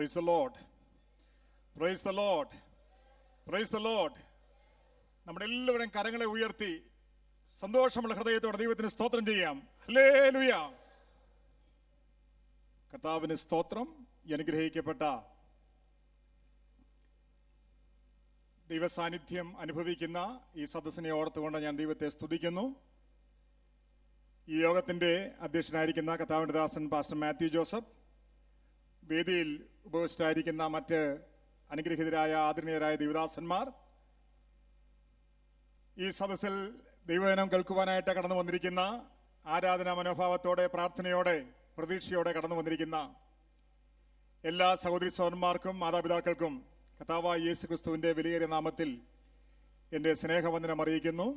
Price the Lord, praise the Lord, praise the Lord. നമ്മുടെ എല്ലാവരും കരങ്ങളെ ഉയർത്തി സന്തോഷമുള്ള ഹൃദയത്തോടെ ദൈവത്തിന് സ്തോത്രം ചെയ്യാം. ഹല്ലേലൂയ. കർത്താവിന് സ്തോത്രം. ഈ അനുഗ്രഹിക്കപ്പെട്ട ദൈവസാന്നിധ്യം അനുഭവിക്കുന്ന ഈ സദസ്സിനെ ഓർത്തുകൊണ്ട് ഞാൻ ദൈവത്തെ സ്തുതിക്കുന്നു. ഈ യോഗത്തിൻ്റെ അധ്യക്ഷനായിരിക്കുന്ന കർത്താവിൻ്റെ ദാസൻ പാസ്റ്റർ മാത്യു ജോസഫ്, വേദിയിൽ ഉപവിഷ്ടരായിരിക്കുന്ന മറ്റ് അനുഗ്രഹീതരായ ആദരണീയരായ ദൈവദാസന്മാർ, ഈ സദസ്സിൽ ദൈവവചനം കേൾക്കുവാനായിട്ട് കടന്നു വന്നിരിക്കുന്ന, ആരാധനാ മനോഭാവത്തോടെ പ്രാർത്ഥനയോടെ പ്രതീക്ഷയോടെ കടന്നു വന്നിരിക്കുന്ന എല്ലാ സഹോദരി സഹോദരന്മാർക്കും മാതാപിതാക്കൾക്കും കർത്താവായ യേശു ക്രിസ്തുവിൻ്റെ വിലയേറിയ നാമത്തിൽ എൻ്റെ സ്നേഹവന്ദനം അറിയിക്കുന്നു.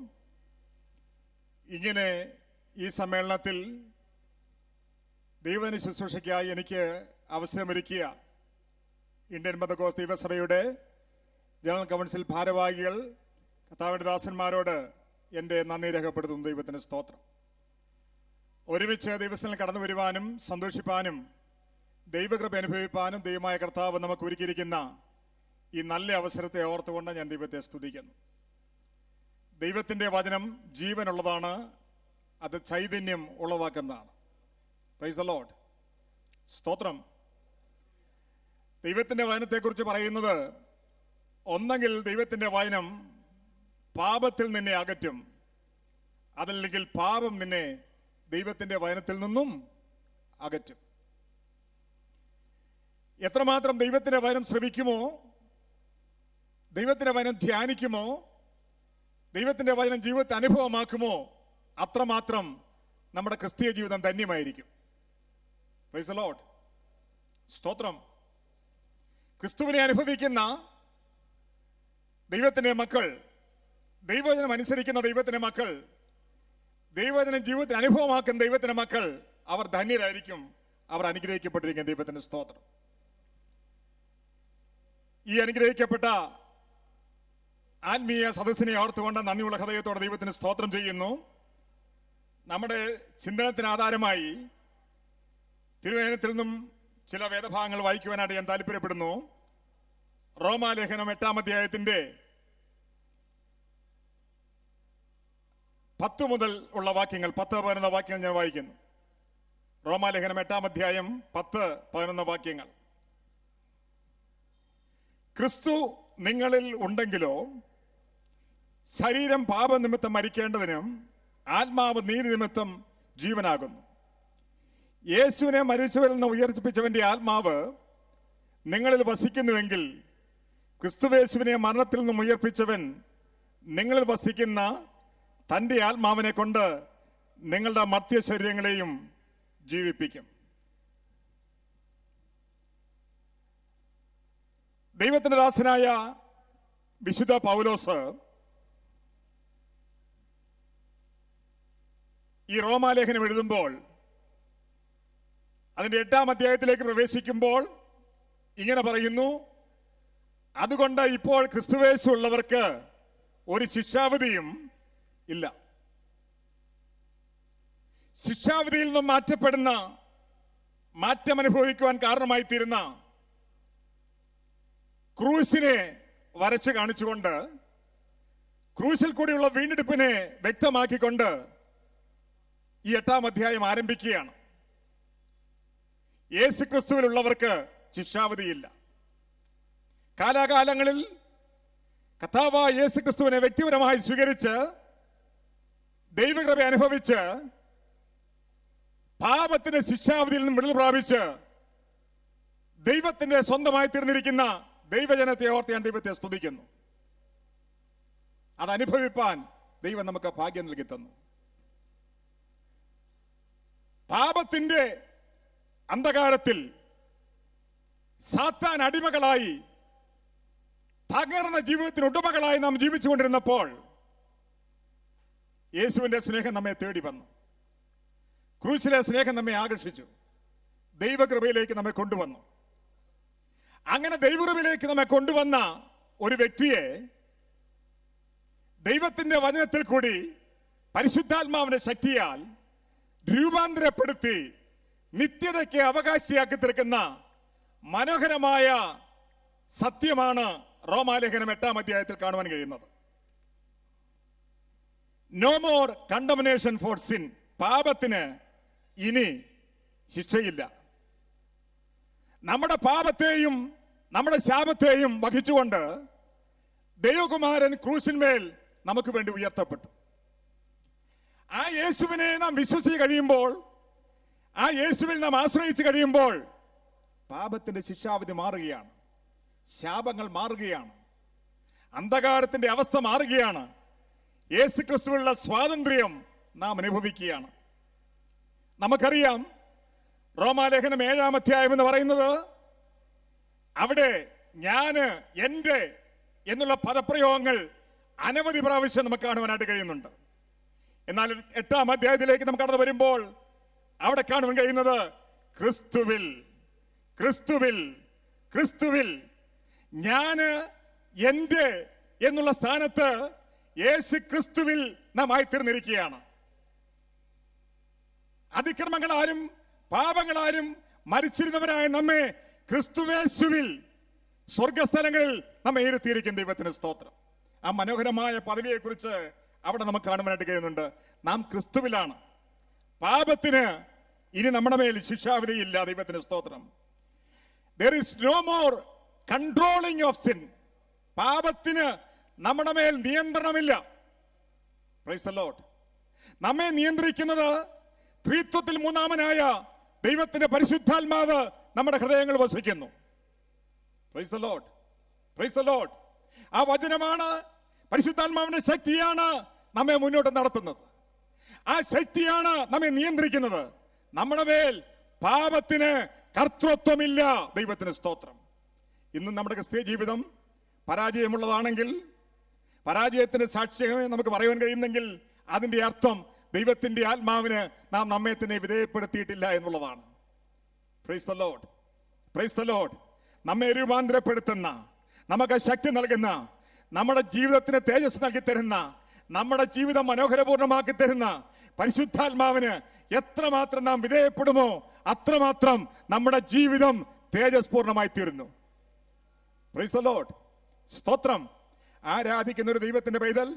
ഇങ്ങനെ ഈ സമ്മേളനത്തിൽ ദൈവവചന ശുശ്രൂഷയ്ക്കായി എനിക്ക് അവസരമൊരുക്കിയ ഇന്ത്യൻ പെന്തക്കോസ്ത് ദൈവസഭയുടെ ജനറൽ കൗൺസിൽ ഭാരവാഹികൾ, കർത്താവിൻ്റെ ദാസന്മാരോട് എൻ്റെ നന്ദി രേഖപ്പെടുത്തുന്നു. ദൈവത്തിന് സ്തോത്രം. ഒരുമിച്ച് ദൈവസ്ഥലിൽ കടന്നു വരുവാനും സന്തോഷിപ്പാനും ദൈവകൃപ അനുഭവിപ്പാനും ദൈവമായ കർത്താവ് നമുക്ക് ഒരുക്കിയിരിക്കുന്ന ഈ നല്ല അവസരത്തെ ഓർത്തുകൊണ്ട് ഞാൻ ദൈവത്തെ സ്തുതിക്കുന്നു. ദൈവത്തിൻ്റെ വചനം ജീവനുള്ളതാണ്, അത് ചൈതന്യം ഉളവാക്കുന്നതാണ്. Price the Lord. സ്തോത്രം. ദൈവത്തിൻ്റെ വചനത്തെക്കുറിച്ച് പറയുന്നത്, ഒന്നെങ്കിൽ ദൈവത്തിൻ്റെ വചനം പാപത്തിൽ നിന്നെ അകറ്റും, അതല്ലെങ്കിൽ പാപം നിന്നെ ദൈവത്തിൻ്റെ വചനത്തിൽ നിന്നും അകറ്റും. എത്രമാത്രം ദൈവത്തിൻ്റെ വചനം ശ്രവിക്കുമോ, ദൈവത്തിൻ്റെ വചനം ധ്യാനിക്കുമോ, ദൈവത്തിൻ്റെ വചനം ജീവിതത്തെ അനുഭവമാക്കുമോ, അത്രമാത്രം നമ്മുടെ ക്രിസ്തീയ ജീവിതം ധന്യമായിരിക്കും. Price the Lord. സ്തോത്രം. ക്രിസ്തുവിനെ അനുഭവിക്കുന്ന ദൈവത്തിൻ്റെ മക്കൾ, ദൈവവചനം അനുസരിക്കുന്ന ദൈവത്തിൻ്റെ മക്കൾ, ദൈവവചനം ജീവിതത്തിൽ അനുഭവമാക്കുന്ന ദൈവത്തിൻ്റെ മക്കൾ, അവർ ധന്യരായിരിക്കും, അവർ അനുഗ്രഹിക്കപ്പെട്ടിരിക്കും. ദൈവത്തിൻ്റെ സ്തോത്രം. ഈ അനുഗ്രഹിക്കപ്പെട്ട ആത്മീയ സദസ്സിനെ ഓർത്തുകൊണ്ട് നന്ദിയുള്ള ഹൃദയത്തോടെ ദൈവത്തിന് സ്തോത്രം ചെയ്യുന്നു. നമ്മുടെ ചിന്തനത്തിന് ആധാരമായി തിരുവചനത്തിൽ നിന്നും ചില വേദഭാഗങ്ങൾ വായിക്കുവാനായിട്ട് ഞാൻ താല്പര്യപ്പെടുന്നു. റോമാലേഖനം 8-ാം അധ്യായത്തിന്റെ 10 മുതൽ ഉള്ള വാക്യങ്ങൾ, 10-11 വാക്യങ്ങൾ ഞാൻ വായിക്കുന്നു. റോമാലേഖനം 8-ാം അധ്യായം 10-11 വാക്യങ്ങൾ. ക്രിസ്തു നിങ്ങളിൽ ഉണ്ടെങ്കിലോ ശരീരം പാപനിമിത്തം മരിക്കേണ്ടതിനും ആത്മാവ് നീതി നിമിത്തം ജീവനാകുന്നു. യേശുവിനെ മരിച്ചവരിൽ നിന്ന് ഉയർപ്പിച്ചവന്റെ ആത്മാവ് നിങ്ങളിൽ വസിക്കുന്നുവെങ്കിൽ ക്രിസ്തുവേശുവിനെ മരണത്തിൽ നിന്നും ഉയർപ്പിച്ചവൻ നിങ്ങളിൽ വസിക്കുന്ന തൻ്റെ ആത്മാവിനെ കൊണ്ട് നിങ്ങളുടെ മർത്യ ശരീരങ്ങളെയും ജീവിപ്പിക്കും. ദൈവത്തിൻ്റെ ദാസനായ വിശുദ്ധ പൗലോസ് ഈ റോമാലേഖനം എഴുതുമ്പോൾ അതിൻ്റെ 8-ാം അധ്യായത്തിലേക്ക് പ്രവേശിക്കുമ്പോൾ ഇങ്ങനെ പറയുന്നു, അതുകൊണ്ട് ഇപ്പോൾ ക്രിസ്തുവേശു ഉള്ളവർക്ക് ഒരു ശിക്ഷാവിധിയും ഇല്ല. ശിക്ഷാവിധിയിൽ നിന്നും മാറ്റപ്പെടുന്ന, മാറ്റം അനുഭവിക്കുവാൻ കാരണമായി തീരുന്ന ക്രൂശിനെ വരച്ച് കാണിച്ചുകൊണ്ട്, ക്രൂശിൽ കൂടിയുള്ള വീണ്ടെടുപ്പിനെ വ്യക്തമാക്കിക്കൊണ്ട് ഈ 8-ാം അധ്യായം ആരംഭിക്കുകയാണ്. യേശു ക്രിസ്തുവിലുള്ളവർക്ക് ശിക്ഷാവിധിയില്ല. കാലാകാലങ്ങളിൽ കർത്താവായ യേശു ക്രിസ്തുവിനെ വ്യക്തിപരമായി സ്വീകരിച്ച് ദൈവകൃപ അനുഭവിച്ച് പാപത്തിന്റെ ശിക്ഷാവിധിയിൽ നിന്നും വിടുതൽ പ്രാപിച്ച് ദൈവത്തിന്റെ സ്വന്തമായി തീർന്നിരിക്കുന്ന ദൈവജനത്തെ ഓർത്ത് ഞാൻ ദൈവത്തെ സ്തുതിക്കുന്നു. അതനുഭവിപ്പാൻ ദൈവം നമുക്ക് ഭാഗ്യം നൽകി തന്നു. പാപത്തിന്റെ അന്ധകാരത്തിൽ സാത്താൻ അടിമകളായി തകർന്ന ജീവിതത്തിന് ഉടമകളായി നാം ജീവിച്ചുകൊണ്ടിരുന്നപ്പോൾ യേശുവിന്റെ സ്നേഹം നമ്മെ തേടി വന്നു. ക്രൂശിലെ സ്നേഹം നമ്മെ ആകർഷിച്ചു, ദൈവകൃപയിലേക്ക് നമ്മെ കൊണ്ടുവന്നു. അങ്ങനെ ദൈവകൃപയിലേക്ക് നമ്മെ കൊണ്ടുവന്ന ഒരു വ്യക്തിയെ ദൈവത്തിന്റെ വചനത്തിൽ കൂടി പരിശുദ്ധാത്മാവിന്റെ ശക്തിയാൽ രൂപാന്തരപ്പെടുത്തി നിത്യതയ്ക്ക് അവകാശിയാക്കി തീർക്കുന്ന മനോഹരമായ സത്യമാണ് റോമാലേഖനം 8-ാം അധ്യായത്തിൽ കാണുവാൻ കഴിയുന്നത്. No more condemnation for sin. പാപത്തിന് ഇനി ശിക്ഷയില്ല. നമ്മുടെ പാപത്തെയും നമ്മുടെ ശാപത്തെയും വഹിച്ചുകൊണ്ട് ദൈവകുമാരൻ ക്രൂശിന്മേൽ നമുക്ക് വേണ്ടി ഉയർത്തപ്പെട്ടു. ആ യേശുവിനെ നാം വിശ്വസിച്ച് കഴിയുമ്പോൾ, ആ യേശുവിൽ നാം ആശ്രയിച്ച് കഴിയുമ്പോൾ പാപത്തിന്റെ ശിക്ഷാവിധി മാറുകയാണ്, ശാപങ്ങൾ മാറുകയാണ്, അന്ധകാരത്തിന്റെ അവസ്ഥ മാറുകയാണ്. യേശു ക്രിസ്തുവിലുള്ള സ്വാതന്ത്ര്യം നാം അനുഭവിക്കുകയാണ്. നമുക്കറിയാം, റോമാലേഖനം 7-ാം അധ്യായം എന്ന് പറയുന്നത്, അവിടെ ഞാന്, എൻ്റെ എന്നുള്ള പദപ്രയോഗങ്ങൾ അനവധി പ്രാവശ്യം നമുക്ക് കാണുവാനായിട്ട് കഴിയുന്നുണ്ട്. എന്നാൽ 8-ാം അധ്യായത്തിലേക്ക് നമുക്ക് കടന്നു വരുമ്പോൾ അവിടെ കാണുവാൻ കഴിയുന്നത് ക്രിസ്തുവിൽ, ക്രിസ്തുവിൽ, ക്രിസ്തുവിൽ. ഞാന്, എൻ്റെ എന്നുള്ള സ്ഥാനത്ത് യേശു ക്രിസ്തുവിൽ നാം ആയിത്തീർന്നിരിക്കുകയാണ്. അതിക്രമങ്ങളാലും പാപങ്ങളാലും മരിച്ചിരുന്നവരായ നമ്മെ ക്രിസ്തുവേശുവിൽ സ്വർഗസ്ഥലങ്ങളിൽ നമ്മെ ഇരുത്തിയിരിക്കും. ദൈവത്തിന് സ്തോത്രം. ആ മനോഹരമായ പദവിയെക്കുറിച്ച് അവിടെ നമുക്ക് കാണുവാനായിട്ട് കഴിയുന്നുണ്ട്. നാം ക്രിസ്തുവിലാണ്. പാപത്തിന് ഇനി നമ്മുടെ മേൽ ശിക്ഷാവിധിയില്ല. ദൈവത്തിന് സ്തോത്രം. There is no more controlling of sin. പാപത്തിന് നമ്മുടെ മേൽ നിയന്ത്രണമില്ല. Praise the Lord. നമ്മെ നിയന്ത്രിക്കുന്നത് ത്രിത്വത്തിൽ മൂന്നാമനായ ദൈവത്തിന്റെ പരിശുദ്ധാത്മാവ് നമ്മുടെ ഹൃദയങ്ങൾ വസിക്കുന്നു. Praise the Lord. Praise the Lord. ആ വചനമാണ്, പരിശുദ്ധാത്മാവിന്റെ ശക്തിയാണ് നമ്മെ മുന്നോട്ട് നടത്തുന്നത്. ആ ശക്തിയാണ് നമ്മെ നിയന്ത്രിക്കുന്നത്. നമ്മുടെ മേൽ പാപത്തിന് കർത്തൃത്വമില്ല. ദൈവത്തിന് സ്തോത്രം. ഇന്ന് നമ്മുടെ ക്രിസ്തീയ ജീവിതം പരാജയമുള്ളതാണെങ്കിൽ, പരാജയത്തിന്റെ സാക്ഷ്യమే നമുക്ക് പറയുവാൻ കഴിയുന്നെങ്കിൽ, അതിന്റെ അർത്ഥം ദൈവത്തിന്റെ ആത്മാവിന് നാം നമ്മെ തന്നെ വിധേയപ്പെടുത്തിയിട്ടില്ല എന്നുള്ളതാണ്. Price the Lord. Price the Lord. നമ്മെ രൂപാന്തരപ്പെടുത്തുന്ന, നമുക്ക് ശക്തി നൽകുന്ന, നമ്മുടെ ജീവിതത്തിന് തേജസ് നൽകി തരുന്ന, നമ്മുടെ ജീവിതം മനോഹരപൂർണ്ണമാക്കി തരുന്ന പരിശുദ്ധാത്മാവിന് എത്രമാത്രം നാം വിധേയപ്പെടുമോ അത്രമാത്രം നമ്മുടെ ജീവിതം തേജസ് പൂർണ്ണമായി തീരുന്നു. Price the Lord. സ്തോത്രം. ആരാധിക്കുന്ന ഒരു ദൈവത്തിന്റെ പൈതൽ,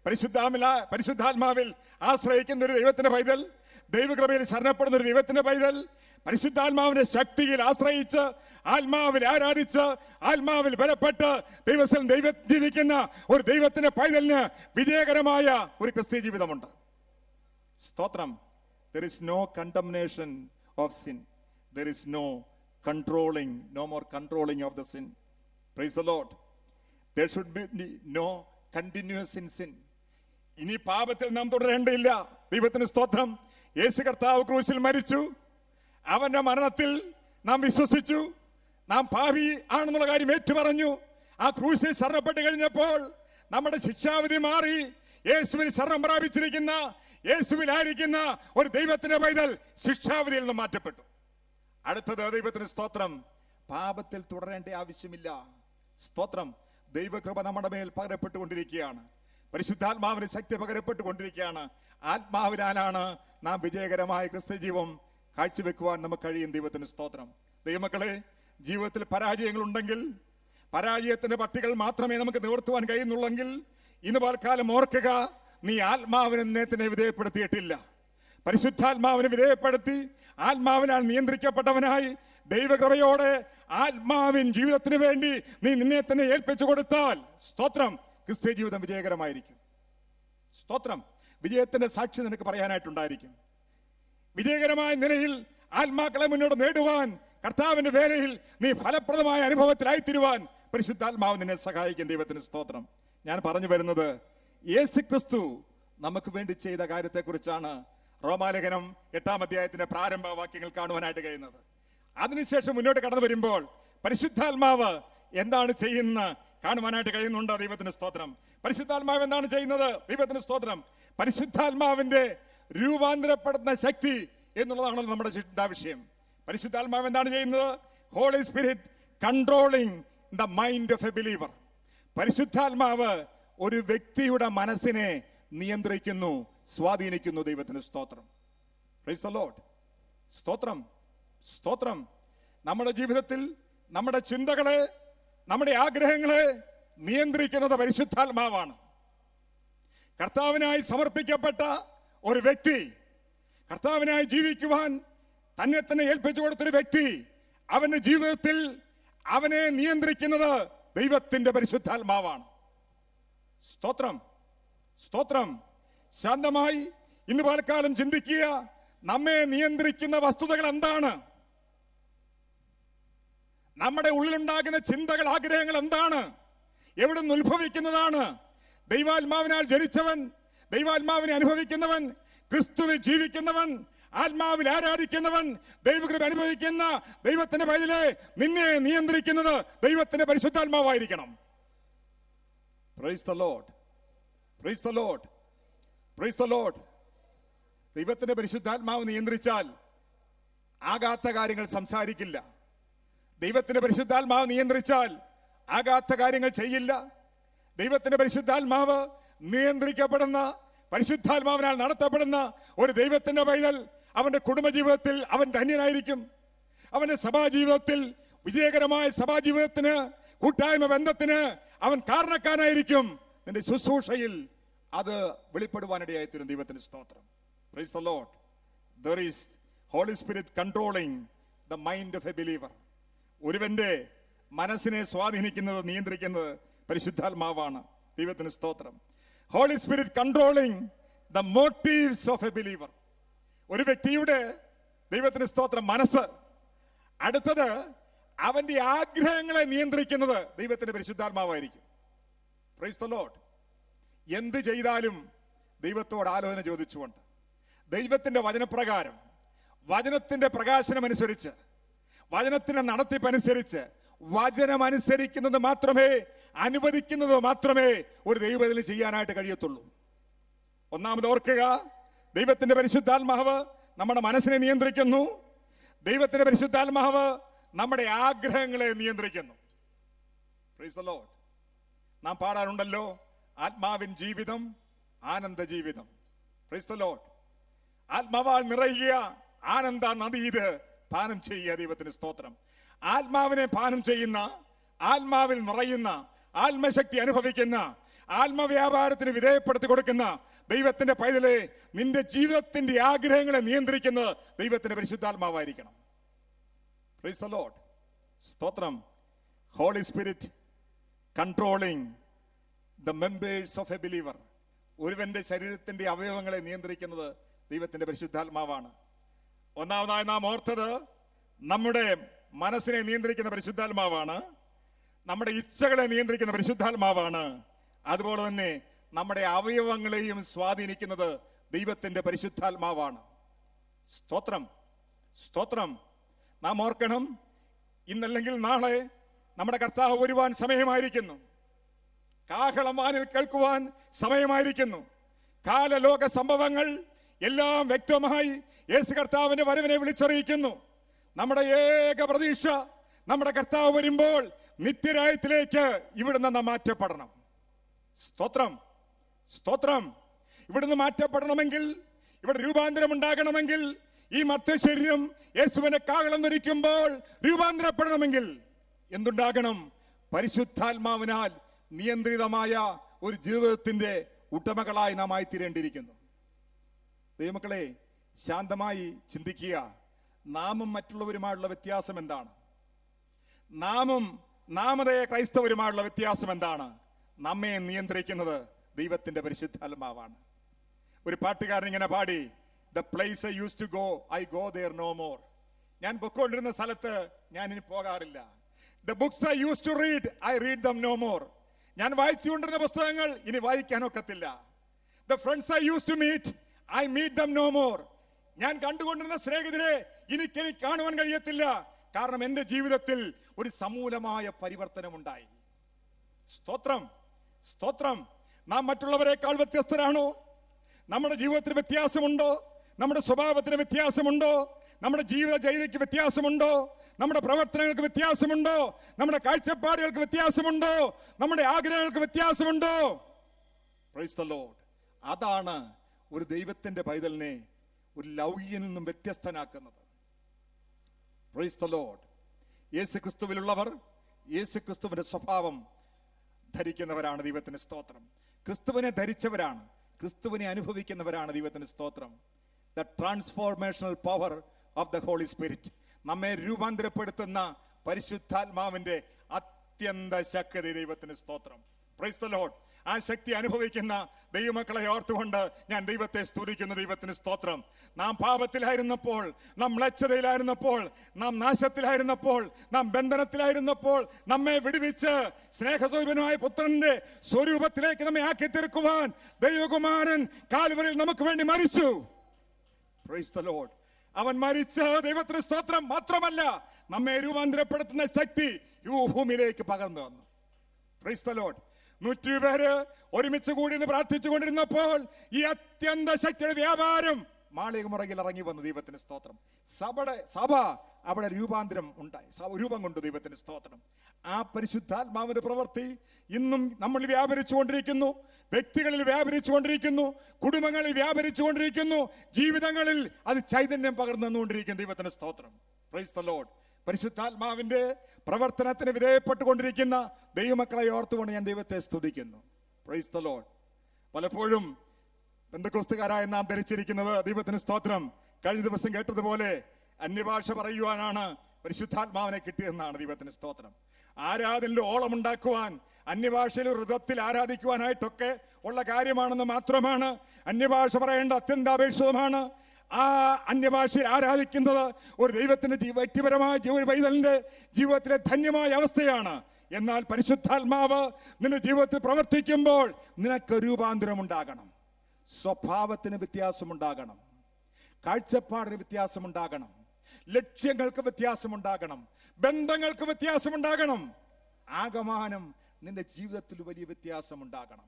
പരിശുദ്ധാത്മാവിൽ ആശ്രയിക്കുന്ന ഒരു ദൈവത്തിന്റെ പൈതൽ, ദൈവകൃപയിൽ ശരണപ്പെടുന്ന ഒരു ദൈവത്തിന്റെ പൈതൽ, പരിശുദ്ധാത്മാവിന്റെ ശക്തിയിൽ ആശ്രയിച്ച് ആത്മാവിൽ ആരാധിച്ച് ആത്മാവിൽ ബലപ്പെട്ട് ജീവിക്കുന്ന ഒരു ദൈവത്തിന്റെ പൈതലിന് വിജയകരമായ ഒരു ക്രിസ്തീയ ജീവിതമുണ്ട്. സ്തോത്രം. There is no condemnation of sin. There is no more controlling of the sin. Praise the Lord. There should be no continuous in sin. ഇനി പാപത്തിൽ നാം തുടരേണ്ടയില്ല. ദൈവത്തിന് സ്തോത്രം. യേശു കർത്താവ് ക്രൂശിൽ മരിച്ചു. അവന്റെ മരണത്തിൽ നാം വിശ്വസിച്ചു. നാം പാപി ആണെന്നുള്ള കാര്യം ഏറ്റുപറഞ്ഞു. ആ ക്രൂശിൽ ശരണപ്പെട്ട് കഴിഞ്ഞപ്പോൾ നമ്മുടെ ശിക്ഷാവിധി മാറി. യേശുവിൽ ശരണം പ്രാപിച്ചിരിക്കുന്ന, യേശുവിലായിരിക്കുന്ന ഒരു ദൈവത്തിന്റെ പൈതൽ ശിക്ഷാവിധിയിൽ നിന്ന് മാറ്റപ്പെട്ടു. അടുത്തത്, ദൈവത്തിന് സ്തോത്രം, പാപത്തിൽ തുടരേണ്ട ആവശ്യമില്ല. സ്തോത്രം. ദൈവകൃപ നമ്മുടെ മേൽ പകരപ്പെട്ടുകൊണ്ടിരിക്കുകയാണ്. പരിശുദ്ധാത്മാവിന് ശക്തി പകരപ്പെട്ടുകൊണ്ടിരിക്കുകയാണ്. ആത്മാവിനാലാണ് നാം വിജയകരമായ ക്രിസ്ത്യ ജീവം കാഴ്ചവെക്കുവാൻ നമുക്ക് കഴിയും. ദൈവത്തിന് സ്തോത്രം. ദൈവമക്കളെ, ജീവിതത്തിൽ പരാജയങ്ങൾ ഉണ്ടെങ്കിൽ, പരാജയത്തിന്റെ പട്ടികൾ മാത്രമേ നമുക്ക് നിവർത്തുവാൻ കഴിയുന്നുള്ളെങ്കിൽ, ഇന്ന് പൽക്കാലം ഓർക്കുക, നീ ആത്മാവിനെ നിന്നെ വിധേയപ്പെടുത്തിയിട്ടില്ല. പരിശുദ്ധാത്മാവിനെ വിധേയപ്പെടുത്തി ആത്മാവിനാൽ നിയന്ത്രിക്കപ്പെട്ടവനായി ദൈവകൃപയോടെ ആത്മാവിൻ ജീവിതത്തിന് വേണ്ടി നീ നിന്നെ തന്നെ ഏൽപ്പിച്ചു കൊടുത്താൽ, സ്തോത്രം, ക്രിസ്ത്യ ജീവിതം വിജയകരമായിരിക്കും. സ്തോത്രം. വിജയത്തിന്റെ സാക്ഷി നിനക്ക് പറയാനായിട്ടുണ്ടായിരിക്കും. വിജയകരമായ നിലയിൽ ആത്മാക്കളെ മുന്നോട്ട് നേടുവാൻ, കർത്താവിന്റെ വേലയിൽ നീ ഫലപ്രദമായ അനുഭവത്തിലായിത്തീരുവാൻ പരിശുദ്ധാത്മാവ് നിന്നെ സഹായിക്കും. ദൈവത്തിന് സ്തോത്രം. ഞാൻ പറഞ്ഞു വരുന്നത്, യേശു ക്രിസ്തു നമുക്ക് വേണ്ടി ചെയ്ത കാര്യത്തെക്കുറിച്ചാണ് റോമാലേഖനം 8-ാം അധ്യായത്തിന്റെ പ്രാരംഭ വാക്യങ്ങൾ കാണുവാനായിട്ട് കഴിയുന്നത്. അതിനുശേഷം മുന്നോട്ട് കടന്നു വരുമ്പോൾ പരിശുദ്ധാത്മാവ് എന്താണ് ചെയ്യുന്ന കാണുവാനായിട്ട് കഴിയുന്നുണ്ട്. ദൈവത്തിന് സ്തോത്രം. പരിശുദ്ധാത്മാവ് എന്താണ് ചെയ്യുന്നത്? ദൈവത്തിന് സ്തോത്രം. പരിശുദ്ധാത്മാവിന്റെ രൂപാന്തരപ്പെടുന്ന ശക്തി എന്നുള്ളതാണല്ലോ നമ്മുടെ ചിന്താവിഷയം. പരിശുദ്ധാത്മാവ് എന്താണ് ചെയ്യുന്നത്? Holy spirit controlling the mind of a believer. പരിശുദ്ധാത്മാവ് ഒരു വ്യക്തിയുടെ മനസ്സിനെ നിയന്ത്രിക്കുന്നു, സ്വാധീനിക്കുന്നു. ദൈവത്തിന് സ്തോത്രം. Praise the Lord. സ്തോത്രം. സ്തോത്രം. നമ്മുടെ ജീവിതത്തിൽ നമ്മുടെ ചിന്തകളെ, നമ്മുടെ ആഗ്രഹങ്ങളെ നിയന്ത്രിക്കുന്നത് പരിശുദ്ധാത്മാവാണ്. കർത്താവിനായി സമർപ്പിക്കപ്പെട്ട ഒരു വ്യക്തി, കർത്താവിനായി ജീവിക്കുവാൻ തന്നെ തന്നെ ഏൽപ്പിച്ചു കൊടുത്തൊരു വ്യക്തി, അവന്റെ ജീവിതത്തിൽ അവനെ നിയന്ത്രിക്കുന്നത് ദൈവത്തിന്റെ പരിശുദ്ധാത്മാവാണ്. സ്തോത്രം, സ്തോത്രം. ശാന്തമായി ഇന്ന് പലക്കാലം ചിന്തിക്കുക, നമ്മെ നിയന്ത്രിക്കുന്ന വസ്തുതകൾ എന്താണ്? നമ്മുടെ ഉള്ളിലുണ്ടാകുന്ന ചിന്തകൾ, ആഗ്രഹങ്ങൾ എന്താണ്? എവിടെ നിന്ന് ഉത്ഭവിക്കുന്നതാണ്? ദൈവാത്മാവിനാൽ ജനിച്ചവൻ, ദൈവാത്മാവിനെ അനുഭവിക്കുന്നവൻ, ക്രിസ്തുവിൽ ജീവിക്കുന്നവൻ, ആത്മാവിൽ ആരാധിക്കുന്നവൻ, ദൈവകൃപ അനുഭവിക്കുന്ന ദൈവത്തിന്റെ പൈതലേ, നിന്നെ നിയന്ത്രിക്കുന്നത് ദൈവത്തിന്റെ പരിശുദ്ധാത്മാവായിരിക്കണം. Praise the Lord, praise the Lord, praise the Lord. ദൈവത്തിന്റെ പരിശുദ്ധാത്മാവ് നിയന്ത്രിച്ചാൽ ആകാത്ത കാര്യങ്ങൾ സംസാരിക്കില്ല. ദൈവത്തിന്റെ പരിശുദ്ധാത്മാവ് നിയന്ത്രിച്ചാൽ ആകാത്ത കാര്യങ്ങൾ ചെയ്യില്ല. ദൈവത്തിന്റെ പരിശുദ്ധാത്മാവ് നിയന്ത്രിക്കപ്പെടുന്ന, പരിശുദ്ധാത്മാവിനാൽ നടത്തപ്പെടുന്ന ഒരു ദൈവത്തിന്റെ പൈതൽ അവന്റെ കുടുംബജീവിതത്തിൽ അവൻ ധന്യനായിരിക്കും. അവന്റെ സഭാജീവിതത്തിൽ, വിജയകരമായ സഭാജീവിതത്തിന്, കൂട്ടായ്മ ബന്ധത്തിന് അവൻ കാരണക്കാരനായിരിക്കും. നിന്റെ ശുശ്രൂഷയിൽ അത് വെളിപ്പെടുവാനിടയായിത്തീരും. ദൈവത്തിന്റെ സ്തോത്രം. Price the Lord. There is Holy Spirit controlling the mind of a believer. ഒരുവന്റെ മനസ്സിനെ സ്വാധീനിക്കുന്നത്, നിയന്ത്രിക്കുന്നത് പരിശുദ്ധാത്മാവാണ്. ദൈവത്തിന് സ്തോത്രം. Holy spirit controlling the motives of a believer. ഒരു വ്യക്തിയുടെ, ദൈവത്തിന് സ്തോത്രം, മനസ്സ്. അടുത്തത്, അവന്റെ ആഗ്രഹങ്ങളെ നിയന്ത്രിക്കുന്നത് ദൈവത്തിന്റെ പരിശുദ്ധാത്മാവായിരിക്കും. Price the Lord. എന്ത് ചെയ്താലും ദൈവത്തോട് ആലോചന ചോദിച്ചുകൊണ്ട്, ദൈവത്തിന്റെ വചനപ്രകാരം, വചനത്തിന്റെ പ്രകാശനമനുസരിച്ച്, വചനത്തിന്റെ നടത്തിപ്പനുസരിച്ച്, വചനമനുസരിക്കുന്നത് മാത്രമേ, അനുവദിക്കുന്നത് മാത്രമേ ഒരു ദൈവത്തിൽ ചെയ്യാനായിട്ട് കഴിയത്തുള്ളൂ. ഒന്നാമത് ഓർക്കുക, ദൈവത്തിന്റെ പരിശുദ്ധാത്മാവ് നമ്മുടെ മനസ്സിനെ നിയന്ത്രിക്കുന്നു. ദൈവത്തിന്റെ പരിശുദ്ധാത്മാവ് നമ്മുടെ ആഗ്രഹങ്ങളെ നിയന്ത്രിക്കുന്നു. Praise the Lord. നാം പാടാറുണ്ടല്ലോ, ആത്മാവിൻ ജീവിതം ആനന്ദ ജീവിതം. Praise the Lord. ആത്മാവാൽ നിറയുക, ആനന്ദ നദി ഇത് പാനം ചെയ്യുക. ദൈവത്തിന് സ്തോത്രം. ആത്മാവിനെ പാനം ചെയ്യുന്ന, ആത്മാവിൽ നിറയുന്ന, ആത്മശക്തി അനുഭവിക്കുന്ന, ആത്മവ്യാപാരത്തിന് വിധേയപ്പെടുത്തി കൊടുക്കുന്ന ദൈവത്തിന്റെ പൈതലേ, നിന്റെ ജീവിതത്തിന്റെ ആഗ്രഹങ്ങളെ നിയന്ത്രിക്കുന്നത് ദൈവത്തിന്റെ പരിശുദ്ധാത്മാവായിരിക്കണം. Praise the Lord. സ്തോത്രം. Holy spirit controlling the members of a believer. ഒരുവന്റെ ശരീരത്തിന്റെ അവയവങ്ങളെ നിയന്ത്രിക്കുന്നത് ദൈവത്തിന്റെ പരിശുദ്ധാത്മാവാണ്. ഒന്നാമതായി നാം ഓർത്തത്, നമ്മുടെ മനസ്സിനെ നിയന്ത്രിക്കുന്ന പരിശുദ്ധാത്മാവാണ്. നമ്മുടെ ഇച്ഛകളെ നിയന്ത്രിക്കുന്ന പരിശുദ്ധാത്മാവാണ്. അതുപോലെ തന്നെ നമ്മുടെ അവയവങ്ങളെയും സ്വാധീനിക്കുന്നത് ദൈവത്തിന്റെ പരിശുദ്ധാത്മാവാണ്. സ്തോത്രം, സ്തോത്രം. നാം ഓർക്കണം, ഇന്നല്ലെങ്കിൽ നാളെ നമ്മുടെ കർത്താവ് വരുവാൻ സമയമായിരിക്കുന്നു. കാഹളം വാനിൽ കേൾക്കുവാൻ സമയമായിരിക്കുന്നു. കാലലോക സംഭവങ്ങൾ എല്ലാം വ്യക്തമായി യേശു കർത്താവിന്റെ വരവിനെ വിളിച്ചറിയിക്കുന്നു. നമ്മുടെ ഏക പ്രതീക്ഷ, നമ്മുടെ കർത്താവ് വരുമ്പോൾ നിത്യരായത്തിലേക്ക് ഇവിടുന്ന് നാം മാറ്റപ്പെടണം. സ്തോത്രം, സ്തോത്രം. ഇവിടുന്ന് മാറ്റപ്പെടണമെങ്കിൽ, ഇവിടെ രൂപാന്തരം ഉണ്ടാകണമെങ്കിൽ, ഈ മർത്യശരീരം യേശുവിനെ കാഹളം ധരിക്കുമ്പോൾ രൂപാന്തരപ്പെടണമെങ്കിൽ എന്തുണ്ടാകണം? പരിശുദ്ധാത്മാവിനാൽ നിയന്ത്രിതമായ ഒരു ജീവിതത്തിന്റെ ഉടമകളായി നാം ആയിത്തീരേണ്ടിയിരിക്കുന്നു. ദൈവമക്കളെ, ശാന്തമായി ചിന്തിക്കുക. നാമും മറ്റുള്ളവരുമായുള്ള വ്യത്യാസം എന്താണ്? നാമും നാമധേയ ക്രൈസ്തവരുമായുള്ള വ്യത്യാസം എന്താണ്? നമ്മെ നിയന്ത്രിക്കുന്നത് ദൈവത്തിന്റെ പരിശുദ്ധാത്മാവാണ്. ഒരു പാട്ടുകാരൻ ഇങ്ങനെ പാടി, the place I use to go I go there no more. ഞാൻ പൊയ്ക്കൊണ്ടിരുന്ന സ്ഥലത്ത് ഞാൻ ഇനി പോകാറില്ല. The books I use to read I read them no more. ഞാൻ വായിച്ചുകൊണ്ടിരുന്ന പുസ്തകങ്ങൾ ഇനി വായിക്കാനൊക്കത്തില്ല. The friends I use to meet I meet them no more. ഞാൻ കണ്ടുകൊണ്ടിരുന്ന സ്നേഹിതരെ എനിക്കെനി കാണുവാൻ കഴിയത്തില്ല. കാരണം എന്റെ ജീവിതത്തിൽ ഒരു സമൂലമായ പരിവർത്തനം ഉണ്ടായി. സ്തോത്രം, സ്തോത്രം. നാം മറ്റുള്ളവരെക്കാൾ വ്യത്യസ്തരാണോ? നമ്മുടെ ജീവിതത്തിന് വ്യത്യാസമുണ്ടോ? നമ്മുടെ സ്വഭാവത്തിന് വ്യത്യാസമുണ്ടോ? നമ്മുടെ ജീവിത ശൈലിക്ക് വ്യത്യാസമുണ്ടോ? നമ്മുടെ പ്രവർത്തനങ്ങൾക്ക് വ്യത്യാസമുണ്ടോ? നമ്മുടെ കാഴ്ചപ്പാടുകൾക്ക് വ്യത്യാസമുണ്ടോ? നമ്മുടെ ആഗ്രഹങ്ങൾക്ക് വ്യത്യാസമുണ്ടോ? Praise the Lord. അതാണ് ഒരു ദൈവത്തിന്റെ പൈതലിനെ ഒരു ലൗകികനിൽ നിന്നും വ്യത്യസ്തനാക്കുന്നത്. Praise the Lord. യേശു ക്രിസ്തുവിലുള്ളവർ യേശു ക്രിസ്തുവിന്റെ സ്വഭാവം ധരിക്കുന്നവരാണ്. ദൈവത്തിന് സ്തോത്രം. ക്രിസ്തുവിനെ ധരിച്ചവരാണ്, ക്രിസ്തുവിനെ അനുഭവിക്കുന്നവരാണ്. ദൈവത്തിന് സ്തോത്രം. The transformational power of the Holy Spirit, നമ്മെ രൂപാന്തരപ്പെടുത്തുന്ന പരിശുദ്ധാത്മാവിന്റെ അത്യന്ത ശക്തി. ദൈവത്തിന് സ്തോത്രം. Praise the Lord. ആ ശക്തി അനുഭവിക്കുന്ന ദൈവമക്കളെ ഓർത്തുകൊണ്ട് ഞാൻ ദൈവത്തെ സ്തുതിക്കുന്നു. ദൈവത്തിന് സ്തോത്രം. നാം പാപത്തിലായിരുന്നപ്പോൾ, നാം മ്ലേച്ഛതയിലായിരുന്നപ്പോൾ, നാം നാശത്തിലായിരുന്നപ്പോൾ, നാം ബന്ധനത്തിലായിരുന്നപ്പോൾ നമ്മെ വിടുവിച്ച് സ്നേഹസ്വരൂപനായ പുത്രന്റെ സ്വരൂപത്തിലേക്ക് നമ്മെ ആക്കി തീർക്കുവാൻ ദൈവകുമാരൻ കാൽവരിയിൽ നമുക്ക് വേണ്ടി മരിച്ചു. Price the Lord. അവൻ മരിച്ച ദൈവത്തിന് സ്തോത്രം മാത്രമല്ല, നമ്മെ രൂപാന്തരപ്പെടുത്തുന്ന ശക്തി ഭൂമിയിലേക്ക് പകർന്നു വന്നു. Price the Lord. 100 പേര് ഒരുമിച്ച് കൂടി നിന്ന് പ്രാർത്ഥിച്ചുകൊണ്ടിരുന്നപ്പോൾ ഈ അത്യന്ത ശക്തിയുടെ വ്യാപാരം മാളികമുറയിൽ ഇറങ്ങി വന്നു. ദൈവത്തിന് സ്തോത്രം. സഭ അവിടെ രൂപാന്തരം ഉണ്ടായി, രൂപം കൊണ്ടു. ദൈവത്തിന് സ്തോത്രം. ആ പരിശുദ്ധാത്മാവിന്റെ പ്രവൃത്തി ഇന്നും നമ്മൾ വ്യാപരിച്ചുകൊണ്ടിരിക്കുന്നു, വ്യക്തികളിൽ വ്യാപരിച്ചുകൊണ്ടിരിക്കുന്നു, കുടുംബങ്ങളിൽ വ്യാപരിച്ചുകൊണ്ടിരിക്കുന്നു, ജീവിതങ്ങളിൽ അത് ചൈതന്യം പകർന്നു തന്നുകൊണ്ടിരിക്കുന്നു. ദൈവത്തിന് സ്തോത്രം. Praise the Lord. പരിശുദ്ധാത്മാവിന്റെ പ്രവർത്തനത്തിന് വിധേയപ്പെട്ടുകൊണ്ടിരിക്കുന്ന ദൈവമക്കളെ ഓർത്തുകൊണ്ട് ഞാൻ ദൈവത്തെ സ്തുതിക്കുന്നു. Price the Lord. പലപ്പോഴും പെന്തക്കോസ്തുകാരായ നാം ധരിച്ചിരിക്കുന്നത്, ദൈവത്തിന് സ്തോത്രം, കഴിഞ്ഞ ദിവസം കേട്ടതുപോലെ അന്യഭാഷ പറയുവാനാണ് പരിശുദ്ധാത്മാവിനെ കിട്ടിയെന്നാണ്. ദൈവത്തിന് സ്തോത്രം. ആരാധനയിൽ ഓളമുണ്ടാക്കുവാൻ, അന്യഭാഷയിൽ ഹൃദയത്തിൽ ആരാധിക്കുവാനായിട്ടൊക്കെ ഉള്ള കാര്യമാണെന്ന് മാത്രമാണ്. അന്യഭാഷ പറയേണ്ട അത്യന്താപേക്ഷിതമാണ്. ആ അന്യഭാഷയിൽ ആരാധിക്കുന്നത് ഒരു ദൈവത്തിന്റെ വ്യക്തിപരമായ ഒരു പൈതലിന്റെ ജീവിതത്തിലെ ധന്യമായ അവസ്ഥയാണ്. എന്നാൽ പരിശുദ്ധാത്മാവ് നിന്റെ ജീവിതത്തിൽ പ്രവർത്തിക്കുമ്പോൾ നിനക്ക് രൂപാന്തരം ഉണ്ടാകണം, സ്വഭാവത്തിന് വ്യത്യാസമുണ്ടാകണം, കാഴ്ചപ്പാടിന് വ്യത്യാസമുണ്ടാകണം, ലക്ഷ്യങ്ങൾക്ക് വ്യത്യാസമുണ്ടാകണം, ബന്ധങ്ങൾക്ക് വ്യത്യാസമുണ്ടാകണം, ആകമാനം നിന്റെ ജീവിതത്തിൽ വലിയ വ്യത്യാസമുണ്ടാകണം.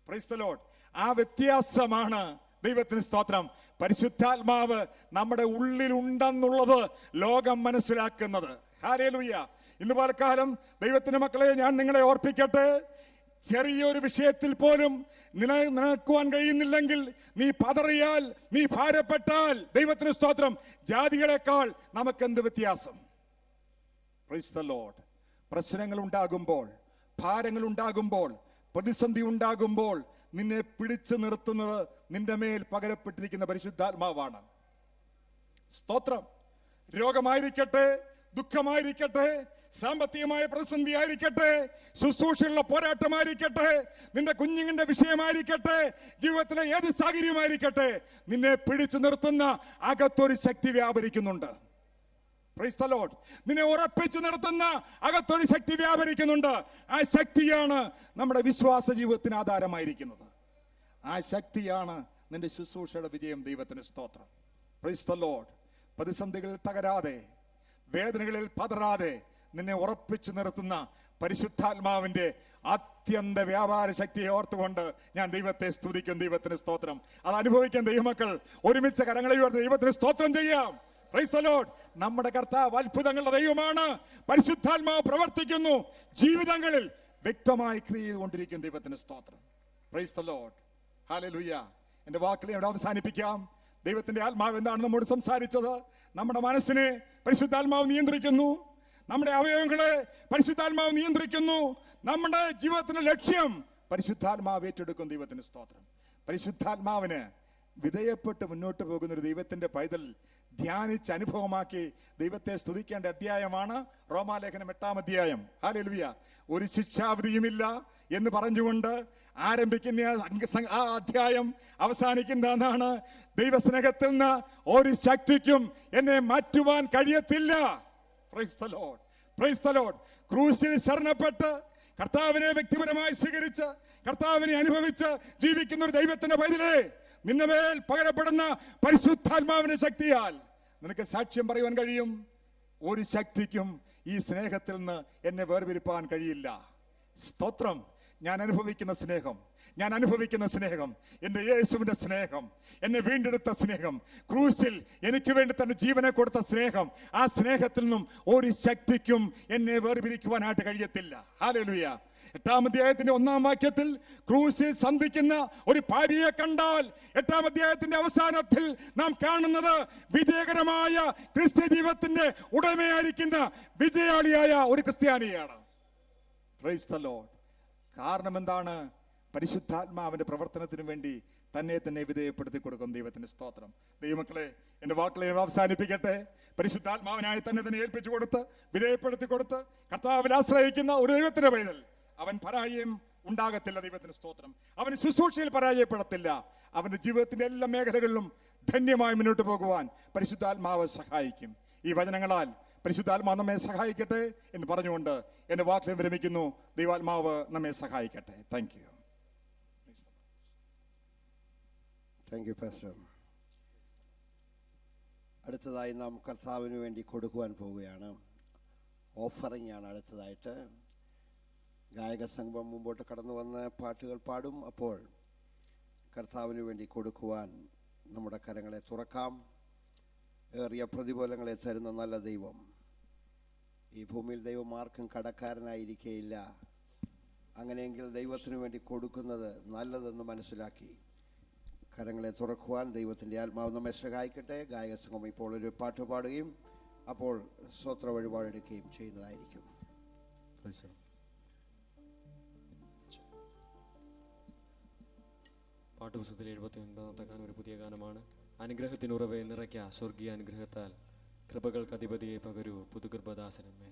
Price the Lord. ആ വ്യത്യാസമാണ് ദൈവത്തിന് സ്തോത്രം പരിശുദ്ധാത്മാവ് നമ്മുടെ ഉള്ളിലുണ്ടെന്നുള്ളത് ലോകം മനസ്സിലാക്കുന്നത്. ഹല്ലേലൂയ. ഇന്ന് പലകാലം ദൈവത്തിന്റെ മക്കളെ ഞാൻ നിങ്ങളെ ഓർപ്പിക്കട്ടെ, ചെറിയൊരു വിഷയത്തിൽ പോലും നിലനിൽക്കുവാൻ കഴിയുന്നില്ലെങ്കിൽ, നീ പതറിയാൽ, നീ ഭാരപ്പെട്ടാൽ, ദൈവത്തിന് സ്തോത്രം, ജാതികളെക്കാൾ നമുക്കെന്ത് വ്യത്യാസം? Price the Lord. പ്രശ്നങ്ങൾ ഉണ്ടാകുമ്പോൾ, ഭാരങ്ങൾ ഉണ്ടാകുമ്പോൾ, പ്രതിസന്ധി ഉണ്ടാകുമ്പോൾ നിന്നെ പിടിച്ചു നിർത്തുന്നത് നിന്റെ മേൽ പകരപ്പെട്ടിരിക്കുന്ന പരിശുദ്ധാത്മാവാണ്. സ്തോത്രം. രോഗമായിരിക്കട്ടെ, ദുഃഖമായിരിക്കട്ടെ, സാമ്പത്തികമായ പ്രതിസന്ധി ആയിരിക്കട്ടെ, ശുശ്രൂഷയുള്ള പോരാട്ടമായിരിക്കട്ടെ, നിന്റെ കുഞ്ഞുങ്ങളുടെ വിഷയമായിരിക്കട്ടെ, ജീവിതത്തിലെ ഏത് സാഹചര്യമായിരിക്കട്ടെ, നിന്നെ പിടിച്ചു നിർത്തുന്ന അകത്തൊരു ശക്തി വ്യാപരിക്കുന്നുണ്ട്. Praise the Lord. നിന്നെ ഉറപ്പിച്ചു നിർത്തുന്ന അകത്തൊരു ശക്തി വ്യാപരിക്കുന്നുണ്ട്. ആ ശക്തിയാണ് നമ്മുടെ വിശ്വാസ ജീവിതത്തിന് ആധാരമായിരിക്കുന്നത്. ആ ശക്തിയാണ് നിന്റെ ശുശ്രൂഷയുടെ വിജയം. ദൈവത്തിന് സ്തോത്രം. Praise the Lord. പ്രതിസന്ധികളിൽ തകരാതെ, വേദനകളിൽ പതറാതെ നിന്നെ ഉറപ്പിച്ചു നിർത്തുന്ന പരിശുദ്ധാത്മാവിന്റെ അത്യന്ത വ്യാപാര ശക്തിയെ ഓർത്തുകൊണ്ട് ഞാൻ ദൈവത്തെ സ്തുതിക്കും. ദൈവത്തിന് സ്തോത്രം. അത് അനുഭവിക്കാൻ ദൈവമക്കൾ ഒരുമിച്ച് കരങ്ങളെ ഉയർത്തി ദൈവത്തിന് സ്തോത്രം ചെയ്യാം. Price the Lord. നമ്മുടെ കർത്താവ് അത്ഭുതങ്ങളുടെ ദൈവമാണ്. പരിശുദ്ധാത്മാവ് പ്രവർത്തിക്കുന്നു, ജീവിതങ്ങളിൽ വ്യക്തമായി ക്രിയ ചെയ്തുകൊണ്ടിരിക്കും. ദൈവത്തിന് സ്തോത്രം. Praise the Lord. ഹല്ലേലൂയ. എന്റെ വാക്കുകളെ അവിടെ അവസാനിപ്പിക്കാം. ദൈവത്തിന്റെ ആത്മാവ് എന്താണ് നമ്മോട് സംസാരിച്ചത്? നമ്മുടെ മനസ്സിനെ പരിശുദ്ധാത്മാവ് നിയന്ത്രിക്കുന്നു, നമ്മുടെ അവയവങ്ങളെ പരിശുദ്ധാത്മാവ് നിയന്ത്രിക്കുന്നു, നമ്മുടെ ജീവിതത്തിന്റെ ലക്ഷ്യം പരിശുദ്ധാത്മാവ് ഏറ്റെടുക്കും. ദൈവത്തിന് സ്തോത്രം. പരിശുദ്ധാത്മാവിന് വിധേയപ്പെട്ട് മുന്നോട്ട് പോകുന്ന ഒരു ദൈവത്തിന്റെ പൈതൽ ധ്യാനിച്ച് അനുഭവമാക്കി ദൈവത്തെ സ്തുതിക്കേണ്ട അധ്യായമാണ് റോമാലേഖനം 8-ാം അധ്യായം. ഹല്ലേലൂയ. ഒരു ശിക്ഷാവിധിയുമില്ല എന്ന് പറഞ്ഞുകൊണ്ട് ആരംഭിക്കുന്ന ആ അധ്യായം അവസാനിക്കുന്നതാണ്, ദൈവസ്നേഹത്തിൽ നിന്ന് ഒരു ശക്തിക്കും എന്നെ മാറ്റുവാൻ കഴിയത്തില്ല. Price the Lord. Price the Lord. ക്രൂശിൽ ശരണപ്പെട്ട് കർത്താവിനെ വ്യക്തിപരമായി സ്വീകരിച്ച് കർത്താവിനെ അനുഭവിച്ച് ജീവിക്കുന്ന ഒരു ദൈവത്തിന്റെ പൈതലേ, നിന്റെ മേൽ പകരപ്പെടുന്ന പരിശുദ്ധാത്മാവിന്റെ ശക്തിയാൽ നിനക്ക് സാക്ഷ്യം പറയുവാൻ കഴിയും. ഒരു ശക്തിക്കും ഈ സ്നേഹത്തിൽ നിന്ന് എന്നെ വേർപിരിപ്പാൻ കഴിയില്ല. സ്തോത്രം. ഞാൻ അനുഭവിക്കുന്ന സ്നേഹം, എൻ്റെ യേശുവിൻ്റെ സ്നേഹം, എന്നെ വീണ്ടെടുത്ത സ്നേഹം, ക്രൂശിൽ എനിക്ക് വേണ്ടി തന്നെ ജീവനെ കൊടുത്ത സ്നേഹം, ആ സ്നേഹത്തിൽ നിന്നും ഒരു ശക്തിക്കും എന്നെ വേർപിരിക്കുവാനായിട്ട് കഴിയത്തില്ല. ഹല്ലേലൂയ. 8-ാം അധ്യായത്തിന്റെ 1-ാം വാക്യത്തിൽ ക്രൂശിൽ സന്ധിക്കുന്ന ഒരു പാപിയെ കണ്ടാൽ 8-ാം അധ്യായത്തിന്റെ അവസാനത്തിൽ നാം കാണുന്നത് വിജയകരമായ ക്രിസ്ത്യ ജീവിതത്തിന്റെ ഉടമയായിരിക്കുന്ന വിജയാളിയായ ഒരു ക്രിസ്ത്യാനിയാണ്. Price the Lord. കാരണം എന്താണ്? പരിശുദ്ധാത്മാവിന്റെ പ്രവർത്തനത്തിന് വേണ്ടി തന്നെ വിധേയപ്പെടുത്തി കൊടുക്കും. ദൈവത്തിന്റെ സ്തോത്രം. ദൈവമക്കളെ, എന്റെ വാക്കുകളെ അവസാനിപ്പിക്കട്ടെ. പരിശുദ്ധാത്മാവിനായി തന്നെ ഏൽപ്പിച്ചു കൊടുത്ത് വിധേയപ്പെടുത്തി കൊടുത്ത് കർത്താവിൽ ആശ്രയിക്കുന്ന ഒരു ദൈവത്തിന്റെ പൈതൽ അവൻ പരാജയം ഉണ്ടാകത്തില്ല. ദൈവത്തിന് സ്തോത്രം. അവൻ ശുശ്രൂഷയിൽ പരാജയപ്പെടത്തില്ല. അവന്റെ ജീവിതത്തിന്റെ എല്ലാ മേഖലകളിലും ധന്യമായി മുന്നോട്ട് പോകുവാൻ പരിശുദ്ധാത്മാവ് സഹായിക്കും. ഈ വചനങ്ങളാൽ പരിശുദ്ധാത്മാവ് നമ്മെ സഹായിക്കട്ടെ എന്ന് പറഞ്ഞുകൊണ്ട് എന്റെ വാക്കുകൾ വിരമിക്കുന്നു. ദൈവാത്മാവ് നമ്മെ സഹായിക്കട്ടെ. Thank you. Thank you pastor. അടുത്തതായി നാം കർത്താവിന് വേണ്ടി കൊടുക്കുവാൻ പോവുകയാണ്. ഓഫറിംഗ് ആണ് അടുത്തതായിട്ട്. ഗായക സംഘം മുമ്പോട്ട് കടന്നു വന്ന് പാട്ടുകൾ പാടും. അപ്പോൾ കർത്താവിന് വേണ്ടി കൊടുക്കുവാൻ നമ്മുടെ കരങ്ങളെ തുറക്കാം. ഏറിയ പ്രതിഫലങ്ങളെ തരുന്ന നല്ല ദൈവം, ഈ ഭൂമിയിൽ ദൈവം ആർക്കും കടക്കാരനായിരിക്കുകയില്ല. അങ്ങനെയെങ്കിൽ ദൈവത്തിന് വേണ്ടി കൊടുക്കുന്നത് നല്ലതെന്ന് മനസ്സിലാക്കി കരങ്ങളെ തുറക്കുവാൻ ദൈവത്തിൻ്റെ ആത്മാവ് നമ്മെ സഹായിക്കട്ടെ. ഗായക സംഘം ഇപ്പോൾ ഒരു പാട്ട് പാടുകയും അപ്പോൾ സ്തോത്ര വഴിപാടെടുക്കുകയും ചെയ്യുന്നതായിരിക്കും. പാട്ടുപുസ്തകത്തിലെ 79-ാമത്തെ ഗാനം ഒരു പുതിയ ഗാനമാണ്. അനുഗ്രഹത്തിനുറവെ നിറയ്ക്ക സ്വർഗീയ അനുഗ്രഹത്താൽ കൃപകൾക്ക് അധിപതിയെ പകരൂ പുതുകൃപദാസനന്മേ.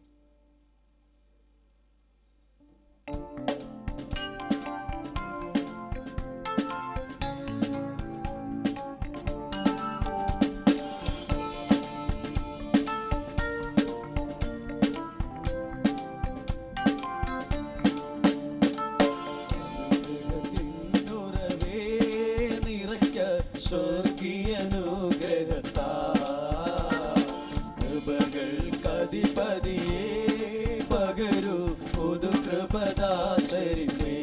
പുതുകൃപദാസരിന്മേ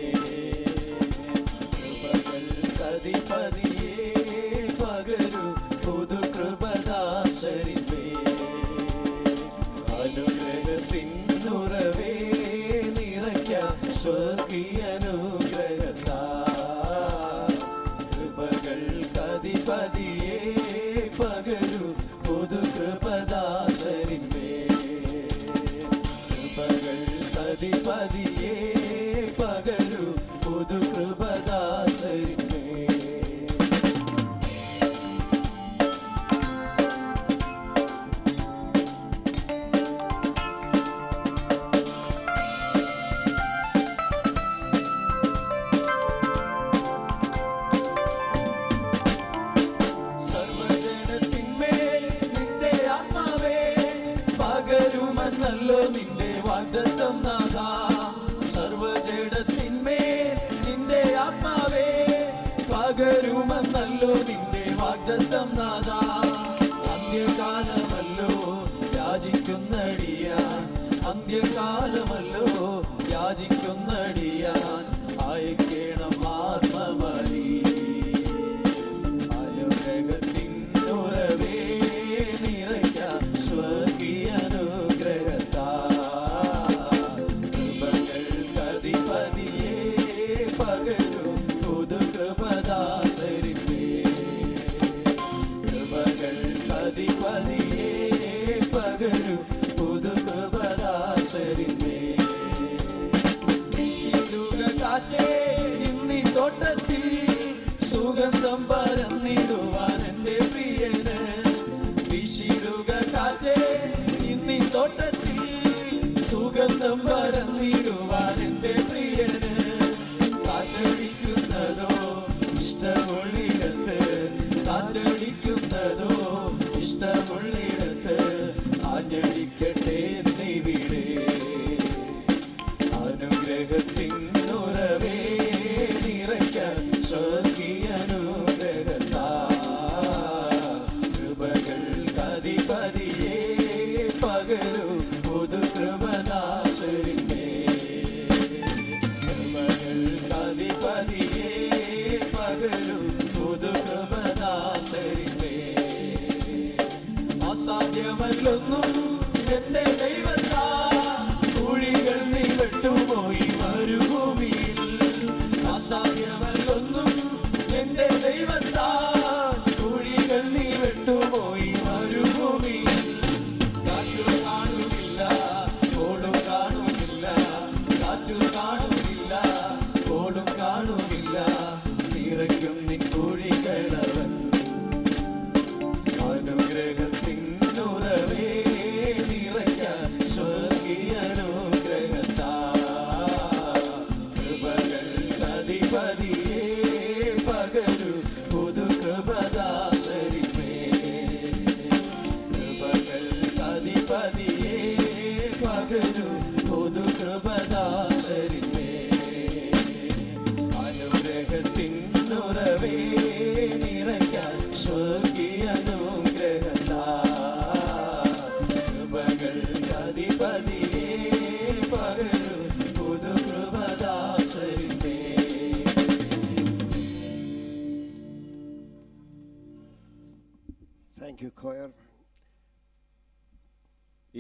താങ്ക് യു കോയർ.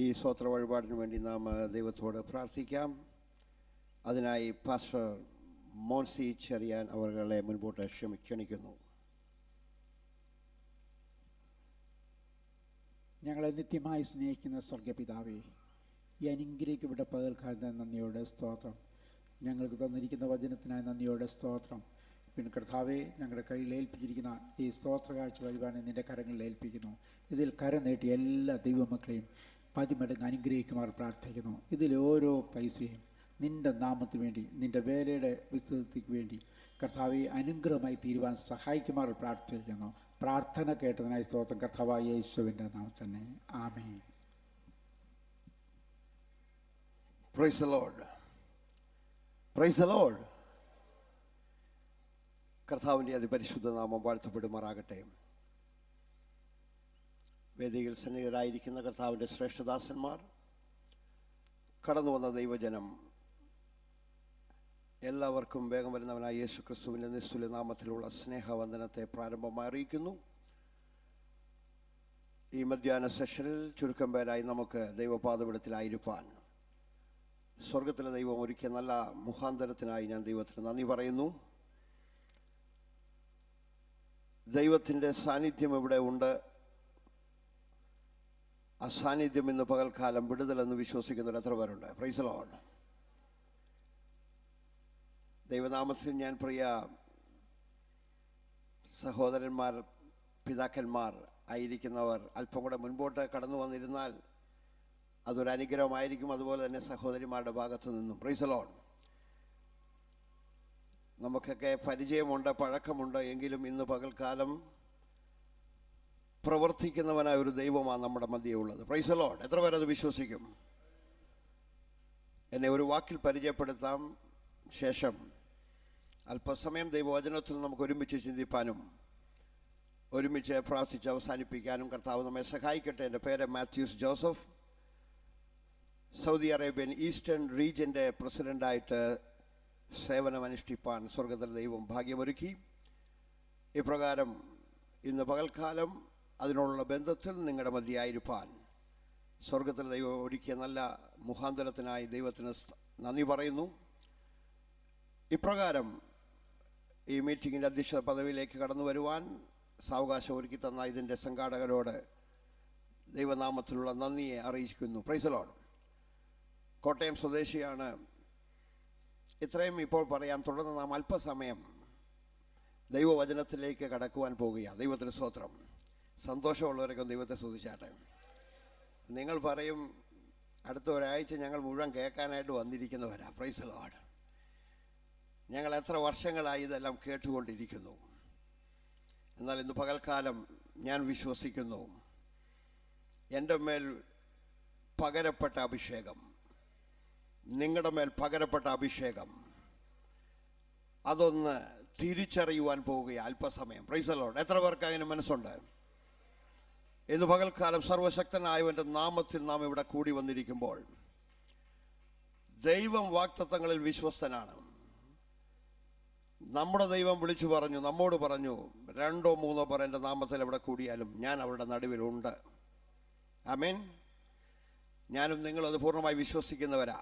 ഈ സ്തോത്ര വഴിപാടിന് വേണ്ടി നാം ദൈവത്തോട് പ്രാർത്ഥിക്കാം. അതിനായി പാസ്റ്റർ മോൻസി ചെറിയാൻ അവരുടെ മുൻപോട്ട് ക്ഷണിക്കുന്നു. ഞങ്ങളെ നിത്യമായി സ്നേഹിക്കുന്ന സ്വർഗപിതാവേ, ഈ അനുഗ്രഹിക്കപ്പെട്ട പകൽക്കാലത്തെ നന്ദിയോടെ സ്തോത്രം. ഞങ്ങൾക്ക് തന്നിരിക്കുന്ന വചനത്തിനായി നന്ദിയോടെ സ്തോത്രം. പിന്നെ കർത്താവെ, ഞങ്ങളുടെ കയ്യിൽ ഏൽപ്പിച്ചിരിക്കുന്ന ഈ സ്തോത്ര കാഴ്ച വഴിപാടിനെ നിൻ്റെ കരങ്ങളിൽ ഏൽപ്പിക്കുന്നു. ഇതിൽ കരം നീട്ടി എല്ലാ ദൈവമക്കളെയും പതിമടങ്ങ് അനുഗ്രഹിക്കുമാർ പ്രാർത്ഥിക്കുന്നു. ഇതിൽ ഓരോ പൈസയും നിൻ്റെ നാമത്തിന് വേണ്ടി, നിൻ്റെ വേലയുടെ വിസ്തൃതിക്ക് വേണ്ടി കർത്താവെ അനുഗ്രഹമായി തീരുവാൻ സഹായിക്കുമാർ പ്രാർത്ഥിക്കുന്നു. പ്രാർത്ഥന കേട്ടതിനായി സ്തോത്രം. കർത്താവായ യേശുവിൻ്റെ നാമത്തിൽ തന്നെ ആമേൻ. Praise the Lord. Praise the Lord. കർത്താവിൻ്റെ അതിപരിശുദ്ധ നാമം വാഴ്ത്തപ്പെടുമാറാകട്ടെ. വേദിയിൽ സന്നിഹിതരായിരിക്കുന്ന കർത്താവിൻ്റെ ശ്രേഷ്ഠദാസന്മാർ, കടന്നു വന്ന ദൈവജനം, എല്ലാവർക്കും വേഗം വരുന്നവനായ യേശു ക്രിസ്തുവിൻ്റെ നിസ്തുല്യ നാമത്തിലുള്ള സ്നേഹവന്ദനത്തെ പ്രാരംഭമായി അറിയിക്കുന്നു. ഈ മധ്യാഹ്ന സെഷനിൽ ചുരുക്കം പേരായി നമുക്ക് ദൈവപാദപീഠത്തിലായിരിക്കാൻ സ്വർഗത്തിലെ ദൈവം ഒരുക്കിയ നല്ല മുഖാന്തരത്തിനായി ഞാൻ ദൈവത്തിന് നന്ദി പറയുന്നു. ദൈവത്തിൻ്റെ സാന്നിധ്യം ഇവിടെ ഉണ്ട്. ആ സാന്നിധ്യം ഇന്ന് പകൽക്കാലം വിടുതലെന്ന് വിശ്വസിക്കുന്നവർ എത്ര പേരുണ്ട്? Praise the Lord. ദൈവനാമത്തിൽ ഞാൻ പ്രിയ സഹോദരന്മാർ, പിതാക്കന്മാർ ആയിരിക്കുന്നവർ അല്പം കൂടെ മുൻപോട്ട് കടന്നു വന്നിരുന്നാൽ അതൊരു അനുഗ്രഹമായിരിക്കും. അതുപോലെ തന്നെ സഹോദരിമാരുടെ ഭാഗത്തു നിന്നും. Price the Lord. നമുക്കൊക്കെ പരിചയമുണ്ട്, പഴക്കമുണ്ട്. എങ്കിലും ഇന്ന് പകൽക്കാലം പ്രവർത്തിക്കുന്നവനായ ഒരു ദൈവമാണ് നമ്മുടെ മധ്യേ ഉള്ളത്. Price the Lord. എത്ര പേരത് വിശ്വസിക്കും? എന്നെ ഒരു വാക്കിൽ പരിചയപ്പെടുത്താം. ശേഷം അല്പസമയം ദൈവവചനത്തിൽ നമുക്ക് ഒരുമിച്ച് ചിന്തിപ്പാനും ഒരുമിച്ച് പ്രാർത്ഥിച്ച് അവസാനിപ്പിക്കാനും കർത്താവ് നമ്മെ സഹായിക്കട്ടെ. എൻ്റെ പേര് Mathews Joseph. Saudi Arabian Eastern റീജിയൻ്റെ പ്രസിഡൻ്റായിട്ട് സേവനമനുഷ്ഠിപ്പാൻ സ്വർഗത്തിലെ ദൈവം ഭാഗ്യമൊരുക്കി. ഇപ്രകാരം ഇന്ന് പകൽക്കാലം അതിനോടുള്ള ബന്ധത്തിൽ നിങ്ങളുടെ മധ്യയായിരിക്കാൻ സ്വർഗത്തിലെ ദൈവം ഒരുക്കിയ നല്ല മുഖാന്തരത്തിനായി ദൈവത്തിന് നന്ദി പറയുന്നു. ഇപ്രകാരം ഈ മീറ്റിങ്ങിൻ്റെ അധ്യക്ഷ പദവിയിലേക്ക് കടന്നു വരുവാൻ സാവകാശം ഒരുക്കി തന്ന ഇതിൻ്റെ സംഘാടകരോട് ദൈവനാമത്തിലുള്ള നന്ദിയെ അറിയിക്കുന്നു. Price the Lord. കോട്ടയം സ്വദേശിയാണ്. ഇത്രയും ഇപ്പോൾ പറയാം. തുടർന്ന് നാം അല്പസമയം ദൈവവചനത്തിലേക്ക് കടക്കുവാൻ പോകുകയാണ്. ദൈവത്തിന് സ്തോത്രം. സന്തോഷമുള്ളവരൊക്കെ ദൈവത്തെ സ്തുതിച്ചാട്ടെ. നിങ്ങൾ പറയും, അടുത്ത ഒരാഴ്ച ഞങ്ങൾ മുഴുവൻ കേൾക്കാനായിട്ട് വന്നിരിക്കുന്നവരാ. Price the Lord. ഞങ്ങൾ എത്ര വർഷങ്ങളായി ഇതെല്ലാം കേട്ടുകൊണ്ടിരിക്കുന്നു. എന്നാൽ ഇന്ന് പകൽക്കാലം ഞാൻ വിശ്വസിക്കുന്നു, എൻ്റെ മേൽ പകരപ്പെട്ട അഭിഷേകം, നിങ്ങളുടെ മേൽ പകരപ്പെട്ട അഭിഷേകം, അതൊന്ന് തിരിച്ചറിയുവാൻ പോവുകയാണ് അല്പസമയം. Price the Lord. എത്ര പേർക്ക് അതിന് മനസ്സുണ്ട്? ഇന്ന് പകൽക്കാലം സർവശക്തനായവൻ്റെ നാമത്തിൽ നാം ഇവിടെ കൂടി വന്നിരിക്കുമ്പോൾ ദൈവം വാഗ്ദത്തങ്ങളിൽ വിശ്വസ്തനാണ്. നമ്മുടെ ദൈവം വിളിച്ചു പറഞ്ഞു, നമ്മോട് പറഞ്ഞു, 2 or 3 പേർ എൻ്റെ നാമത്തിൽ എവിടെ കൂടിയാലും ഞാൻ അവരുടെ നടുവിലുണ്ട്. ആമേൻ. ഞാനും നിങ്ങളത് പൂർണ്ണമായി വിശ്വസിക്കുന്നവരാ.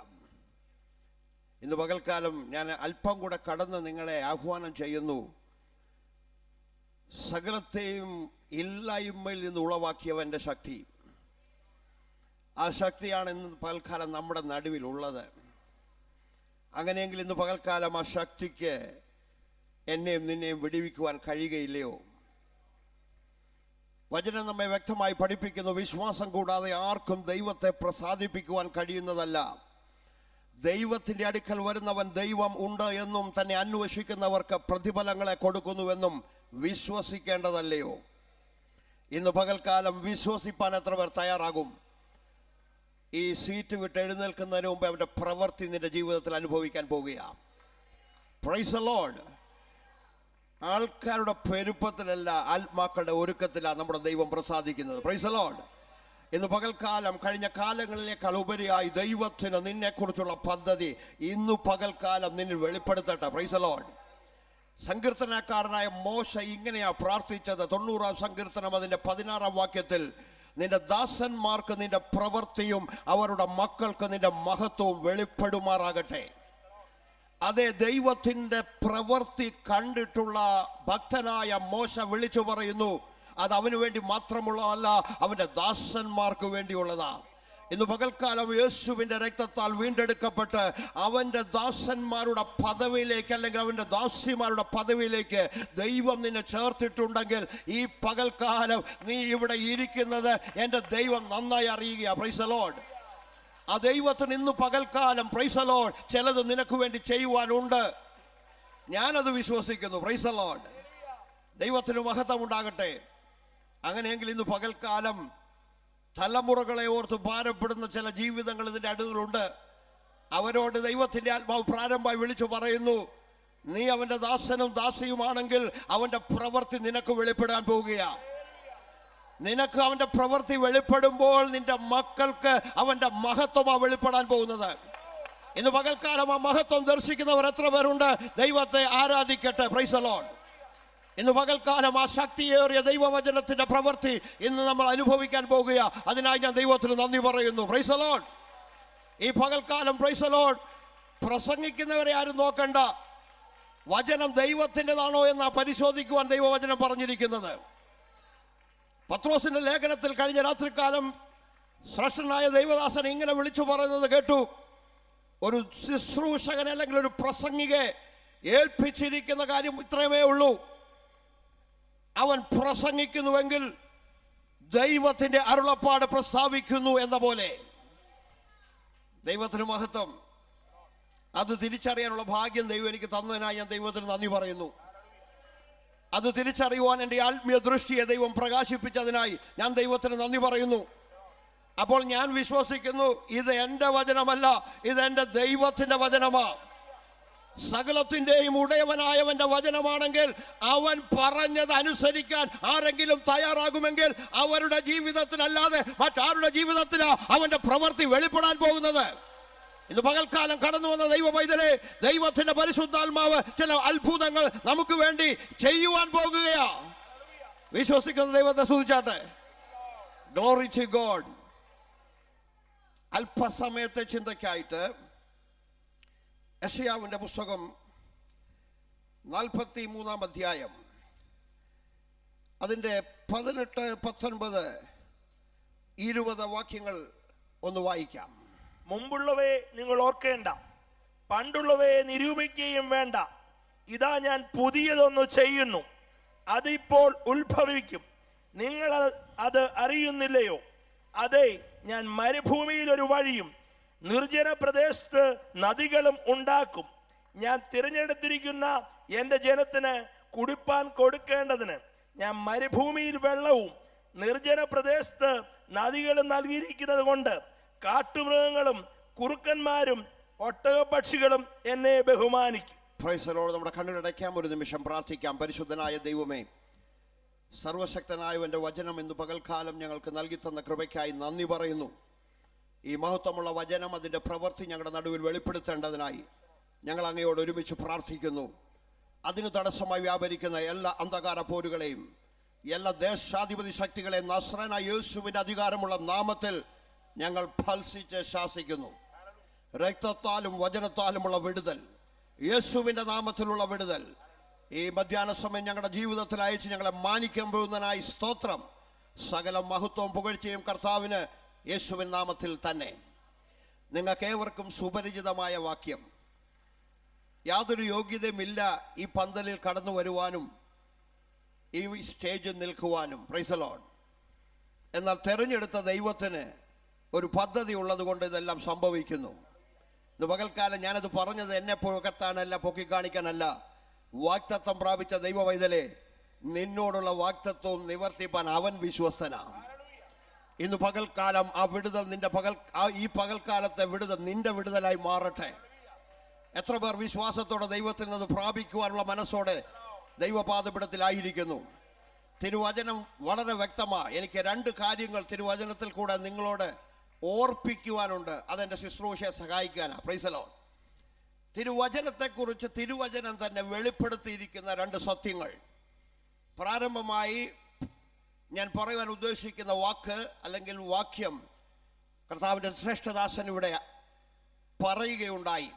ഇന്ന് പകൽക്കാലം ഞാൻ അല്പം കൂടെ കടന്ന് നിങ്ങളെ ആഹ്വാനം ചെയ്യുന്നു. സകലത്തെയും ഇല്ലായ്മയിൽ നിന്ന് ഉളവാക്കിയവൻ്റെ ശക്തി, ആ ശക്തിയാണ് ഇന്ന് പകൽക്കാലം നമ്മുടെ നടുവിലുള്ളത്. അങ്ങനെയെങ്കിൽ ഇന്ന് പകൽക്കാലം ആ ശക്തിക്ക് എന്നെയും നിന്നെയും വിടുവിക്കുവാൻ കഴിയുകയില്ലയോ? വചനം നമ്മെ വ്യക്തമായി പഠിപ്പിക്കുന്നു, വിശ്വാസം കൂടാതെ ആർക്കും ദൈവത്തെ പ്രസാദിപ്പിക്കുവാൻ കഴിയുന്നതല്ല. ദൈവത്തിൻ്റെ അടുക്കൽ വരുന്നവൻ ദൈവം ഉണ്ട് എന്നും തന്നെ അന്വേഷിക്കുന്നവർക്ക് പ്രതിഫലങ്ങളെ കൊടുക്കുന്നുവെന്നും വിശ്വസിക്കേണ്ടതല്ലയോ? ഇന്ന് പകൽക്കാലം വിശ്വസിപ്പാൻ എത്ര പേർ തയ്യാറാകും? ഈ സീറ്റ് വിട്ട് എഴുന്നേൽക്കുന്നതിന് മുമ്പ് അവൻ്റെ പ്രവൃത്തി നിന്റെ ജീവിതത്തിൽ അനുഭവിക്കാൻ പോകുകയാണ്. Price the Lord. ആൾക്കാരുടെ പെരുപ്പത്തിലല്ല, ആത്മാക്കളുടെ ഒരുക്കത്തിലാണ് നമ്മുടെ ദൈവം പ്രസാദിക്കുന്നത്. Price the Lord. ഇന്ന് പകൽക്കാലം കഴിഞ്ഞ കാലങ്ങളിലേക്കാൾ ഉപരിയായി ദൈവത്തിന് നിന്നെക്കുറിച്ചുള്ള പദ്ധതി ഇന്നു പകൽക്കാലം നിന്നിൽ വെളിപ്പെടുത്തട്ടെ. Praise the Lord. സങ്കീർത്തനക്കാരനായ മോശ ഇങ്ങനെയാ പ്രാർത്ഥിച്ചത്. 90-ാം സങ്കീർത്തനം അതിൻ്റെ 16-ാം വാക്യത്തിൽ, നിന്റെ ദാസന്മാർക്ക് നിന്റെ പ്രവൃത്തിയും അവരുടെ മക്കൾക്ക് നിന്റെ മഹത്വവും വെളിപ്പെടുമാറാകട്ടെ. അതേ, ദൈവത്തിൻ്റെ പ്രവൃത്തി കണ്ടിട്ടുള്ള ഭക്തനായ മോശ വിളിച്ചു പറയുന്നു, അത് അവന് വേണ്ടി മാത്രമുള്ളതല്ല, അവൻ്റെ ദാസന്മാർക്ക് വേണ്ടിയുള്ളതാ. ഇന്ന് പകൽക്കാലം യേശുവിൻ്റെ രക്തത്താൽ വീണ്ടെടുക്കപ്പെട്ട് അവൻ്റെ ദാസന്മാരുടെ പദവിയിലേക്ക്, അല്ലെങ്കിൽ അവൻ്റെ ദാസിമാരുടെ പദവിയിലേക്ക് ദൈവം നിന്നെ ചേർത്തിട്ടുണ്ടെങ്കിൽ ഈ പകൽക്കാലം നീ ഇവിടെ ഇരിക്കുന്നത് എൻ്റെ ദൈവം നന്നായി അറിയുക. Price the Lord. ആ ദൈവത്തിന് ഇന്ന് പകൽക്കാലം, പ്രൈസ് ദി ലോർഡ്, ചിലത് നിനക്ക് വേണ്ടി ചെയ്യുവാനുണ്ട്. ഞാനത് വിശ്വസിക്കുന്നു. Price the Lord. ദൈവത്തിന് മഹത്വം ഉണ്ടാകട്ടെ. അങ്ങനെയെങ്കിൽ ഇന്ന് പകൽക്കാലം തലമുറകളെ ഓർത്ത് ഭാരപ്പെടുന്ന ചില ജീവിതങ്ങൾ ഇതിൻ്റെ അടുത്തുണ്ട്. അവരോട് ദൈവത്തിൻ്റെ ആത്മാവ് പ്രാരംഭമായി വിളിച്ചു പറയുന്നു, നീ അവൻ്റെ ദാസനും ദാസിയുമാണെങ്കിൽ അവൻ്റെ പ്രവൃത്തി നിനക്ക് വെളിപ്പെടാൻ പോവുകയാണ്. നിനക്ക് അവൻ്റെ പ്രവൃത്തി വെളിപ്പെടുമ്പോൾ നിന്റെ മക്കൾക്ക് അവൻ്റെ മഹത്വമാണ് വെളിപ്പെടാൻ പോകുന്നത്. ഇന്ന് പകൽക്കാലം ആ മഹത്വം ദർശിക്കുന്നവർ എത്ര പേരുണ്ട്? ദൈവത്തെ ആരാധിക്കട്ടെ. Price the Lord. ഇന്ന് പകൽക്കാലം ആ ശക്തിയേറിയ ദൈവവചനത്തിന്റെ പ്രവൃത്തി ഇന്ന് നമ്മൾ അനുഭവിക്കാൻ പോകുക. അതിനായി ഞാൻ ദൈവത്തിന് നന്ദി പറയുന്നു. Price the Lord. ഈ പകൽക്കാലം, പ്രൈസ് ദി ലോർഡ്, പ്രസംഗിക്കുന്നവരെ ആരും നോക്കണ്ട. വചനം ദൈവത്തിൻ്റെതാണോ എന്ന് പരിശോധിക്കുവാൻ ദൈവവചനം പറഞ്ഞിരിക്കുന്നത്. പത്രോസിന്റെ ലേഖനത്തിൽ കഴിഞ്ഞ രാത്രികാലം ശ്രേഷ്ഠനായ ദൈവദാസൻ ഇങ്ങനെ വിളിച്ചു പറയുന്നത് കേട്ടു. ഒരു ശുശ്രൂഷകൻ അല്ലെങ്കിൽ ഒരു പ്രസംഗികയെ ഏൽപ്പിച്ചിരിക്കുന്ന കാര്യം ഇത്രയുമേ ഉള്ളൂ. അവൻ പ്രസംഗിക്കുന്നുവെങ്കിൽ ദൈവത്തിന്റെ അരുളപ്പാട് പ്രസ്താവിക്കുന്നു എന്ന പോലെ. ദൈവത്തിന് മഹത്വം. അത് തിരിച്ചറിയാനുള്ള ഭാഗ്യം ദൈവം എനിക്ക് തന്നതിനായി ഞാൻ ദൈവത്തിന് നന്ദി പറയുന്നു. അത് തിരിച്ചറിയുവാൻ എൻ്റെ ആത്മീയ ദൃഷ്ടിയെ ദൈവം പ്രകാശിപ്പിച്ചതിനായി ഞാൻ ദൈവത്തിന് നന്ദി പറയുന്നു. അപ്പോൾ ഞാൻ വിശ്വസിക്കുന്നു, ഇത് എൻ്റെ വചനമല്ല, ഇത് എൻ്റെ ദൈവത്തിൻ്റെ വചനമാണ്. സകലത്തിൻ്റെയും ഉടയവനായവന്റെ വചനമാണെങ്കിൽ അവൻ പറഞ്ഞത് അനുസരിക്കാൻ ആരെങ്കിലും തയ്യാറാകുമെങ്കിൽ അവരുടെ ജീവിതത്തിലല്ലാതെ മറ്റാരുടെ ജീവിതത്തിലാണ് അവന്റെ പ്രവൃത്തി വെളിപ്പെടാൻ പോകുന്നത്. ഇന്ന് പകൽക്കാലം കടന്നു വന്ന ദൈവ പൈതലെ, ദൈവത്തിന്റെ പരിശുദ്ധാത്മാവ് ചില അത്ഭുതങ്ങൾ നമുക്ക് വേണ്ടി ചെയ്യുവാൻ പോകുകയാ. വിശ്വസിക്കുന്ന ദൈവത്തെ സ്തുതിച്ചാട്ടെ. Glory to God. അല്പസമയത്തെ ചിന്തയ്ക്കായിട്ട് യെശയ്യാവിന്റെ പുസ്തകം 43-ാം അധ്യായം അതിൻ്റെ 18, 19, 20 വാക്യങ്ങൾ ഒന്ന് വായിക്കാം. മുമ്പുള്ളവയെ നിങ്ങൾ ഓർക്കേണ്ട, പണ്ടുള്ളവയെ നിരൂപിക്കുകയും വേണ്ട. ഇതാ ഞാൻ പുതിയതൊന്ന് ചെയ്യുന്നു, അതിപ്പോൾ ഉത്ഭവിക്കും. നിങ്ങൾ അത് അറിയുന്നില്ലയോ? അതെ, ഞാൻ മരുഭൂമിയിൽ ഒരു വഴിയും നിർജ്ജന പ്രദേശത്ത് നദികളും ഉണ്ടാക്കും. ഞാൻ തിരഞ്ഞെടുത്തിരിക്കുന്ന എൻ്റെ ജനത്തിന് കുടിപ്പാൻ കൊടുക്കേണ്ടതിന് ഞാൻ മരുഭൂമിയിൽ വെള്ളവും നിർജ്ജന പ്രദേശത്ത് നദികളും നൽകിയിരിക്കുന്നത് കൊണ്ട് കാട്ടുമൃഗങ്ങളും കുറുക്കന്മാരും ഒട്ടകപക്ഷികളും എന്നെ ബഹുമാനിക്കും. Price the Lord. നമ്മുടെ കണ്ണുകളടയ്ക്കാം, ഒരു നിമിഷം പ്രാർത്ഥിക്കാം. പരിശുദ്ധനായ ദൈവമേ, സർവശക്തനായവന്റെ വചനം ഇന്ന് പകൽക്കാലം ഞങ്ങൾക്ക് നൽകി തന്ന കൃപയ്ക്കായി നന്ദി പറയുന്നു. ഈ മഹത്വമുള്ള വചനം, അതിൻ്റെ പ്രവൃത്തി ഞങ്ങളുടെ നടുവിൽ വെളിപ്പെടുത്തേണ്ടതിനായി ഞങ്ങൾ അങ്ങയോട് ഒരുമിച്ച് പ്രാർത്ഥിക്കുന്നു. അതിന് തടസ്സമായി വ്യാപരിക്കുന്ന എല്ലാ അന്ധകാര പോരുകളെയും എല്ലാ ദേശാധിപതി ശക്തികളെയും നസ്രനായ യേശുവിൻ്റെ അധികാരമുള്ള നാമത്തിൽ ഞങ്ങൾ ഫൽസിച്ച് ശാസിക്കുന്നു. രക്തത്താലും വചനത്താലുമുള്ള വിടുതൽ, യേശുവിൻ്റെ നാമത്തിലുള്ള വിടുതൽ ഈ മധ്യാഹ്ന സമയം ഞങ്ങളുടെ ജീവിതത്തിൽ അയച്ച് ഞങ്ങളെ മാനിക്കാൻ പോകുന്നതിനായി സ്തോത്രം. സകല മഹത്വവും പുകഴ്ചയും കർത്താവിന് യേശുവിൻ നാമത്തിൽ തന്നെ. നിങ്ങൾക്ക് ഏവർക്കും സുപരിചിതമായ വാക്യം. യാതൊരു യോഗ്യതയുമില്ല ഈ പന്തലിൽ കടന്നു വരുവാനും ഈ സ്റ്റേജിൽ നിൽക്കുവാനും. Price the Lord. എന്നാൽ തെരഞ്ഞെടുത്ത ദൈവത്തിന് ഒരു പദ്ധതി ഉള്ളത് കൊണ്ട് ഇതെല്ലാം സംഭവിക്കുന്നു. ഇന്ന് പകൽക്കാലം ഞാനത് പറഞ്ഞത് എന്നെ പുകഴ്ത്താനല്ല, പൊക്കിക്കാണിക്കാനല്ല. വാഗ്ദത്തം പ്രാപിച്ച ദൈവ പൈതലേ, നിന്നോടുള്ള വാഗ്ദത്തവും നിവർത്തിപ്പാൻ അവൻ വിശ്വസ്തനാണ്. ഇന്ന് പകൽക്കാലം ആ വിടുതൽ ഈ പകൽക്കാലത്തെ വിടുതൽ നിന്റെ വിടുതലായി മാറട്ടെ. എത്ര പേർ വിശ്വാസത്തോടെ ദൈവത്തിൽ നിന്ന് പ്രാപിക്കുവാനുള്ള മനസ്സോടെ ദൈവപാദപീഠത്തിലായിരിക്കുന്നു? തിരുവചനം വളരെ വ്യക്തമാണ്. എനിക്ക് 2 കാര്യങ്ങൾ തിരുവചനത്തിൽ കൂടെ നിങ്ങളോട് ഓർപ്പിക്കുവാനുണ്ട്. അതെൻ്റെ ശുശ്രൂഷയെ സഹായിക്കാനാണ്. Praise the Lord. തിരുവചനത്തെക്കുറിച്ച് തിരുവചനം തന്നെ വെളിപ്പെടുത്തിയിരിക്കുന്ന രണ്ട് സത്യങ്ങൾ. പ്രാരംഭമായി ഞാൻ പറയുവാൻ ഉദ്ദേശിക്കുന്ന വാക്ക് അല്ലെങ്കിൽ വാക്യം കർത്താവിൻ്റെ ശ്രേഷ്ഠദാസൻ ഇവിടെ പറയുകയുണ്ടായി.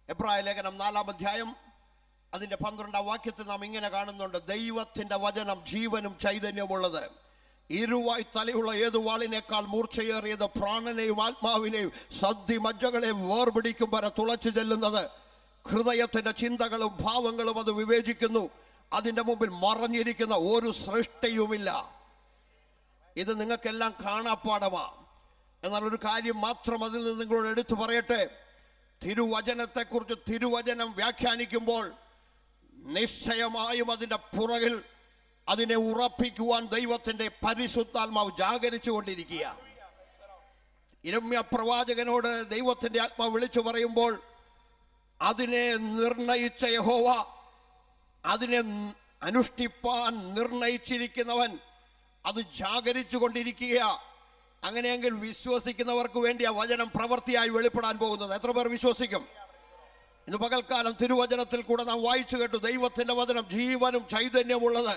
എബ്രായ ലേഖനം 4-ാം അധ്യായം അതിൻ്റെ 12-ാം വാക്യത്തിൽ നാം ഇങ്ങനെ കാണുന്നുണ്ട്: ദൈവത്തിൻ്റെ വചനം ജീവനും ചൈതന്യമുള്ളത്, ഇരുവായി തലയുള്ള ഏതു വാളിനേക്കാൾ മൂർച്ചയേറിയത്, പ്രാണനെയും ആത്മാവിനെയും സന്ധി മജ്ജകളെയും വേർപിടിക്കും വരെ തുളച്ചു ചെല്ലുന്നത്, ഹൃദയത്തിൻ്റെ ചിന്തകളും ഭാവങ്ങളും അത് വിവേചിക്കുന്നു, അതിൻ്റെ മുമ്പിൽ മറഞ്ഞിരിക്കുന്ന ഒരു സൃഷ്ടിയുമില്ല. ഇത് നിങ്ങൾക്കെല്ലാം കാണാപ്പാടമാണ്. എന്നാൽ ഒരു കാര്യം മാത്രം അതിൽ നിന്ന് നിങ്ങളോട് എടുത്തു പറയട്ടെ. തിരുവചനത്തെക്കുറിച്ച് തിരുവചനം വ്യാഖ്യാനിക്കുമ്പോൾ നിശ്ചയമായും അതിൻ്റെ പുറകിൽ അതിനെ ഉറപ്പിക്കുവാൻ ദൈവത്തിൻ്റെ പരിശുദ്ധാത്മാവ് ജാഗരിച്ചു കൊണ്ടിരിക്കുക. യിരെമ്യാ പ്രവാചകനോട് ദൈവത്തിൻ്റെ ആത്മാവ് വിളിച്ചു പറയുമ്പോൾ അതിനെ നിർണയിച്ച യഹോവ, അതിനെ അനുഷ്ഠിപ്പാൻ നിർണയിച്ചിരിക്കുന്നവൻ അത് ജാഗരിച്ചു കൊണ്ടിരിക്കുക. അങ്ങനെയെങ്കിൽ വിശ്വസിക്കുന്നവർക്ക് വേണ്ടി ആ വചനം പ്രവൃത്തിയായി വെളിപ്പെടാൻ പോകുന്നത്. എത്ര പേർ വിശ്വസിക്കും? ഇന്ന് പകൽക്കാലം തിരുവചനത്തിൽ കൂടെ നാം വായിച്ചു കേട്ടു, ദൈവത്തിൻ്റെ വചനം ജീവനും ചൈതന്യമുള്ളത്.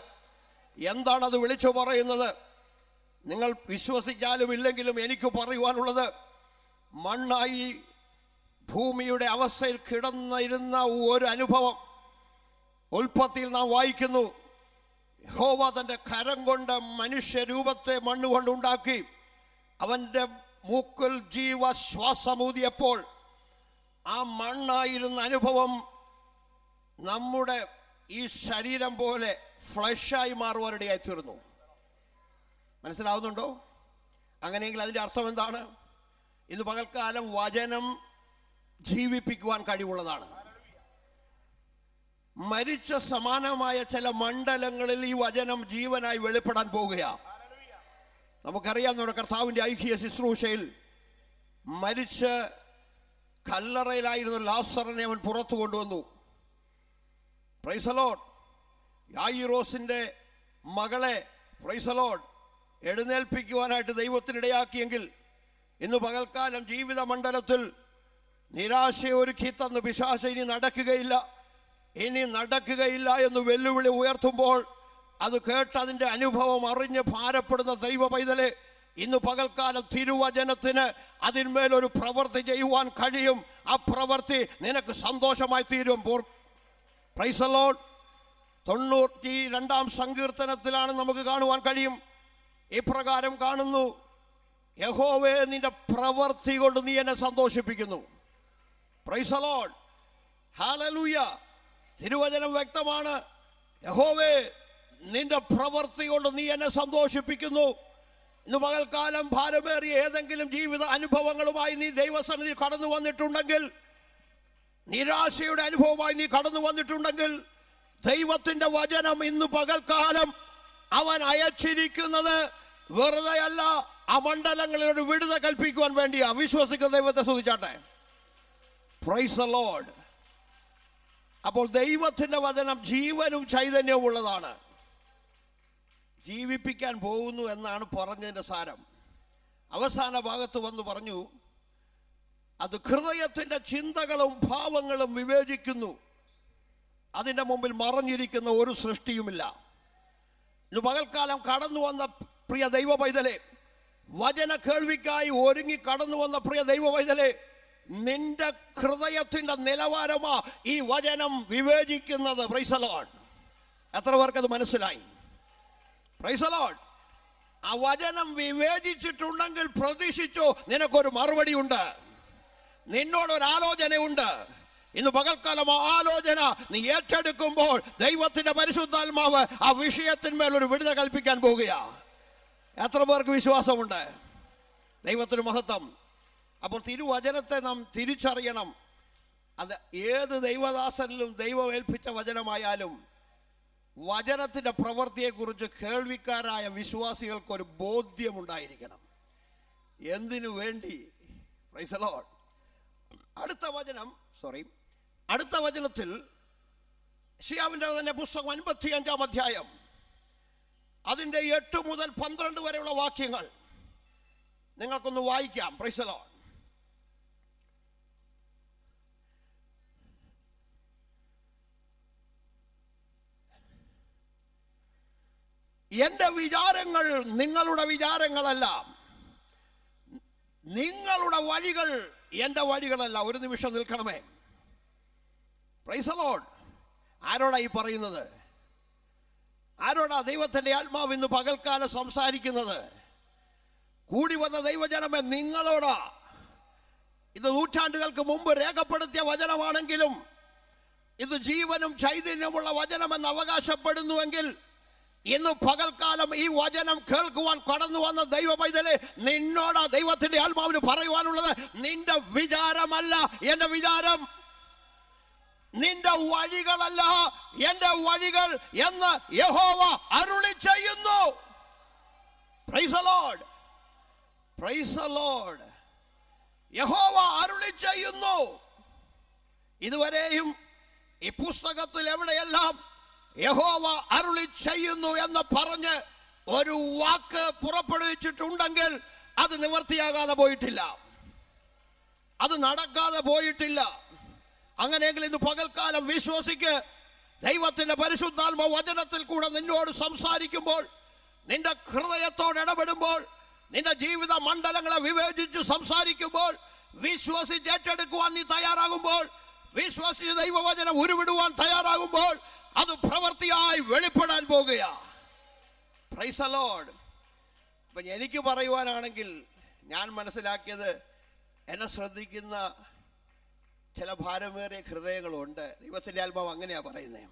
എന്താണത് വിളിച്ചു പറയുന്നത്? നിങ്ങൾ വിശ്വസിച്ചാലും ഇല്ലെങ്കിലും എനിക്ക് പറയുവാനുള്ളത്, മണ്ണായി ഭൂമിയുടെ അവസ്ഥയിൽ കിടന്നിരുന്ന ഒരു അനുഭവം ഉൽപ്പത്തിയിൽ നാം വായിക്കുന്നു. യഹോവ തൻ്റെ കരം കൊണ്ട് മനുഷ്യരൂപത്തെ മണ്ണുകൊണ്ട് ഉണ്ടാക്കി, അവൻ്റെ മൂക്കിൽ ജീവശ്വാസമൂതിയപ്പോൾ ആ മണ്ണായിരുന്ന അനുഭവം നമ്മുടെ ഈ ശരീരം പോലെ ഫ്ലഷായി മാറുവാനിടയായി തീർന്നു. മനസ്സിലാവുന്നുണ്ടോ? അങ്ങനെയെങ്കിൽ അതിൻ്റെ അർത്ഥം എന്താണ്? ഇന്ന് പകൽക്കാലം വചനം ജീവിപ്പിക്കുവാൻ കഴിവുള്ളതാണ്. മരിച്ച സമാനമായ ചില മണ്ഡലങ്ങളിൽ ഈ വചനം ജീവനായി വെളിപ്പെടാൻ പോകുകയാണ്. നമുക്കറിയാം, നമ്മുടെ കർത്താവിൻ്റെ ഐഹിക ശുശ്രൂഷയിൽ മരിച്ച് കല്ലറയിലായിരുന്ന ലാസറിനെ അവൻ പുറത്തു കൊണ്ടുവന്നു. Price the Lord. യായിറോസിൻ്റെ മകളെ പ്രൈസ് ദി ലോർഡ് എഴുന്നേൽപ്പിക്കുവാനായിട്ട് ദൈവത്തിനിടയാക്കിയെങ്കിൽ ഇന്ന് പകൽക്കാലം ജീവിത മണ്ഡലത്തിൽ നിരാശയൊരുക്കി തന്ന് പിശാച് ഇനി നടക്കുകയില്ല എന്ന് വെല്ലുവിളി ഉയർത്തുമ്പോൾ അത് കേട്ട് അതിൻ്റെ അനുഭവം അറിഞ്ഞ് ഭാരപ്പെടുന്ന ദൈവ പൈതലെ, ഇന്ന് പകൽക്കാലം തിരുവചനത്തിന് അതിന്മേലൊരു പ്രവൃത്തി ചെയ്യുവാൻ കഴിയും. ആ പ്രവൃത്തി നിനക്ക് സന്തോഷമായി തീരും. Price the Lord. 92-ാം സങ്കീർത്തനത്തിലാണ് നമുക്ക് കാണുവാൻ കഴിയും. ഇപ്രകാരം കാണുന്നു: യഹോവേ, നിന്റെ പ്രവൃത്തി കൊണ്ട് നീ എന്നെ സന്തോഷിപ്പിക്കുന്നു. Praise the Lord. ഹല്ലേലൂയ. തിരുവചനം വ്യക്തമാണ്. യഹോവേ, നിന്റെ പ്രവൃത്തി കൊണ്ട് നീ എന്നെ സന്തോഷിപ്പിക്കുന്നു. ഇന്ന് പകൽക്കാലം ഭാരമേറിയ ഏതെങ്കിലും ജീവിത അനുഭവങ്ങളുമായി നീ ദൈവസന്നിധി കടന്നു വന്നിട്ടുണ്ടെങ്കിൽ, നിരാശയുടെ അനുഭവമായി നീ കടന്നു വന്നിട്ടുണ്ടെങ്കിൽ, ദൈവത്തിൻ്റെ വചനം ഇന്ന് പകൽക്കാലം അവൻ അയച്ചിരിക്കുന്നത് വെറുതെ അല്ല, ആ മണ്ഡലങ്ങളിൽ ഒരു വിടുതൽ കൽപ്പിക്കുവാൻ വേണ്ടിയാ. വിശ്വസിക്കുന്ന ദൈവത്തെ സ്തുതിച്ചാട്ടെ. Price the Lord. അപ്പോൾ ദൈവത്തിൻ്റെ വചനം ജീവനും ചൈതന്യവും ഉള്ളതാണ്. ജീവിപ്പിക്കാൻ പോകുന്നു എന്നാണ് പറഞ്ഞതിൻ്റെ സാരം. അവസാന ഭാഗത്ത് വന്ന് പറഞ്ഞു, അത് ഹൃദയത്തിൻ്റെ ചിന്തകളും ഭാവങ്ങളും വിവേചിക്കുന്നു, അതിൻ്റെ മുമ്പിൽ മറഞ്ഞിരിക്കുന്ന ഒരു സൃഷ്ടിയുമില്ല. ഇന്ന് പകൽക്കാലം കടന്നു വന്ന പ്രിയ ദൈവ പൈതലെ, വചന കേൾവിക്കായി ഒരുങ്ങി കടന്നു വന്ന പ്രിയ ദൈവ പൈതലെ, നിന്റെ ഹൃദയത്തിൻ്റെ നിലവാരമാ ഈ വചനം വിവേചിക്കുന്നത്. Price the Lord. എത്ര പേർക്കത് മനസ്സിലായി? Price the Lord. ആ വചനം വിവേചിച്ചിട്ടുണ്ടെങ്കിൽ പ്രതീക്ഷിച്ചോ, നിനക്കൊരു മറുപടി ഉണ്ട്, നിന്നോടൊരാലോചനയുണ്ട്. ഇന്ന് പകൽക്കാലം ആ ആലോചന നീ ഏറ്റെടുക്കുമ്പോൾ ദൈവത്തിന്റെ പരിശുദ്ധാത്മാവ് ആ വിഷയത്തിന്മേൽ ഒരു വിടുതൽ കൽപ്പിക്കാൻ പോകുക. എത്ര പേർക്ക് വിശ്വാസമുണ്ട്? ദൈവത്തിന് മഹത്വം. അപ്പോൾ തിരുവചനത്തെ നാം തിരിച്ചറിയണം. അത് ഏത് ദൈവദാസനിലും ദൈവം ഏൽപ്പിച്ച വചനമായാലും വചനത്തിൻ്റെ പ്രവൃത്തിയെക്കുറിച്ച് കേൾവിക്കാരായ വിശ്വാസികൾക്കൊരു ബോധ്യമുണ്ടായിരിക്കണം. എന്തിനു വേണ്ടി? Price the Lord. അടുത്ത വചനത്തിൽ യെശയ്യാവിൻ്റെ തന്നെ പുസ്തകം 55-ാം അധ്യായം അതിൻ്റെ 8 മുതൽ 12 വരെയുള്ള വാക്യങ്ങൾ നിങ്ങൾക്കൊന്ന് വായിക്കാം. Price the Lord. എൻ്റെ വിചാരങ്ങൾ നിങ്ങളുടെ വിചാരങ്ങളല്ല, നിങ്ങളുടെ വഴികൾ എൻ്റെ വഴികളല്ല. ഒരു നിമിഷം നിൽക്കണമേ. Price the Lord. ആരോടാ ഈ പറയുന്നത്? ആരോടാ ദൈവത്തിൻ്റെ ആത്മാവ് ഇന്ന് പകൽക്കാലം സംസാരിക്കുന്നത്? കൂടി വന്ന ദൈവജനമേ, നിങ്ങളോടാ. ഇത് നൂറ്റാണ്ടുകൾക്ക് മുമ്പ് രേഖപ്പെടുത്തിയ വചനമാണെങ്കിലും ഇത് ജീവനും ചൈതന്യമുള്ള വചനമെന്ന് അവകാശപ്പെടുന്നുവെങ്കിൽ ഇന്ന് പകൽക്കാലം ഈ വചനം കേൾക്കുവാൻ കടന്നു വന്ന ദൈവ പൈതലേ, നിന്നോടാ ദൈവത്തിന്റെ ആത്മാവിന് പറയുവാനുള്ളത്. നിന്റെ വിചാരമല്ല എൻ്റെ വിചാരം, നിന്റെ വഴികളല്ല എൻ്റെ വഴികൾ എന്ന് യഹോവ അരുളി ചെയ്യുന്നു. Price the Lord, praise the Lord. യഹോവ അരുളി ചെയ്യുന്നു. ഇതുവരെയും ഈ പുസ്തകത്തിൽ എവിടെയെല്ലാം യഹോവ അരുളി ചെയ്യുന്നു എന്ന് പറഞ്ഞ് ഒരു വാക്ക് പുറപ്പെടുവിച്ചിട്ടുണ്ടെങ്കിൽ അത് നിവർത്തിയാകാതെ പോയിട്ടില്ല, അത് നടക്കാതെ പോയിട്ടില്ല. അങ്ങനെയെങ്കിൽ ഇന്ന് പകൽക്കാലം വിശ്വസിക്ക്. ദൈവത്തിന്റെ പരിശുദ്ധാത്മ വചനത്തിൽ കൂടെ നിന്നോട് സംസാരിക്കുമ്പോൾ, നിന്റെ ഹൃദയത്തോട് ഇടപെടുമ്പോൾ, നിന്റെ ജീവിത മണ്ഡലങ്ങളെ വിവേചിച്ച് സംസാരിക്കുമ്പോൾ, വിശ്വസിച്ച് ഏറ്റെടുക്കുവാൻ നീ തയ്യാറാകുമ്പോൾ, വിശ്വസിച്ച് ദൈവവചനം ഉരുവിടുവാൻ തയ്യാറാകുമ്പോൾ അത് പ്രവൃത്തിയായി വെളിപ്പെടാൻ പോകുക. Praise the Lord. അപ്പം എനിക്ക് പറയുവാനാണെങ്കിൽ ഞാൻ മനസ്സിലാക്കിയത്, എന്നെ ശ്രദ്ധിക്കുന്ന ചില ഭാരമേറിയ ഹൃദയങ്ങളുണ്ട്. ദൈവത്തിൻ്റെ ആത്മാവ് അങ്ങനെയാണ് പറയുന്നത്.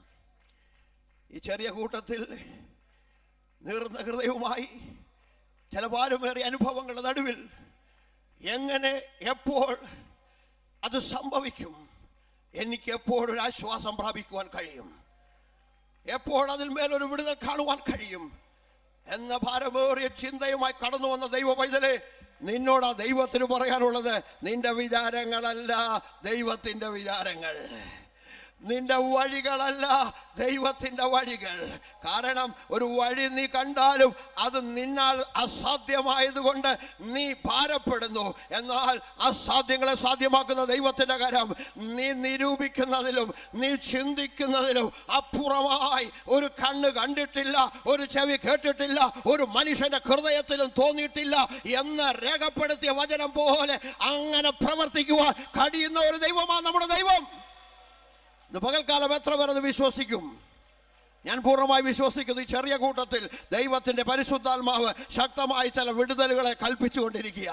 ഈ ചെറിയ കൂട്ടത്തിൽ നീർന്ന ഹൃദയവുമായി ചില ഭാരമേറിയ അനുഭവങ്ങളുടെ നടുവിൽ എങ്ങനെ എപ്പോൾ അത് സംഭവിക്കും, എനിക്ക് എപ്പോഴൊരു ആശ്വാസം പ്രാപിക്കുവാൻ കഴിയും, എപ്പോൾ അതിൽ മേലൊരു വിടുതൽ കാണുവാൻ കഴിയും എന്ന ഭാരമേറിയ ചിന്തയുമായി കടന്നു വന്ന ദൈവ പൈതലേ, നിന്നോടാ ദൈവത്തിന് പറയാനുള്ളത്. നിന്റെ വിചാരങ്ങളല്ല ദൈവത്തിൻ്റെ വിചാരങ്ങൾ, നിന്റെ വഴികളല്ല ദൈവത്തിൻ്റെ വഴികൾ. കാരണം ഒരു വഴി നീ കണ്ടാലും അത് നിന്നാൽ അസാധ്യമായതുകൊണ്ട് നീ ഭാരപ്പെടുന്നു. എന്നാൽ അസാധ്യങ്ങളെ സാധ്യമാക്കുന്ന ദൈവത്തിൻ്റെ കരം നീ നിരൂപിക്കുന്നതിലും നീ ചിന്തിക്കുന്നതിലും അപ്പുറമായി ഒരു കണ്ണ് കണ്ടിട്ടില്ല, ഒരു ചെവി കേട്ടിട്ടില്ല, ഒരു മനുഷ്യന്റെ ഹൃദയത്തിലും തോന്നിയിട്ടില്ല എന്ന് രേഖപ്പെടുത്തിയ വചനം പോലെ അങ്ങനെ പ്രവർത്തിക്കുവാൻ കഴിയുന്ന ഒരു ദൈവമാണ് നമ്മുടെ ദൈവം. ഇന്ന് പകൽക്കാലം എത്ര പേർ അത് വിശ്വസിക്കും? ഞാൻ പൂർണ്ണമായി വിശ്വസിക്കുന്നു. ഈ ചെറിയ കൂട്ടത്തിൽ ദൈവത്തിന്റെ പരിശുദ്ധാത്മാവ് ശക്തമായി ചില വിടുതലുകളെ കൽപ്പിച്ചുകൊണ്ടിരിക്കുക,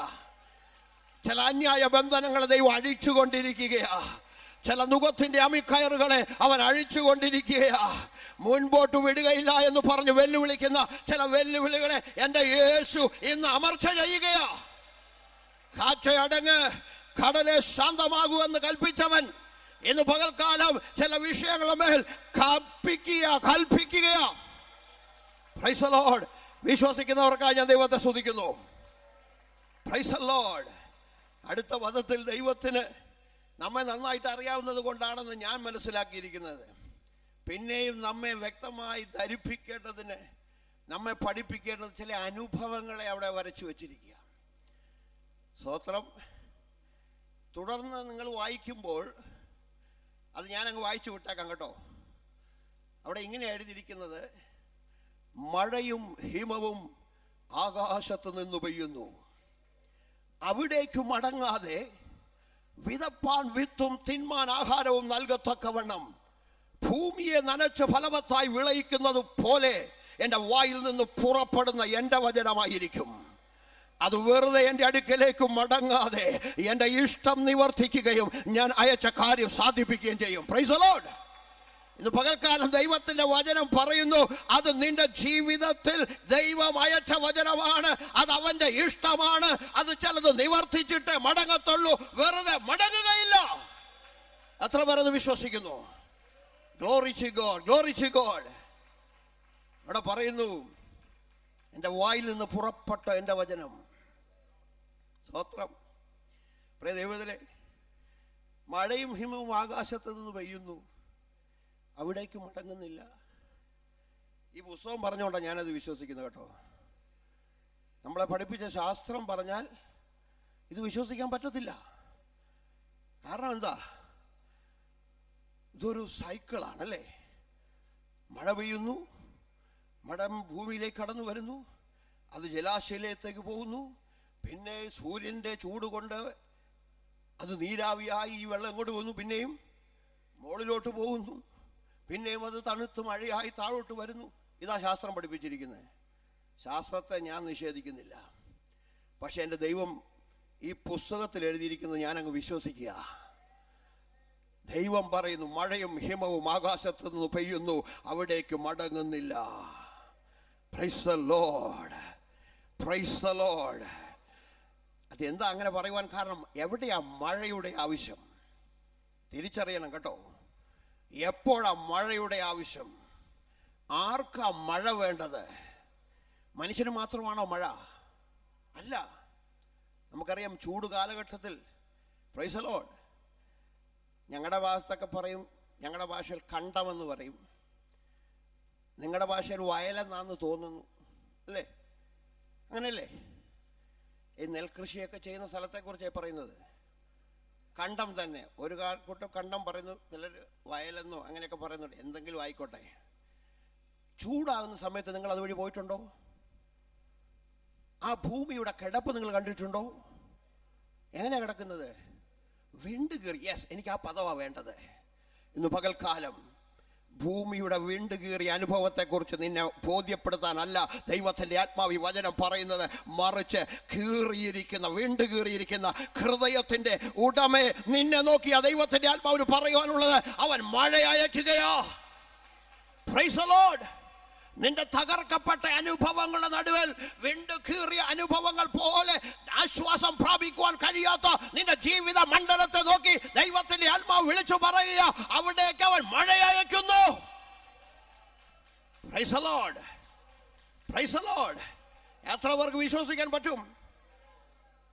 ചില അന്യായ ബന്ധനങ്ങളെ ദൈവം അഴിച്ചുകൊണ്ടിരിക്കുകയാ, ചില നുഖത്തിന്റെ അമിക്കയറുകളെ അവൻ അഴിച്ചുകൊണ്ടിരിക്കുകയാ. മുൻപോട്ട് വിടുകയില്ല എന്ന് പറഞ്ഞ് വെല്ലുവിളിക്കുന്ന ചില വെല്ലുവിളികളെ എൻ്റെ യേശു ഇന്ന് അമർച്ച ചെയ്യുകയാ. കാറ്റ് അടങ്ങ്, കടലെ ശാന്തമാകൂ എന്ന് കൽപ്പിച്ചവൻ ഇന്ന് പകൽക്കാലം ചില വിഷയങ്ങളുടെ മേൽ കൽപ്പിക്കുക. Praise the Lord. വിശ്വസിക്കുന്നവർക്കായി ഞാൻ ദൈവത്തെ സ്തുതിക്കുന്നു. Praise the Lord. അടുത്ത പദത്തിൽ ദൈവത്തിന് നമ്മെ നന്നായിട്ട് അറിയാവുന്നത് കൊണ്ടാണെന്ന് ഞാൻ മനസ്സിലാക്കിയിരിക്കുന്നത്. പിന്നെയും നമ്മെ വ്യക്തമായി ധരിപ്പിക്കേണ്ടതിന്, നമ്മെ പഠിപ്പിക്കേണ്ടത് ചില അനുഭവങ്ങളെ അവിടെ വരച്ചു വച്ചിരിക്കുക. സ്തോത്രം. തുടർന്ന് നിങ്ങൾ വായിക്കുമ്പോൾ അത് ഞാനങ്ങ് വായിച്ചു വിട്ടേക്കാം കേട്ടോ. അവിടെ ഇങ്ങനെ എഴുതിയിരിക്കുന്നത്, മഴയും ഹിമവും ആകാശത്ത് നിന്ന് പെയ്യുന്നു, അവിടേക്ക് മടങ്ങാതെ വിതപ്പാൻ വിത്തും തിന്മാൻ ആഹാരവും നൽകത്തക്കവണ്ണം ഭൂമിയെ നനച്ച് ഫലവത്തായി വിളയിക്കുന്നത് പോലെ എൻ്റെ വായിൽ നിന്ന് പുറപ്പെടുന്ന എൻ്റെ വചനമായിരിക്കും. അത് വെറുതെ എൻ്റെ അടുക്കലേക്ക് മടങ്ങാതെ എൻ്റെ ഇഷ്ടം നിവർത്തിക്കുകയും ഞാൻ അയച്ച കാര്യം സാധിപ്പിക്കുകയും ചെയ്യും. Price the Lord. ഇന്ന് പകൽക്കാലം ദൈവത്തിന്റെ വചനം പറയുന്നു, അത് നിന്റെ ജീവിതത്തിൽ ദൈവം അയച്ച വചനമാണ്, അത് അവന്റെ ഇഷ്ടമാണ്. അത് ചിലത് നിവർത്തിച്ചിട്ട് മടങ്ങത്തുള്ളൂ, വെറുതെ മടങ്ങുകയില്ല. എത്ര പേർ അത് വിശ്വസിക്കുന്നു? Glory to God, glory to God. അവിടെ പറയുന്നു, എൻ്റെ വായിൽ നിന്ന് പുറപ്പെട്ട എൻ്റെ വചനം. സ്തോത്രം. പ്രിയ ദൈവത്തിലെ, മഴയും ഹിമവും ആകാശത്ത് നിന്ന് പെയ്യുന്നു, അവിടേക്ക് മടങ്ങുന്നില്ല. ഈ പുസ്തകം പറഞ്ഞുകൊണ്ടാണ് ഞാനത് വിശ്വസിക്കുന്നത് കേട്ടോ. നമ്മളെ പഠിപ്പിച്ച ശാസ്ത്രം പറഞ്ഞാൽ ഇത് വിശ്വസിക്കാൻ പറ്റത്തില്ല. കാരണം എന്താ? ഇതൊരു സൈക്കിളാണല്ലേ. മഴ പെയ്യുന്നു, മഴ ഭൂമിയിലേക്ക് കടന്നു വരുന്നു, അത് ജലാശയത്തിലേക്ക് പോകുന്നു, പിന്നെ സൂര്യൻ്റെ ചൂട് കൊണ്ട് അത് നീരാവിയായി ഈ വെള്ളം എങ്ങോട്ട് പോകുന്നു, പിന്നെയും മുകളിലോട്ട് പോകുന്നു, പിന്നെയും അത് തണുത്ത് മഴയായി താഴോട്ട് വരുന്നു. ഇതാ ശാസ്ത്രം പഠിപ്പിച്ചിരിക്കുന്നത്. ശാസ്ത്രത്തെ ഞാൻ നിഷേധിക്കുന്നില്ല, പക്ഷെ എൻ്റെ ദൈവം ഈ പുസ്തകത്തിൽ എഴുതിയിരിക്കുന്നത് ഞാനങ്ങ് വിശ്വസിക്കുക. ദൈവം പറയുന്നു, മഴയും ഹിമവും ആകാശത്ത് നിന്ന് പെയ്യുന്നു, അവിടേക്ക് മടങ്ങുന്നില്ല. Praise the Lord, praise the Lord. അതെന്താ അങ്ങനെ പറയുവാൻ കാരണം? എവിടെയാ മഴയുടെ ആവശ്യം? തിരിച്ചറിയണം കേട്ടോ. എപ്പോഴാ മഴയുടെ ആവശ്യം? ആർക്കാ മഴ വേണ്ടത്? മനുഷ്യന് മാത്രമാണോ മഴ? അല്ല. നമുക്കറിയാം, ചൂട് കാലഘട്ടത്തിൽ, പ്രൈസ് ദി ലോർഡ്, ഞങ്ങളുടെ ഭാഗത്തൊക്കെ പറയും, ഞങ്ങളുടെ ഭാഷയിൽ കണ്ടമെന്ന് പറയും, നിങ്ങളുടെ ഭാഷയിൽ വയലെന്നാന്ന് തോന്നുന്നു അല്ലേ? അങ്ങനെയല്ലേ? ഈ നെൽകൃഷിയൊക്കെ ചെയ്യുന്ന സ്ഥലത്തെക്കുറിച്ചാണ് പറയുന്നത്. കണ്ടം തന്നെ, ഒരു കൂട്ടം കണ്ടം പറയുന്നു, ചിലർ വയലെന്നോ അങ്ങനെയൊക്കെ പറയുന്നുണ്ട്. എന്തെങ്കിലും ആയിക്കോട്ടെ. ചൂടാകുന്ന സമയത്ത് നിങ്ങൾ അതുവഴി പോയിട്ടുണ്ടോ? ആ ഭൂമിയുടെ കിടപ്പ് നിങ്ങൾ കണ്ടിട്ടുണ്ടോ? എങ്ങനെയാണ് കിടക്കുന്നത്? വിണ്ട് കീറി. യെസ്, എനിക്ക് ആ പദമാണ് വേണ്ടത്. ഇന്ന് പകൽക്കാലം ഭൂമിയുടെ വിണ്ട് കീറിയ അനുഭവത്തെക്കുറിച്ച് നിന്നെ ബോധ്യപ്പെടുത്താനല്ല ദൈവത്തിൻ്റെ ആത്മാവി വചനം പറയുന്നത്, മറിച്ച് കീറിയിരിക്കുന്ന, വിണ്ട് കീറിയിരിക്കുന്ന ഹൃദയത്തിൻ്റെ ഉടമേ നിന്നെ നോക്കിയ ദൈവത്തിൻ്റെ ആത്മാവിന് പറയുവാനുള്ളത്, അവൻ മഴ അയക്കുകയാ. Price the Lord. നിന്റെ തകർക്കപ്പെട്ട അനുഭവങ്ങളുടെ നടുവിൽ വിണ്ട് കീറിയ അനുഭവങ്ങൾ പോലെ ആശ്വാസം പ്രാപിക്കുവാൻ കഴിയാത്ത നിന്റെ ജീവിത മണ്ഡലത്തെ നോക്കി ദൈവത്തിന്റെ ആത്മാവ് വിളിച്ചു പറയുക, അവിടേക്ക് അവൻ മഴ അയക്കുന്നു. Price the Lord, praise the Lord. എത്ര പേർക്ക് വിശ്വസിക്കാൻ പറ്റും?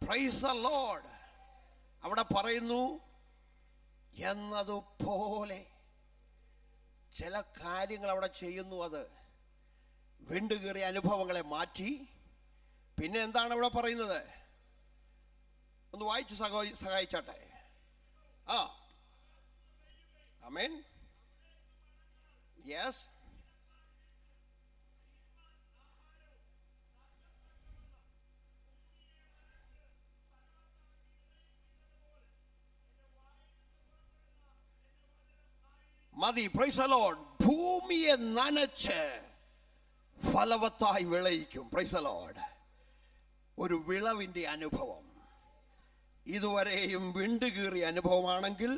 Price the Lord. അവിടെ പറയുന്നു, എന്നതുപോലെ ചില കാര്യങ്ങൾ അവിടെ ചെയ്യുന്നു. അത് വിണ്ട് കീറിയ അനുഭവങ്ങളെ മാറ്റി. പിന്നെ എന്താണ് അവിടെ പറയുന്നത്? ഒന്ന് വായിച്ച് സഹായിച്ചാട്ടെ. ആമേൻ. യെസ്. മതി. Praise the Lord. ഭൂമിയെ നനച്ച് ഫലവത്തായി വിളയിക്കും. Praise the Lord. ഒരു വിളവിൻ്റെ അനുഭവം. ഇതുവരെയും വിണ്ട് കീറിയ അനുഭവമാണെങ്കിൽ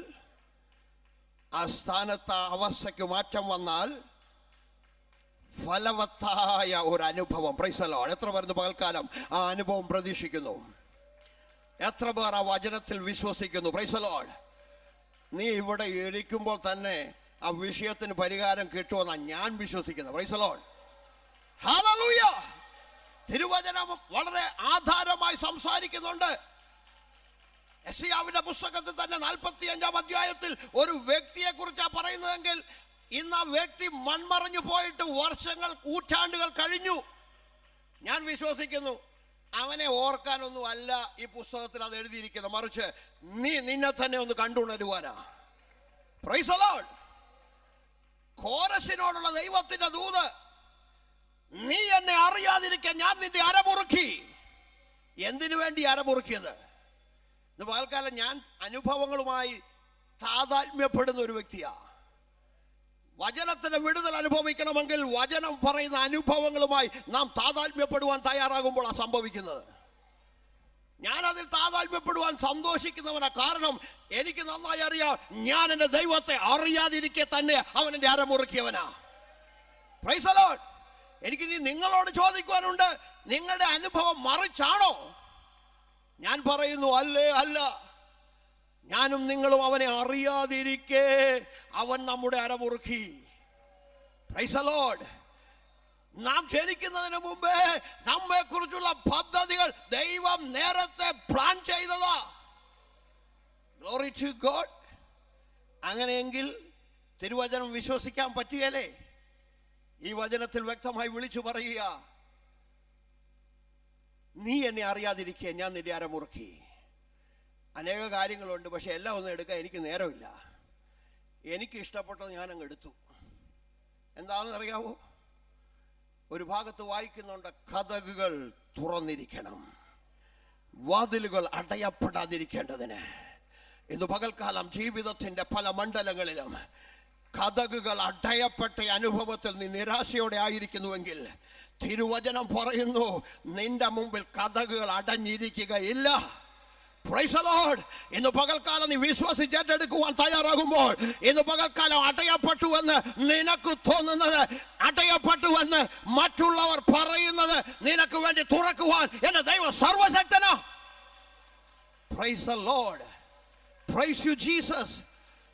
ആ സ്ഥാനത്ത് അവസ്ഥയ്ക്ക് മാറ്റം വന്നാൽ ഫലവത്തായ ഒരു അനുഭവം. Price the Lord. എത്ര പേർ പകൽക്കാലം ആ അനുഭവം പ്രതീക്ഷിക്കുന്നു? എത്ര പേർ ആ വചനത്തിൽ വിശ്വസിക്കുന്നു? Price the Lord. നീ ഇവിടെ ഇരിക്കുമ്പോൾ തന്നെ ആ വിഷയത്തിന് പരിഹാരം കിട്ടുമെന്നാണ് ഞാൻ വിശ്വസിക്കുന്നത്. Price the Lord. ഹല്ലേലൂയ. തിരുവചനം വളരെ ആധാരമായി സംസാരിക്കുന്നുണ്ട്. യെശയ്യാവിന്റെ പുസ്തകത്തിൽ തന്നെ 45-ാം അധ്യായത്തിൽ ഒരു വ്യക്തിയെ കുറിച്ചാണ് പറയുന്നതെങ്കിൽ ഇന്ന് ആ വ്യക്തി മൺമറഞ്ഞു പോയിട്ട് വർഷങ്ങൾ, നൂറ്റാണ്ടുകൾ കഴിഞ്ഞു. ഞാൻ വിശ്വസിക്കുന്നു അവനെ ഓർക്കാനൊന്നും അല്ല ഈ പുസ്തകത്തിൽ അത് എഴുതിയിരിക്കുന്നത്, മറിച്ച് നിന്നെ തന്നെ ഒന്ന് കണ്ടുണരുവാനാ. Praise the Lord. കോരശിനോടുള്ള ദൈവത്തിന്റെ ദൂത്, നീ എന്നെ അറിയാതിരിക്കാൻ ഞാൻ നിന്റെ അരമുറുക്കി. എന്തിനു വേണ്ടി അരമുറുക്കിയത്? ഇന്ന് പകൽക്കാലം ഞാൻ അനുഭവങ്ങളുമായി താതാത്മ്യപ്പെടുന്ന ഒരു വ്യക്തിയാ. വചനത്തിന് വിടുതൽ അനുഭവിക്കണമെങ്കിൽ വചനം പറയുന്ന അനുഭവങ്ങളുമായി നാം താതാത്മ്യപ്പെടുവാൻ തയ്യാറാകുമ്പോൾ സംഭവിക്കുന്നത്. ഞാനതിൽ താതാത്മ്യപ്പെടുവാൻ സന്തോഷിക്കുന്നവനാ. കാരണം എനിക്ക് നന്നായി അറിയാം, ഞാൻ എൻ്റെ ദൈവത്തെ അറിയാതിരിക്കെ തന്നെ അവൻ എൻ്റെ അരമുറുക്കിയവനാ. Price the Lord. എനിക്ക് നിങ്ങളോട് ചോദിക്കുവാനുണ്ട്, നിങ്ങളുടെ അനുഭവം മറിച്ചാണോ? ഞാൻ പറയുന്നു, അല്ലേ, അല്ല. ഞാനും നിങ്ങളും അവനെ അറിയാതിരിക്കെ അവൻ നമ്മുടെ അരമുറുക്കി. Price the Lord. നാം ജനിക്കുന്നതിന് മുമ്പേ നമ്മെ കുറിച്ചുള്ള പദ്ധതികൾ ദൈവം നേരത്തെ പ്ലാൻ ചെയ്തതാ. Glory to God. അങ്ങനെയെങ്കിൽ തിരുവചനം വിശ്വസിക്കാൻ പറ്റുകയല്ലേ? ഈ വചനത്തിൽ വ്യക്തമായി വിളിച്ചു പറയുക, നീ എന്നെ അറിയാതിരിക്കുക ഞാൻ നിന്റെ അരമുറുക്കി. അനേക കാര്യങ്ങളുണ്ട്, പക്ഷെ എല്ലാം ഒന്നും എടുക്കാൻ എനിക്ക് നേരമില്ല. എനിക്ക് ഇഷ്ടപ്പെട്ടത് ഞാൻ അങ്ങ് എടുത്തു. എന്താണെന്ന് അറിയാവോ? ഒരു ഭാഗത്ത് വായിക്കുന്നുണ്ട്, കതകുകൾ തുറന്നിരിക്കണം, വാതിലുകൾ അടയപ്പെടാതിരിക്കേണ്ടതിന്. ഇന്ന് പകൽക്കാലം ജീവിതത്തിന്റെ പല മണ്ഡലങ്ങളിലും കതകുകൾ അടയപ്പെട്ട അനുഭവത്തിൽ നീ നിരാശയോടെ ആയിരിക്കുന്നുവെങ്കിൽ തിരുവചനം പറയുന്നു, നിന്റെ മുമ്പിൽ കതകുകൾ അടഞ്ഞിരിക്കുകയില്ല. Praise the Lord. ഇന്ന് പകൽക്കാലം നീ വിശ്വസിച്ചെടുക്കുവാൻ തയ്യാറാകുമ്പോൾ, ഇന്ന് പകൽക്കാലം അടയപ്പെട്ടുവെന്ന് നിനക്ക് തോന്നുന്നത്, അടയപ്പെട്ടുവെന്ന് മറ്റുള്ളവർ പറയുന്നത് നിനക്ക് വേണ്ടി തുറക്കുവാൻ എന്റെ ദൈവം സർവശക്തനാ. Praise the Lord. Praise you Jesus.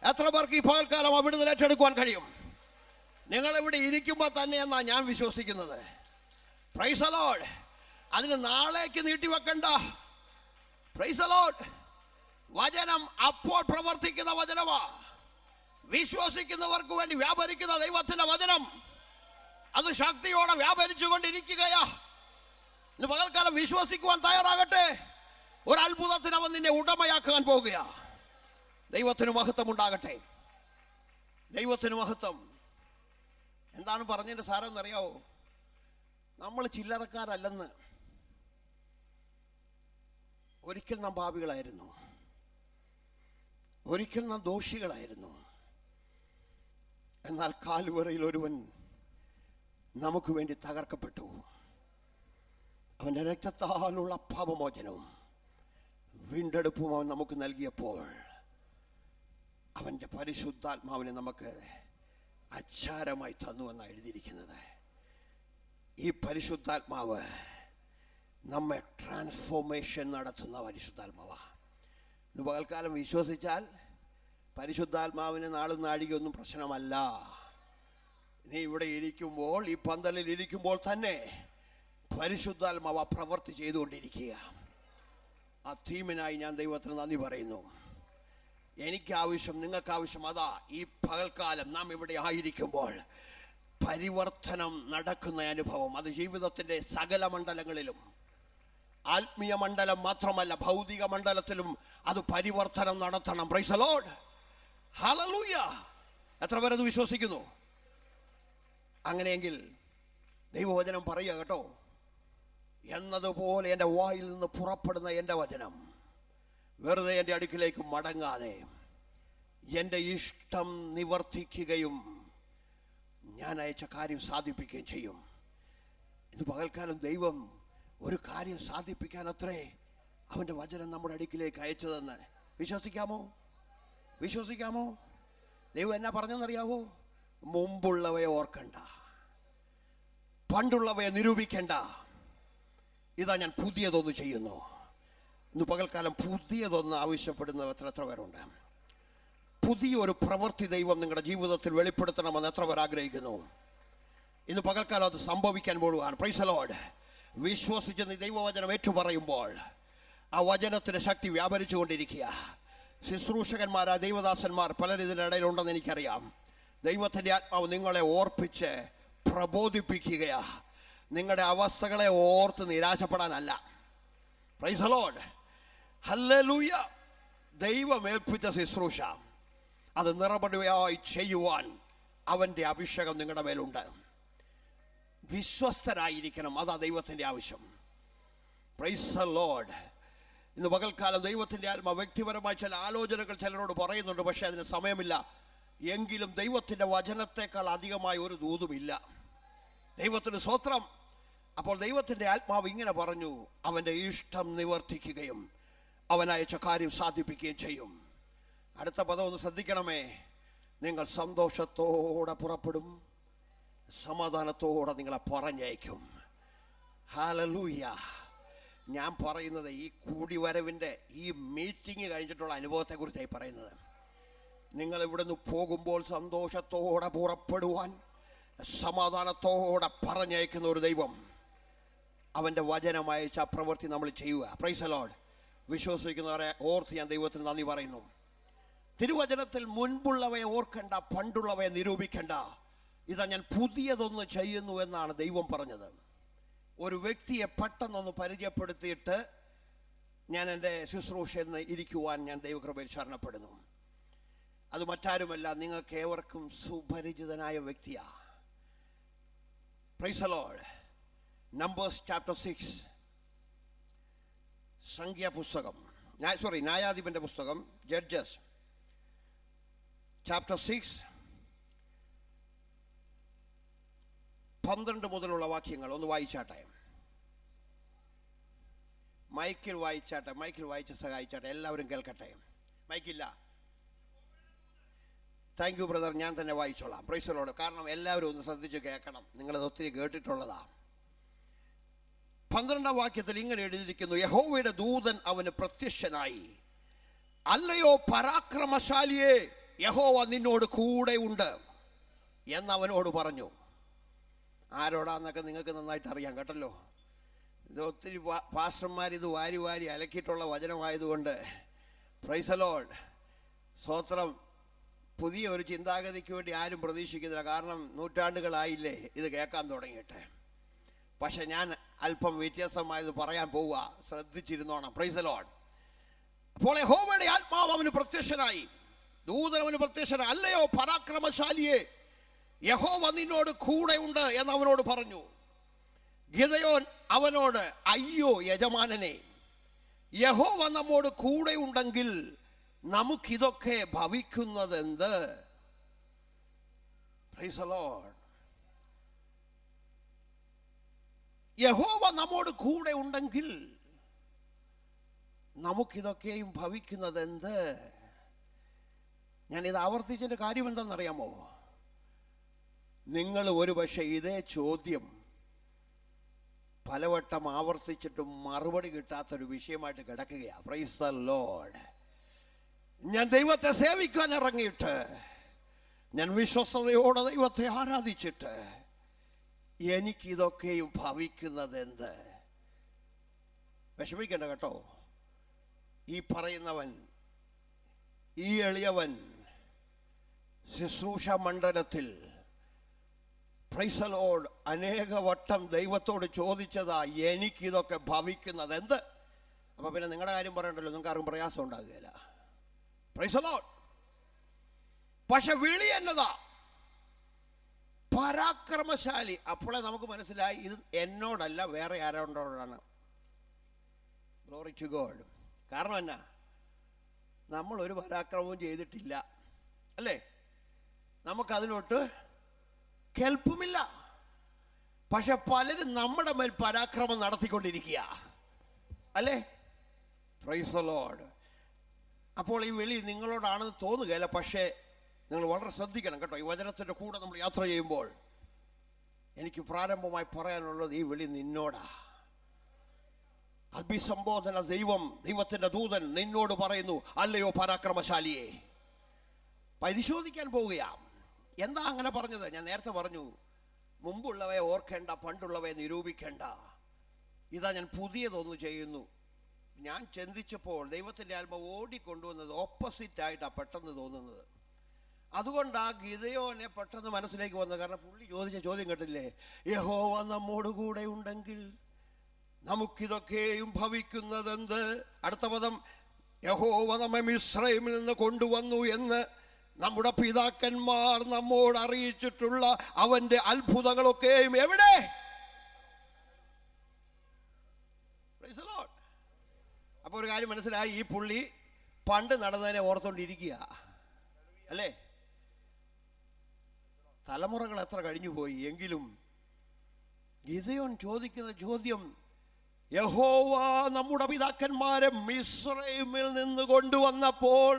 എത്ര പേർക്ക് ഈ പകൽക്കാലം അവിടുന്ന് ഏറ്റെടുക്കുവാൻ കഴിയും? നിങ്ങൾ ഇവിടെ ഇരിക്കുമ്പോൾ തന്നെയെന്നാ ഞാൻ വിശ്വസിക്കുന്നത്. Praise the Lord. അതിന് നാളേക്ക് നീട്ടിവെക്കണ്ട. Praise the Lord. വചനം അപ്പോൾ പ്രവർത്തിക്കുന്ന വചനമാ. വിശ്വസിക്കുന്നവർക്ക് വേണ്ടി വ്യാപരിക്കുന്ന ദൈവത്തിന്റെ വചനം അത് ശക്തിയോടെ വ്യാപരിച്ചു കൊണ്ടിരിക്കുകയാ. ഇന്ന് പകൽക്കാലം വിശ്വസിക്കുവാൻ തയ്യാറാകട്ടെ. ഒരു അത്ഭുതത്തിന് അവൻ നിന്നെ ഉടമയാക്കാൻ പോകുകയാ. ദൈവത്തിന് മഹത്വം ഉണ്ടാകട്ടെ. ദൈവത്തിന് മഹത്വം. എന്താണ് പറഞ്ഞതിന്റെ സാരം എന്നറിയാവോ? നമ്മൾ ചില്ലറക്കാരല്ലെന്ന്. ഒരിക്കൽ നാം പാപികളായിരുന്നു, ഒരിക്കൽ നാം ദോഷികളായിരുന്നു. എന്നാൽ കാൽവറയിൽ ഒരുവൻ നമുക്ക് വേണ്ടി തകർക്കപ്പെട്ടു. അവന്റെ രക്തത്താലുള്ള പാപമോചനവും വീണ്ടെടുപ്പും അവൻ നമുക്ക് നൽകിയപ്പോൾ അവന്റെ പരിശുദ്ധാത്മാവിനെ നമുക്ക് അച്ചാരമായി തന്നു എന്നാണ് എഴുതിയിരിക്കുന്നത്. ഈ പരിശുദ്ധാത്മാവ് നമ്മെ ട്രാൻസ്ഫോർമേഷൻ നടത്തുന്ന പരിശുദ്ധാത്മാവാണ്. ഇന്ന് പകൽക്കാലം വിശ്വസിച്ചാൽ പരിശുദ്ധാത്മാവിന് നാളും നാഴികയൊന്നും പ്രശ്നമല്ല. നീ ഇവിടെ ഇരിക്കുമ്പോൾ, ഈ പന്തലിൽ ഇരിക്കുമ്പോൾ തന്നെ പരിശുദ്ധാത്മാവ് പ്രവൃത്തി ചെയ്തുകൊണ്ടിരിക്കുക. ആ തീമിനായി ഞാൻ ദൈവത്തിന് നന്ദി പറയുന്നു. എനിക്ക് ആവശ്യം, നിങ്ങൾക്ക് ആവശ്യം അതാ. ഈ പകൽക്കാലം നാം ഇവിടെ ആയിരിക്കുമ്പോൾ പരിവർത്തനം നടക്കുന്ന അനുഭവം, അത് ജീവിതത്തിൻ്റെ സകല മണ്ഡലങ്ങളിലും, ആത്മീയ മണ്ഡലം മാത്രമല്ല ഭൗതിക മണ്ഡലത്തിലും അത് പരിവർത്തനം നടത്തണം. Price the Lord. ഹല്ലേലൂയ. എത്ര പേരത് വിശ്വസിക്കുന്നു? അങ്ങനെയെങ്കിൽ ദൈവവചനം പറയുക കേട്ടോ, എന്നതുപോലെ എൻ്റെ വായിൽ നിന്ന് പുറപ്പെടുന്ന എൻ്റെ വചനം വെറുതെ എൻ്റെ അടുക്കിലേക്ക് മടങ്ങാതെ എൻ്റെ ഇഷ്ടം നിവർത്തിക്കുകയും ഞാൻ അയച്ച കാര്യം സാധിപ്പിക്കുകയും ചെയ്യും. ഇന്ന് പകൽക്കാലം ദൈവം ഒരു കാര്യം സാധിപ്പിക്കാൻ അത്രേ അവൻ്റെ വചനം നമ്മുടെ അടുക്കിലേക്ക് അയച്ചതെന്ന് വിശ്വസിക്കാമോ? വിശ്വസിക്കാമോ? ദൈവം എന്നാ പറഞ്ഞെന്നറിയാവോ? മുമ്പുള്ളവയെ ഓർക്കണ്ട, പണ്ടുള്ളവയെ നിരൂപിക്കണ്ട, ഇതാ ഞാൻ പുതിയതൊന്ന് ചെയ്യുന്നു. ഇന്ന് പകൽക്കാലം പുതിയതൊന്ന് ആവശ്യപ്പെടുന്ന എത്ര പേരുണ്ട്? പുതിയൊരു പ്രവൃത്തി ദൈവം നിങ്ങളുടെ ജീവിതത്തിൽ വെളിപ്പെടുത്തണമെന്ന് എത്ര പേർ ആഗ്രഹിക്കുന്നു? ഇന്ന് പകൽക്കാലം അത് സംഭവിക്കാൻ പോവുകയാണ്. Price the Lord. വിശ്വസിച്ച് നീ ദൈവവചനം ഏറ്റുപറയുമ്പോൾ ആ വചനത്തിൻ്റെ ശക്തി വ്യാപരിച്ചു കൊണ്ടിരിക്കുക. ശുശ്രൂഷകന്മാരായ ദൈവദാസന്മാർ പലരും ഇതിനിടയിലുണ്ടെന്ന് എനിക്കറിയാം. ദൈവത്തിൻ്റെ ആത്മാവ് നിങ്ങളെ ഓർപ്പിച്ച് പ്രബോധിപ്പിക്കുകയാ. നിങ്ങളുടെ അവസ്ഥകളെ ഓർത്ത് നിരാശപ്പെടാനല്ല. Praise the Lord. ഹല്ലേലൂയ. ദൈവം ഏൽപ്പിച്ച ശുശ്രൂഷ അത് നിറപടിയായി ചെയ്യുവാൻ അവൻ്റെ അഭിഷേകം നിങ്ങളുടെ മേലുണ്ട്. വിശ്വസ്തരായിരിക്കണം, അതാ ദൈവത്തിൻ്റെ ആവശ്യം. Price the Lord. ഇന്ന് പകൽക്കാലം ദൈവത്തിൻ്റെ ആത്മാ വ്യക്തിപരമായ ചില ആലോചനകൾ ചിലരോട് പറയുന്നുണ്ട്, പക്ഷേ അതിന് സമയമില്ല. എങ്കിലും ദൈവത്തിൻ്റെ വചനത്തെക്കാൾ അധികമായ ഒരു ദൂതുമില്ല. ദൈവത്തിന് സ്തോത്രം. അപ്പോൾ ദൈവത്തിൻ്റെ ആത്മാവ് ഇങ്ങനെ പറഞ്ഞു, അവൻ്റെ ഇഷ്ടം നിവർത്തിക്കുകയും അവൻ അയച്ച കാര്യം സാധിപ്പിക്കുകയും ചെയ്യും. അടുത്ത പദം ഒന്ന് ശ്രദ്ധിക്കണമേ. നിങ്ങൾ സന്തോഷത്തോടെ പുറപ്പെടും, സമാധാനത്തോടെ നിങ്ങളെ പറഞ്ഞയക്കും. ഹല്ലേലൂയ. ഞാൻ പറയുന്നത് ഈ കൂടിവരവിൻ്റെ ഈ മീറ്റിംഗ് കഴിഞ്ഞിട്ടുള്ള അനുഭവത്തെക്കുറിച്ചായി പറയുന്നത്. നിങ്ങൾ ഇവിടുന്ന് പോകുമ്പോൾ സന്തോഷത്തോടെ പുറപ്പെടുവാൻ സമാധാനത്തോടെ പറഞ്ഞയക്കുന്ന ഒരു ദൈവം, അവൻ്റെ വചനമയച്ച പ്രവൃത്തി നമ്മൾ ചെയ്യുക. Price the Lord. വിശ്വസിക്കുന്നവരെ ഓർത്ത് ഞാൻ ദൈവത്തിന് നന്ദി പറയുന്നു. തിരുവചനത്തിൽ മുൻപുള്ളവയെ ഓർക്കണ്ട, പണ്ടുള്ളവയെ നിരൂപിക്കണ്ട, ഇതാ ഞാൻ പുതിയതൊന്ന് ചെയ്യുന്നു എന്നാണ് ദൈവം പറഞ്ഞത്. ഒരു വ്യക്തിയെ പെട്ടെന്നൊന്ന് പരിചയപ്പെടുത്തിയിട്ട് ഞാൻ എൻ്റെ ശുശ്രൂഷയിൽ നിന്ന് ഇരിക്കുവാൻ ഞാൻ ദൈവകൃപയിൽ ശരണപ്പെടുന്നു. അത് മറ്റാരുമല്ല, നിങ്ങൾക്ക് ഏവർക്കും സുപരിചിതനായ വ്യക്തിയാ. Praise the Lord. Numbers chapter 6. സംഖ്യ പുസ്തകം, ന്യായാധിപന്റെ പുസ്തകം, ജഡ്ജസ് ചാപ്റ്റർ 6 12 മുതലുള്ള വാക്യങ്ങൾ ഒന്ന് വായിച്ചാട്ടെ. മൈക്കിൽ വായിച്ചാട്ടെ, മൈക്കിൽ വായിച്ച് സഹായിച്ചാട്ടെ, എല്ലാവരും കേൾക്കട്ടെ. മൈക്കില്ല. താങ്ക് യു ബ്രദർ, ഞാൻ തന്നെ വായിച്ചോളാം. Price the Lord. കാരണം എല്ലാവരും ഒന്ന് ശ്രദ്ധിച്ച് കേൾക്കണം, നിങ്ങളത് ഒത്തിരി കേട്ടിട്ടുള്ളതാ. 12-ാം വാക്യത്തിൽ ഇങ്ങനെ എഴുതിയിരിക്കുന്നു: യഹോവയുടെ ദൂതൻ അവന് പ്രത്യക്ഷനായി, അല്ലയോ പരാക്രമശാലിയെ, യഹോവ നിന്നോട് കൂടെ ഉണ്ട് എന്നവനോട് പറഞ്ഞു. ആരോടാന്നൊക്കെ നിങ്ങൾക്ക് നന്നായിട്ട് അറിയാം കേട്ടല്ലോ. ഇത് ഒത്തിരി പാസ്റ്റർമാർ ഇത് വാരി വാരി അലക്കിയിട്ടുള്ള വചനമായതുകൊണ്ട് പ്രൈസ് ദി ലോർഡ്, സ്തോത്രം, പുതിയ ഒരു ചിന്താഗതിക്ക് വേണ്ടി ആരും പ്രതീക്ഷിക്കുന്നില്ല. കാരണം നൂറ്റാണ്ടുകളായില്ലേ ഇത് കേൾക്കാൻ തുടങ്ങിയിട്ട്. പക്ഷെ ഞാൻ അല്പം വ്യത്യാസമായത് പറയാൻ പോവുക, ശ്രദ്ധിച്ചിരുന്നോണം. Price the Lord. അപ്പോൾ യഹോവയുടെ ആത്മാവ് അവന് പ്രത്യക്ഷനായി, ദൂതൻ അവന് പ്രത്യക്ഷനായി, അല്ലയോ പരാക്രമശാലിയെ, യഹോവ നിന്നോട് കൂടെ ഉണ്ട് എന്നവനോട് പറഞ്ഞു. ഗിദെയോൻ അവനോട്, അയ്യോ യജമാനനെ, യഹോവ നമ്മോട് കൂടെ ഉണ്ടെങ്കിൽ നമുക്കിതൊക്കെ ഭവിക്കുന്നതെന്ത്? Price the Lord. യഹോവ നമ്മോട് കൂടെ ഉണ്ടെങ്കിൽ നമുക്കിതൊക്കെയും ഭവിക്കുന്നതെന്ത്? ഞാനിത് ആവർത്തിച്ചതിൻ്റെ കാര്യം എന്താണെന്നറിയാമോ? നിങ്ങൾ ഒരു പക്ഷേ ഇതേ ചോദ്യം പലവട്ടം ആവർത്തിച്ചിട്ടും മറുപടി കിട്ടാത്തൊരു വിഷയമായിട്ട് കിടക്കുകയാണ്. Price the Lord. ഞാൻ ദൈവത്തെ സേവിക്കാൻ ഇറങ്ങിയിട്ട്, ഞാൻ വിശ്വസ്തയോടെ ദൈവത്തെ ആരാധിച്ചിട്ട് എനിക്കിതൊക്കെയും ഭവിക്കുന്നതെന്ത്? വിഷമിക്കണ്ട കേട്ടോ. ഈ പറയുന്നവൻ, ഈ എളിയവൻ ശുശ്രൂഷ മണ്ഡലത്തിൽ പ്രൈസ് ദി ലോർഡ് അനേക വട്ടം ദൈവത്തോട് ചോദിച്ചതാ, എനിക്കിതൊക്കെ ഭവിക്കുന്നത് എന്ത്? അപ്പൊ പിന്നെ നിങ്ങളുടെ കാര്യം പറയണ്ടല്ലോ, നിങ്ങൾക്ക് ആർക്കും പ്രയാസം ഉണ്ടാകുകയില്ല. Price the Lord. പക്ഷെ വിളി എന്നതാ പരാക്രമശാലി. അപ്പോഴേ നമുക്ക് മനസ്സിലായി ഇത് എന്നോടല്ല, വേറെ ആരോടോടാണ്. Glory to God. കാരണം എന്നാ, നമ്മളൊരു പരാക്രമവും ചെയ്തിട്ടില്ല, അല്ലേ? നമുക്കതിനോട്ട് കെൽപ്പുമില്ല. പക്ഷെ പലരും നമ്മുടെ മേൽ പരാക്രമം നടത്തിക്കൊണ്ടിരിക്കുക, അല്ലേ? Price the Lord. അപ്പോൾ ഈ വിളി നിങ്ങളോടാണെന്ന് തോന്നുകയില്ല. പക്ഷേ നിങ്ങൾ വളരെ ശ്രദ്ധിക്കണം കേട്ടോ. ഈ വചനത്തിൻ്റെ കൂടെ നമ്മൾ യാത്ര ചെയ്യുമ്പോൾ എനിക്ക് പ്രാരംഭമായി പറയാനുള്ളത്, ഈ വിളി നിന്നോടാ. അഭിസംബോധന ദൈവത്തിൻ്റെ ദൂതൻ നിന്നോട് പറയുന്നു, അല്ലയോ പരാക്രമശാലിയെ. പരിശോധിക്കാൻ പോവുകയാണ്. എന്താ അങ്ങനെ പറഞ്ഞത്? ഞാൻ നേരത്തെ പറഞ്ഞു, മുമ്പുള്ളവയെ ഓർക്കേണ്ട, പണ്ടുള്ളവയെ നിരൂപിക്കേണ്ട. ഇതാ ഞാൻ പുതിയതൊന്ന് ചെയ്യുന്നു. ഞാൻ ചിന്തിച്ചപ്പോൾ ദൈവത്തിൻ്റെ ആത്മാവ് ഓടിക്കൊണ്ടുവന്നത് ഓപ്പോസിറ്റായിട്ടാണ് പെട്ടെന്ന് തോന്നുന്നത്. അതുകൊണ്ടാ ഗിദെയോനെ പെട്ടെന്ന് മനസ്സിലേക്ക് വന്നത്. കാരണം പുള്ളി ചോദിച്ച ചോദ്യം കേട്ടില്ലേ, യഹോവ നമ്മോട് കൂടെ ഉണ്ടെങ്കിൽ നമുക്കിതൊക്കെയും ഭവിക്കുന്നതെന്ത്? അടുത്ത പദം, യഹോവ നമ്മെ മിസ്രയീമിൽ നിന്ന് കൊണ്ടുവന്നു എന്ന് നമ്മുടെ പിതാക്കന്മാർ നമ്മോട് അറിയിച്ചിട്ടുള്ള അവന്റെ അത്ഭുതങ്ങളൊക്കെയും എവിടെ? അപ്പൊ ഒരു കാര്യം മനസ്സിലായി, ഈ പുള്ളി പണ്ട് നടന്നതിനെ ഓർത്തോണ്ടിരിക്കുക, അല്ലേ? തലമുറകൾ എത്ര കഴിഞ്ഞു പോയി എങ്കിലും ഗിദെയോൻ ചോദിക്കുന്ന ചോദ്യം, യഹോവ നമ്മുടെ പിതാക്കന്മാരെ മിസ്രയീമിൽ നിന്ന് കൊണ്ടുവന്നപ്പോൾ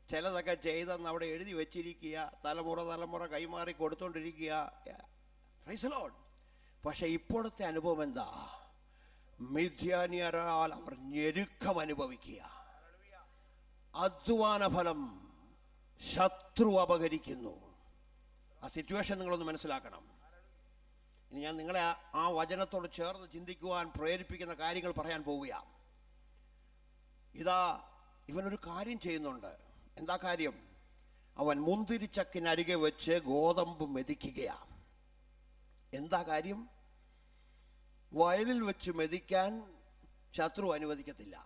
ചിലതൊക്കെ ചെയ്തെന്ന് അവിടെ എഴുതി വെച്ചിരിക്കുക, തലമുറ കൈമാറി കൊടുത്തോണ്ടിരിക്കുക. Price the Lord. പക്ഷെ ഇപ്പോഴത്തെ അനുഭവം എന്താ? മിദ്യാന്യരാൽ അവർ ഞെരുക്കം അനുഭവിക്കുക, അധ്വാന ഫലം ശത്രു അപഹരിക്കുന്നു. ആ സിറ്റുവേഷൻ നിങ്ങളൊന്ന് മനസ്സിലാക്കണം. ഇനി ഞാൻ നിങ്ങളെ ആ വചനത്തോട് ചേർന്ന് ചിന്തിക്കുവാൻ പ്രേരിപ്പിക്കുന്ന കാര്യങ്ങൾ പറയാൻ പോവുകയാണ്. ഇതാ, ഇവനൊരു കാര്യം ചെയ്യുന്നുണ്ട്. എന്താ കാര്യം? അവൻ മുന്തിരിച്ചക്കിനരികെ വെച്ച് ഗോതമ്പ് മെതിക്കുകയാണ്. എന്താ കാര്യം? വയലിൽ വെച്ച് മെതിക്കാൻ ശത്രു അനുവദിക്കത്തില്ല.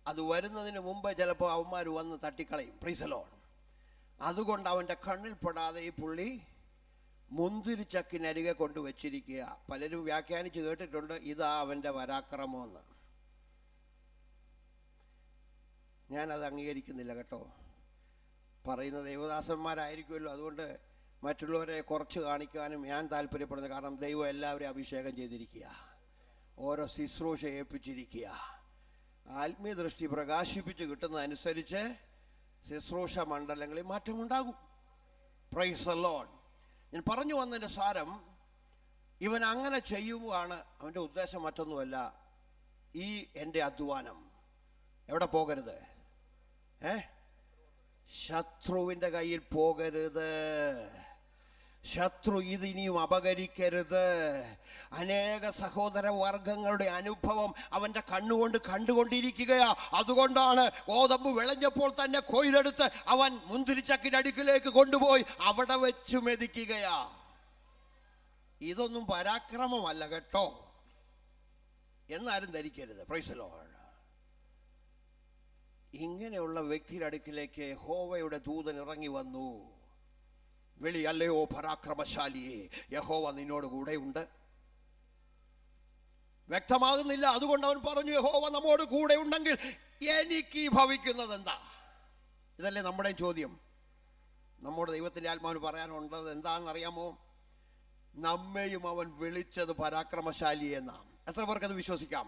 അത് വരുന്നതിന് മുമ്പ് ചിലപ്പോൾ അവന്മാർ വന്ന് തട്ടിക്കളയും. Price the Lord. അതുകൊണ്ട് അവൻ്റെ കണ്ണിൽ പെടാതെ ഈ പുള്ളി മുന്തിരിച്ചക്കിനരികെ കൊണ്ടുവച്ചിരിക്കുക. പലരും വ്യാഖ്യാനിച്ച് കേട്ടിട്ടുണ്ട് ഇതാ അവൻ്റെ പരാക്രമമെന്ന്. ഞാനത് അംഗീകരിക്കുന്നില്ല കേട്ടോ. പറയുന്ന ദൈവദാസന്മാരായിരിക്കുമല്ലോ, അതുകൊണ്ട് മറ്റുള്ളവരെ കുറച്ച് കാണിക്കാനും ഞാൻ താല്പര്യപ്പെടുന്നു. കാരണം ദൈവം എല്ലാവരെയും അഭിഷേകം ചെയ്തിരിക്കുക, ഓരോ ശുശ്രൂഷ ഏൽപ്പിച്ചിരിക്കുക. ആത്മീയ ദൃഷ്ടി പ്രകാശിപ്പിച്ച് കിട്ടുന്നതനുസരിച്ച് ശുശ്രൂഷ മണ്ഡലങ്ങളിൽ മാറ്റമുണ്ടാകും. Price the Lord. ഞാൻ പറഞ്ഞു വന്നതിൻ്റെ സാരം, ഇവൻ അങ്ങനെ ചെയ്യുവാണ് അവൻ്റെ ഉദ്ദേശം മറ്റൊന്നുമല്ല. ഈ എൻ്റെ അധ്വാനം എവിടെ പോകരുത്? ശത്രുവിൻ്റെ കയ്യിൽ പോകരുത്. ശത്രു ഇതിനിയും അപകരിക്കരുത്. അനേക സഹോദര വർഗങ്ങളുടെ അനുഭവം അവൻ്റെ കണ്ണുകൊണ്ട് കണ്ടുകൊണ്ടിരിക്കുകയാ. അതുകൊണ്ടാണ് ഗോതമ്പ് വിളഞ്ഞപ്പോൾ തന്നെ കൊയ്തെടുത്ത് അവൻ മുന്തിരിച്ചക്കിൻ്റെ അടുക്കിലേക്ക് കൊണ്ടുപോയി അവിടെ വെച്ച് മെതിക്കുകയാ. ഇതൊന്നും പരാക്രമമല്ല കേട്ടോ എന്നാരും ധരിക്കരുത്. Praise the Lord. ഇങ്ങനെയുള്ള വ്യക്തിയുടെ അടുക്കിലേക്ക് യഹോവയുടെ ദൂതൻ ഇറങ്ങി വന്നു. വിളി, അല്ലയോ പരാക്രമശാലിയെ, യഹോവ നിന്നോട് കൂടെ ഉണ്ട്. വ്യക്തമാകുന്നില്ല. അതുകൊണ്ട് അവൻ പറഞ്ഞു, യഹോവ നമ്മോട് കൂടെ ഉണ്ടെങ്കിൽ എനിക്ക് ഭവിക്കുന്നത് എന്താ? ഇതല്ലേ നമ്മുടെ ചോദ്യം. നമ്മുടെ ദൈവത്തിൻ്റെ ആത്മാവിന് പറയാനുള്ളത് എന്താണെന്നറിയാമോ? നമ്മെയും അവൻ വിളിച്ചത് പരാക്രമശാലിയെ എന്നാണ്. എത്ര പേർക്ക് അത് വിശ്വസിക്കാം?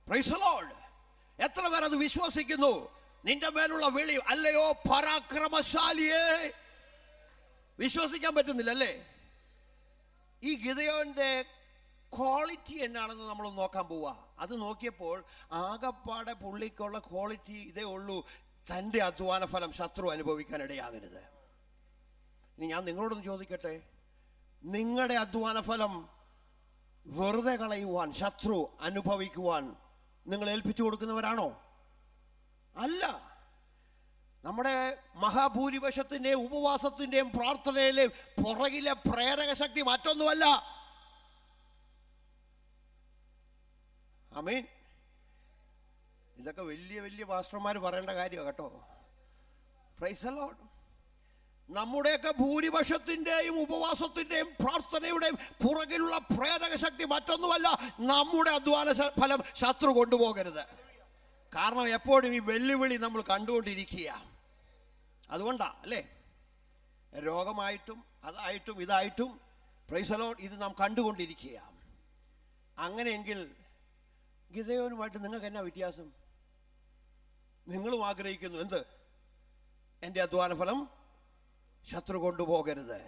Price the Lord. എത്ര പേർ അത് വിശ്വസിക്കുന്നു? നിന്റെ മേലുള്ള വിളി, അല്ലയോ പരാക്രമശാലിയെ, വിശ്വസിക്കാൻ പറ്റുന്നില്ല അല്ലേ? ഈ ഗിദെയോന്റെ ക്വാളിറ്റി എന്നാണെന്ന് നമ്മൾ നോക്കാൻ പോവുക. അത് നോക്കിയപ്പോൾ ആകപ്പാടെ പുള്ളിക്കുള്ള ക്വാളിറ്റി ഇതേ ഉള്ളൂ: തൻ്റെ അധ്വാന ഫലം ശത്രു അനുഭവിക്കാൻ ഇടയാകരുത്. ഇനി ഞാൻ നിങ്ങളോടൊന്ന് ചോദിക്കട്ടെ, നിങ്ങളുടെ അധ്വാന ഫലം വെറുതെ കളയുവാൻ, ശത്രു അനുഭവിക്കുവാൻ നിങ്ങൾ ഏൽപ്പിച്ചു കൊടുക്കുന്നവരാണോ? അല്ല. നമ്മുടെ മഹാഭൂരിപക്ഷത്തിൻ്റെയും ഉപവാസത്തിൻ്റെയും പ്രാർത്ഥനയിലെയും പുറകിലെ പ്രേരക ശക്തി മറ്റൊന്നുമല്ല. ആമേൻ. ഇതൊക്കെ വലിയ വലിയ പാസ്റ്റർമാർ പറയേണ്ട കാര്യമാണ് കേട്ടോ. Price the Lord. നമ്മുടെയൊക്കെ ഭൂരിപക്ഷത്തിൻ്റെയും ഉപവാസത്തിൻ്റെയും പ്രാർത്ഥനയുടെയും പുറകിലുള്ള പ്രേരക ശക്തി മറ്റൊന്നുമല്ല. നമ്മുടെ അധ്വാന ഫലം ശത്രു കൊണ്ടുപോകരുത്. കാരണം എപ്പോഴും ഈ വെല്ലുവിളി നമ്മൾ കണ്ടുകൊണ്ടിരിക്കുക. അതുകൊണ്ടാ അല്ലേ? രോഗമായിട്ടും അതായിട്ടും ഇതായിട്ടും, പ്രൈസ് ദി ലോർഡ്, ഇത് നാം കണ്ടുകൊണ്ടിരിക്കുക. അങ്ങനെയെങ്കിൽ ഗിദെയോനുമായിട്ട് നിങ്ങൾക്ക് എന്നാ വ്യത്യാസം? നിങ്ങളും ആഗ്രഹിക്കുന്നു എന്ത്? എൻ്റെ അധ്വാന ഫലം ശത്രു കൊണ്ടുപോകരുത്.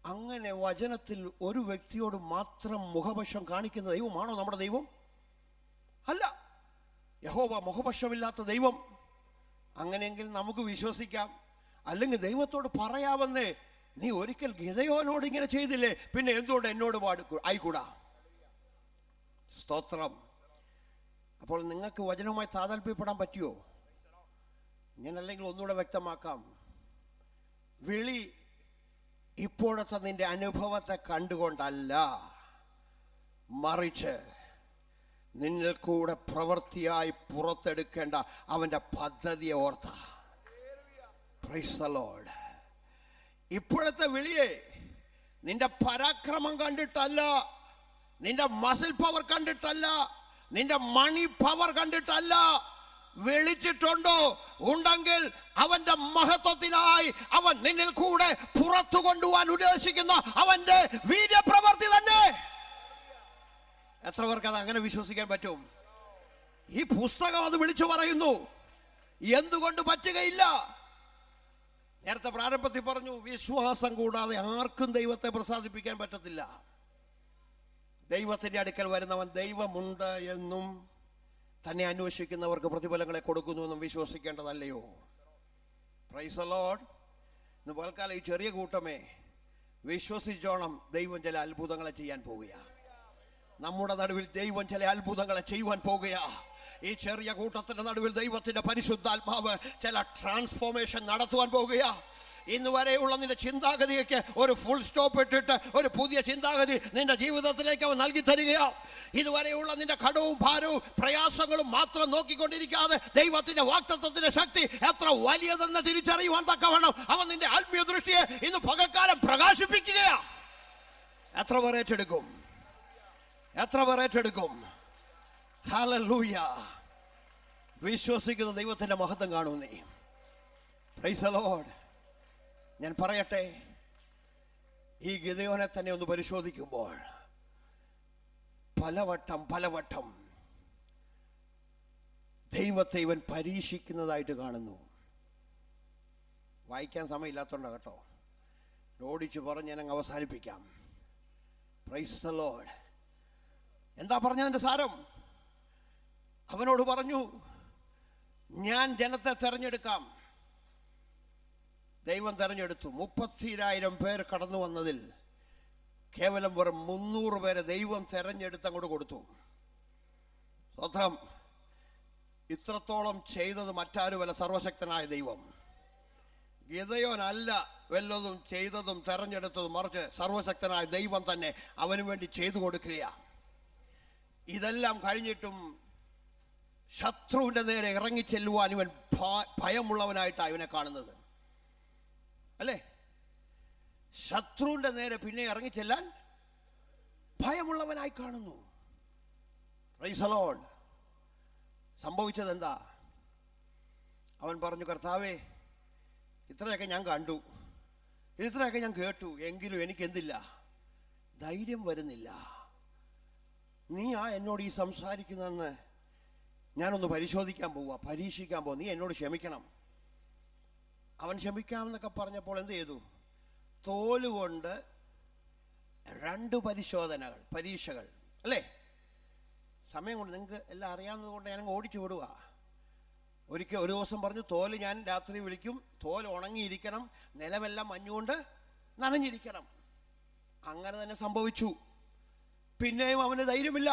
അങ്ങനെ വചനത്തിൽ ഒരു വ്യക്തിയോട് മാത്രം മുഖപക്ഷം കാണിക്കുന്ന ദൈവമാണോ നമ്മുടെ ദൈവം? അല്ല. യഹോവ മുഖപക്ഷമില്ലാത്ത ദൈവം. അങ്ങനെയെങ്കിൽ നമുക്ക് വിശ്വസിക്കാം. അല്ലെങ്കിൽ ദൈവത്തോട് പറയാമെന്നേ, നീ ഒരിക്കൽ ഗിദെയോനോട് ഇങ്ങനെ ചെയ്തില്ലേ, പിന്നെ എന്തുകൊണ്ട് എന്നോട് ആയിക്കൂടാ? സ്തോത്രം. അപ്പോൾ നിങ്ങൾക്ക് വചനവുമായി താതാൽപ്യപ്പെടാൻ പറ്റുമോ? ഞാൻ അല്ലെങ്കിൽ ഒന്നുകൂടെ വ്യക്തമാക്കാം. വിളി ഇപ്പോഴത്തെ നിന്റെ അനുഭവത്തെ കണ്ടുകൊണ്ടല്ല, മറിച്ച് നിന്നിൽ കൂടെ പ്രവൃത്തിയായി പുറത്തെടുക്കേണ്ട അവൻ്റെ പദ്ധതിയെ ഓർത്ത. Praise the Lord. ഇപ്പോഴത്തെ വിളിയെ നിന്റെ പരാക്രമം കണ്ടിട്ടല്ല, നിന്റെ മസിൽ പവർ കണ്ടിട്ടല്ല, നിന്റെ മണി പവർ കണ്ടിട്ടല്ല. വിളിച്ചിട്ടുണ്ടോ? ഉണ്ടെങ്കിൽ അവന്റെ മഹത്വത്തിനായി അവൻ നിന്നിൽ കൂടെ പുറത്തു കൊണ്ടുപോകാൻ ഉദ്ദേശിക്കുന്ന അവന്റെ വീര്യപ്രവൃത്തി തന്നെ. എത്ര പേർക്ക് അത് അങ്ങനെ വിശ്വസിക്കാൻ പറ്റും? ഈ പുസ്തകം അത് വിളിച്ചു പറയുന്നു. എന്തുകൊണ്ട് പറ്റുകയില്ല? നേരത്തെ പ്രാരംഭത്തിൽ പറഞ്ഞു, വിശ്വാസം കൂടാതെ ആർക്കും ദൈവത്തെ പ്രസാദിപ്പിക്കാൻ പറ്റത്തില്ല. ദൈവത്തിന്റെ അടുക്കൽ വരുന്നവൻ ദൈവമുണ്ട് എന്നും തന്നെ അന്വേഷിക്കുന്നവർക്ക് പ്രതിഫലങ്ങളെ കൊടുക്കുന്നു എന്നും വിശ്വസിക്കേണ്ടതല്ലയോ? Price the Lord. ഇന്ന് പോൽക്കാലം ഈ ചെറിയ കൂട്ടമേ വിശ്വസിച്ചോണം, ദൈവം ചില അത്ഭുതങ്ങളെ ചെയ്യാൻ പോവുകയാണ്. നമ്മുടെ നടുവിൽ ദൈവം ചില അത്ഭുതങ്ങളെ ചെയ്യുവാൻ പോകുക. ഈ ചെറിയ കൂട്ടത്തിന്റെ നടുവിൽ ദൈവത്തിന്റെ പരിശുദ്ധാത്മാവ് ചില ട്രാൻസ്ഫോർമേഷൻ നടത്തുവാൻ പോകുക. ഇന്ന് വരെയുള്ള നിന്റെ ചിന്താഗതിക്ക് ഒരു ഫുൾ സ്റ്റോപ്പ് ഇട്ടിട്ട് ഒരു പുതിയ ചിന്താഗതി നിന്റെ ജീവിതത്തിലേക്ക് അവൻ നൽകി തരികയാ. ഇതുവരെയുള്ള നിന്റെ കടവും ഭാരവും പ്രയാസങ്ങളും മാത്രം നോക്കിക്കൊണ്ടിരിക്കാതെ ദൈവത്തിന്റെ വാഗ്ദത്തത്തിന്റെ ശക്തി എത്ര വലിയതെന്ന് തിരിച്ചറിയുവാൻ തക്കവണ്ണം അവൻ നിന്റെ ആത്മീയ ദൃഷ്ടിയെ ഇന്ന് പകൽക്കാലം പ്രകാശിപ്പിക്കുകയാ. എത്ര പേർ ഏറ്റെടുക്കും? എത്ര പേർ ഏറ്റെടുക്കും? ഹല്ലേലൂയ. വിശ്വസിക്കുന്ന ദൈവത്തിന്റെ മഹത്വം കാണും നീ. Price the Lord. ഞാൻ പറയട്ടെ, ഈ ഗിദെയോനെ തന്നെ ഒന്ന് പരിശോധിക്കുമ്പോൾ പലവട്ടം ദൈവത്തെ ഇവൻ പരീക്ഷിക്കുന്നതായിട്ട് കാണുന്നു. വായിക്കാൻ സമയമില്ലാത്തതുകൊണ്ട് കേട്ടോ, ഓടിച്ചു പറഞ്ഞ് ഞാൻ അങ്ങ് അവസാനിപ്പിക്കാം. Price the Lord. എന്താ പറഞ്ഞതിൻ്റെ സാരം? അവനോട് പറഞ്ഞു, ഞാൻ ജനത്തെ തെരഞ്ഞെടുക്കാം. ദൈവം തെരഞ്ഞെടുത്തു. 30,000 പേർ കടന്നു വന്നതിൽ കേവലം വെറും 300 പേരെ ദൈവം തെരഞ്ഞെടുത്ത് അങ്ങോട്ട് കൊടുത്തു. സ്വത്രം. ഇത്രത്തോളം ചെയ്തത് മറ്റാരുമല്ല, സർവശക്തനായ ദൈവം. ഗിദെയോനല്ല വല്ലതും ചെയ്തതും തെരഞ്ഞെടുത്തതും, മറിച്ച് സർവശക്തനായ ദൈവം തന്നെ അവന് വേണ്ടി ചെയ്തു കൊടുക്കുകയാണ്. ഇതെല്ലാം കഴിഞ്ഞിട്ടും ശത്രുവിൻ്റെ നേരെ ഇറങ്ങിച്ചെല്ലുവാൻ ഇവൻ ഭയമുള്ളവനായിട്ടാണ് ഇവനെ കാണുന്നത്, അല്ലേ? ശത്രുവിൻ്റെ നേരെ പിന്നെ ഇറങ്ങിച്ചെല്ലാൻ ഭയമുള്ളവനായി കാണുന്നു. Price the Lord. സംഭവിച്ചത് എന്താ? അവൻ പറഞ്ഞു, കർത്താവേ, ഇത്രയൊക്കെ ഞാൻ കണ്ടു, ഇത്രയൊക്കെ ഞാൻ കേട്ടു, എങ്കിലും എനിക്കെന്തില്ല, ധൈര്യം വരുന്നില്ല. നീ എന്നോട് ഈ സംസാരിക്കുന്നതെന്ന് ഞാനൊന്ന് പരിശോധിക്കാൻ പോവുക, പരീക്ഷിക്കാൻ പോവുക. നീ എന്നോട് ക്ഷമിക്കണം. അവൻ ക്ഷമിക്കാമെന്നൊക്കെ പറഞ്ഞപ്പോൾ എന്ത് ചെയ്തു? തോലുകൊണ്ട് 2 പരീക്ഷകൾ, അല്ലേ? സമയം കൊണ്ട് നിങ്ങൾക്ക് എല്ലാം അറിയാവുന്നത് കൊണ്ട് ഞാനങ്ങ് ഓടിച്ചു വിടുക. ഒരു ദിവസം പറഞ്ഞു, തോല് ഞാൻ രാത്രി വിളിക്കും, തോല് ഉണങ്ങിയിരിക്കണം, നിലമെല്ലാം മഞ്ഞുകൊണ്ട് നനഞ്ഞിരിക്കണം. അങ്ങനെ തന്നെ സംഭവിച്ചു. പിന്നെയും അവന് ധൈര്യമില്ല.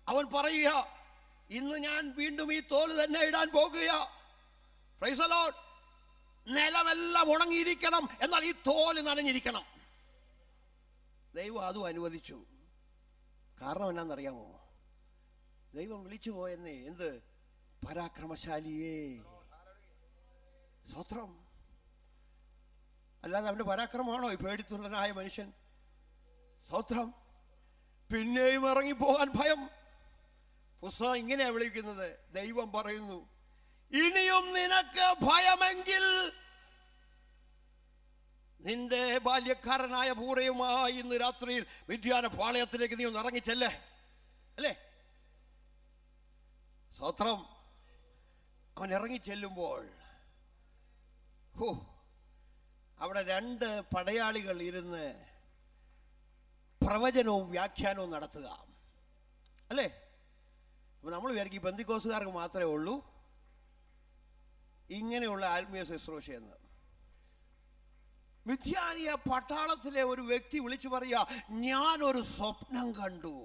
അവൻ പറയുക, ഇന്ന് ഞാൻ വീണ്ടും ഈ തോല് തന്നെ ഇടാൻ പോകുക. Praise the Lord. നിലമെല്ലാം ഉണങ്ങിയിരിക്കണം, എന്നാൽ ഈ തോല് നനഞ്ഞിരിക്കണം. ദൈവം അതും അനുവദിച്ചു. കാരണം എന്നാന്നറിയാമോ? ദൈവം വിളിച്ചു പോയെന്നേ. എന്ത്? പരാക്രമശാലിയേ. സ്തോത്രം. അല്ലാതെ അവന്റെ പരാക്രമമാണോ ഈ പേടിത്തുള്ളനായ മനുഷ്യൻ? സ്തോത്രം. പിന്നെയും ഇറങ്ങിപ്പോകാൻ ഭയം. പുസ്തകം ഇങ്ങനെയാ വിളിക്കുന്നത്. ദൈവം പറയുന്നു, ഇനിയും നിനക്ക് ഭയമെങ്കിൽ നിന്റെ ബാല്യക്കാരനായ പൂരയുമായി ഇന്ന് രാത്രിയിൽ മിദ്യാന പാളയത്തിലേക്ക് നീ ഒന്ന് ഇറങ്ങിച്ചല്ലേ, അല്ലേ? സ്തോത്രം. അവൻ ഇറങ്ങിച്ചെല്ലുമ്പോൾ അവിടെ 2 പടയാളികൾ ഇരുന്ന് പ്രവചനവും വ്യാഖ്യാനവും നടത്തുക, അല്ലേ? അപ്പൊ നമ്മൾ വിചാരിക്കും ഈ പെന്തിക്കോസുകാർക്ക് മാത്രമേ ഉള്ളൂ ഇങ്ങനെയുള്ള ആത്മീയ ശുശ്രൂഷയെന്ന്. മിദ്യാനിയ പട്ടാളത്തിലെ ഒരു വ്യക്തി വിളിച്ചു പറയുക, ഞാനൊരു സ്വപ്നം കണ്ടു.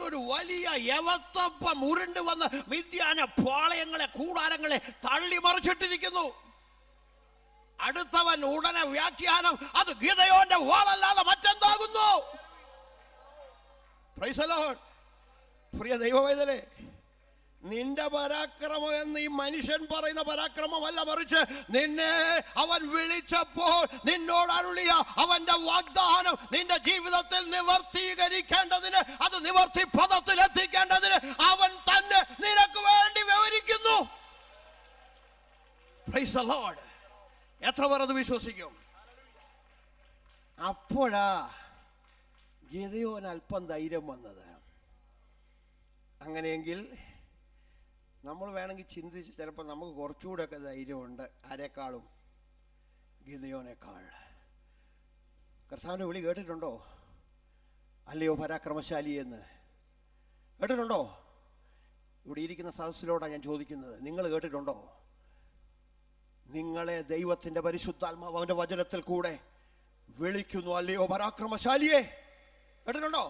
ഒരു വലിയ യവത്തപ്പം ഉരുണ്ട് വന്ന് മിദ്യാന പാളയങ്ങളെ, കൂടാരങ്ങളെ തള്ളി മറിച്ചിട്ടിരിക്കുന്നു. അടുത്തവൻ ഉടനെ വ്യാഖ്യാനം, അത് ഗിദെയോന്റെ വാളല്ലാതെ മറ്റെന്താകുന്നു? Praise the Lord. പ്രിയ ദൈവവേദലേ, നിന്റെ പരാക്രമം എന്ന് ഈ മനുഷ്യൻ പറയുന്ന പരാക്രമമല്ല, മറിച്ച് നിന്നെ അവൻ വിളിച്ചപ്പോൾ നിന്നോട് അരുളിയ അവന്റെ വാഗ്ദാനം നിന്റെ ജീവിതത്തിൽ നിവർത്തീകരിക്കേണ്ടതിന്, അത് നിവർത്തി പദത്തിൽ എത്തിക്കേണ്ടതിന് അവൻ തന്നെ നിനക്ക് വേണ്ടി വിവരിക്കുന്നു. Price the Lord. എത്ര പേർ അത് വിശ്വസിക്കും? അപ്പോഴാ ഗിദെയോന് അല്പം ധൈര്യം വന്നത്. അങ്ങനെയെങ്കിൽ നമ്മൾ വേണമെങ്കിൽ ചിന്തിച്ച് ചിലപ്പോൾ നമുക്ക് കുറച്ചുകൂടെയൊക്കെ ധൈര്യമുണ്ട് ആരെക്കാളും, ഗിദെയോനേക്കാൾ. കർത്താവിൻ്റെ വിളി കേട്ടിട്ടുണ്ടോ? അല്ലയോ പരാക്രമശാലി എന്ന് കേട്ടിട്ടുണ്ടോ? ഇവിടെ ഇരിക്കുന്ന സദസ്സിലോടാണ് ഞാൻ ചോദിക്കുന്നത്, നിങ്ങൾ കേട്ടിട്ടുണ്ടോ? നിങ്ങളെ ദൈവത്തിൻ്റെ പരിശുദ്ധാത്മാവ് അവൻ്റെ വചനത്തിൽ കൂടെ വിളിക്കുന്നു, അല്ലയോ പരാക്രമശാലിയെ. കേട്ടിട്ടുണ്ടോ?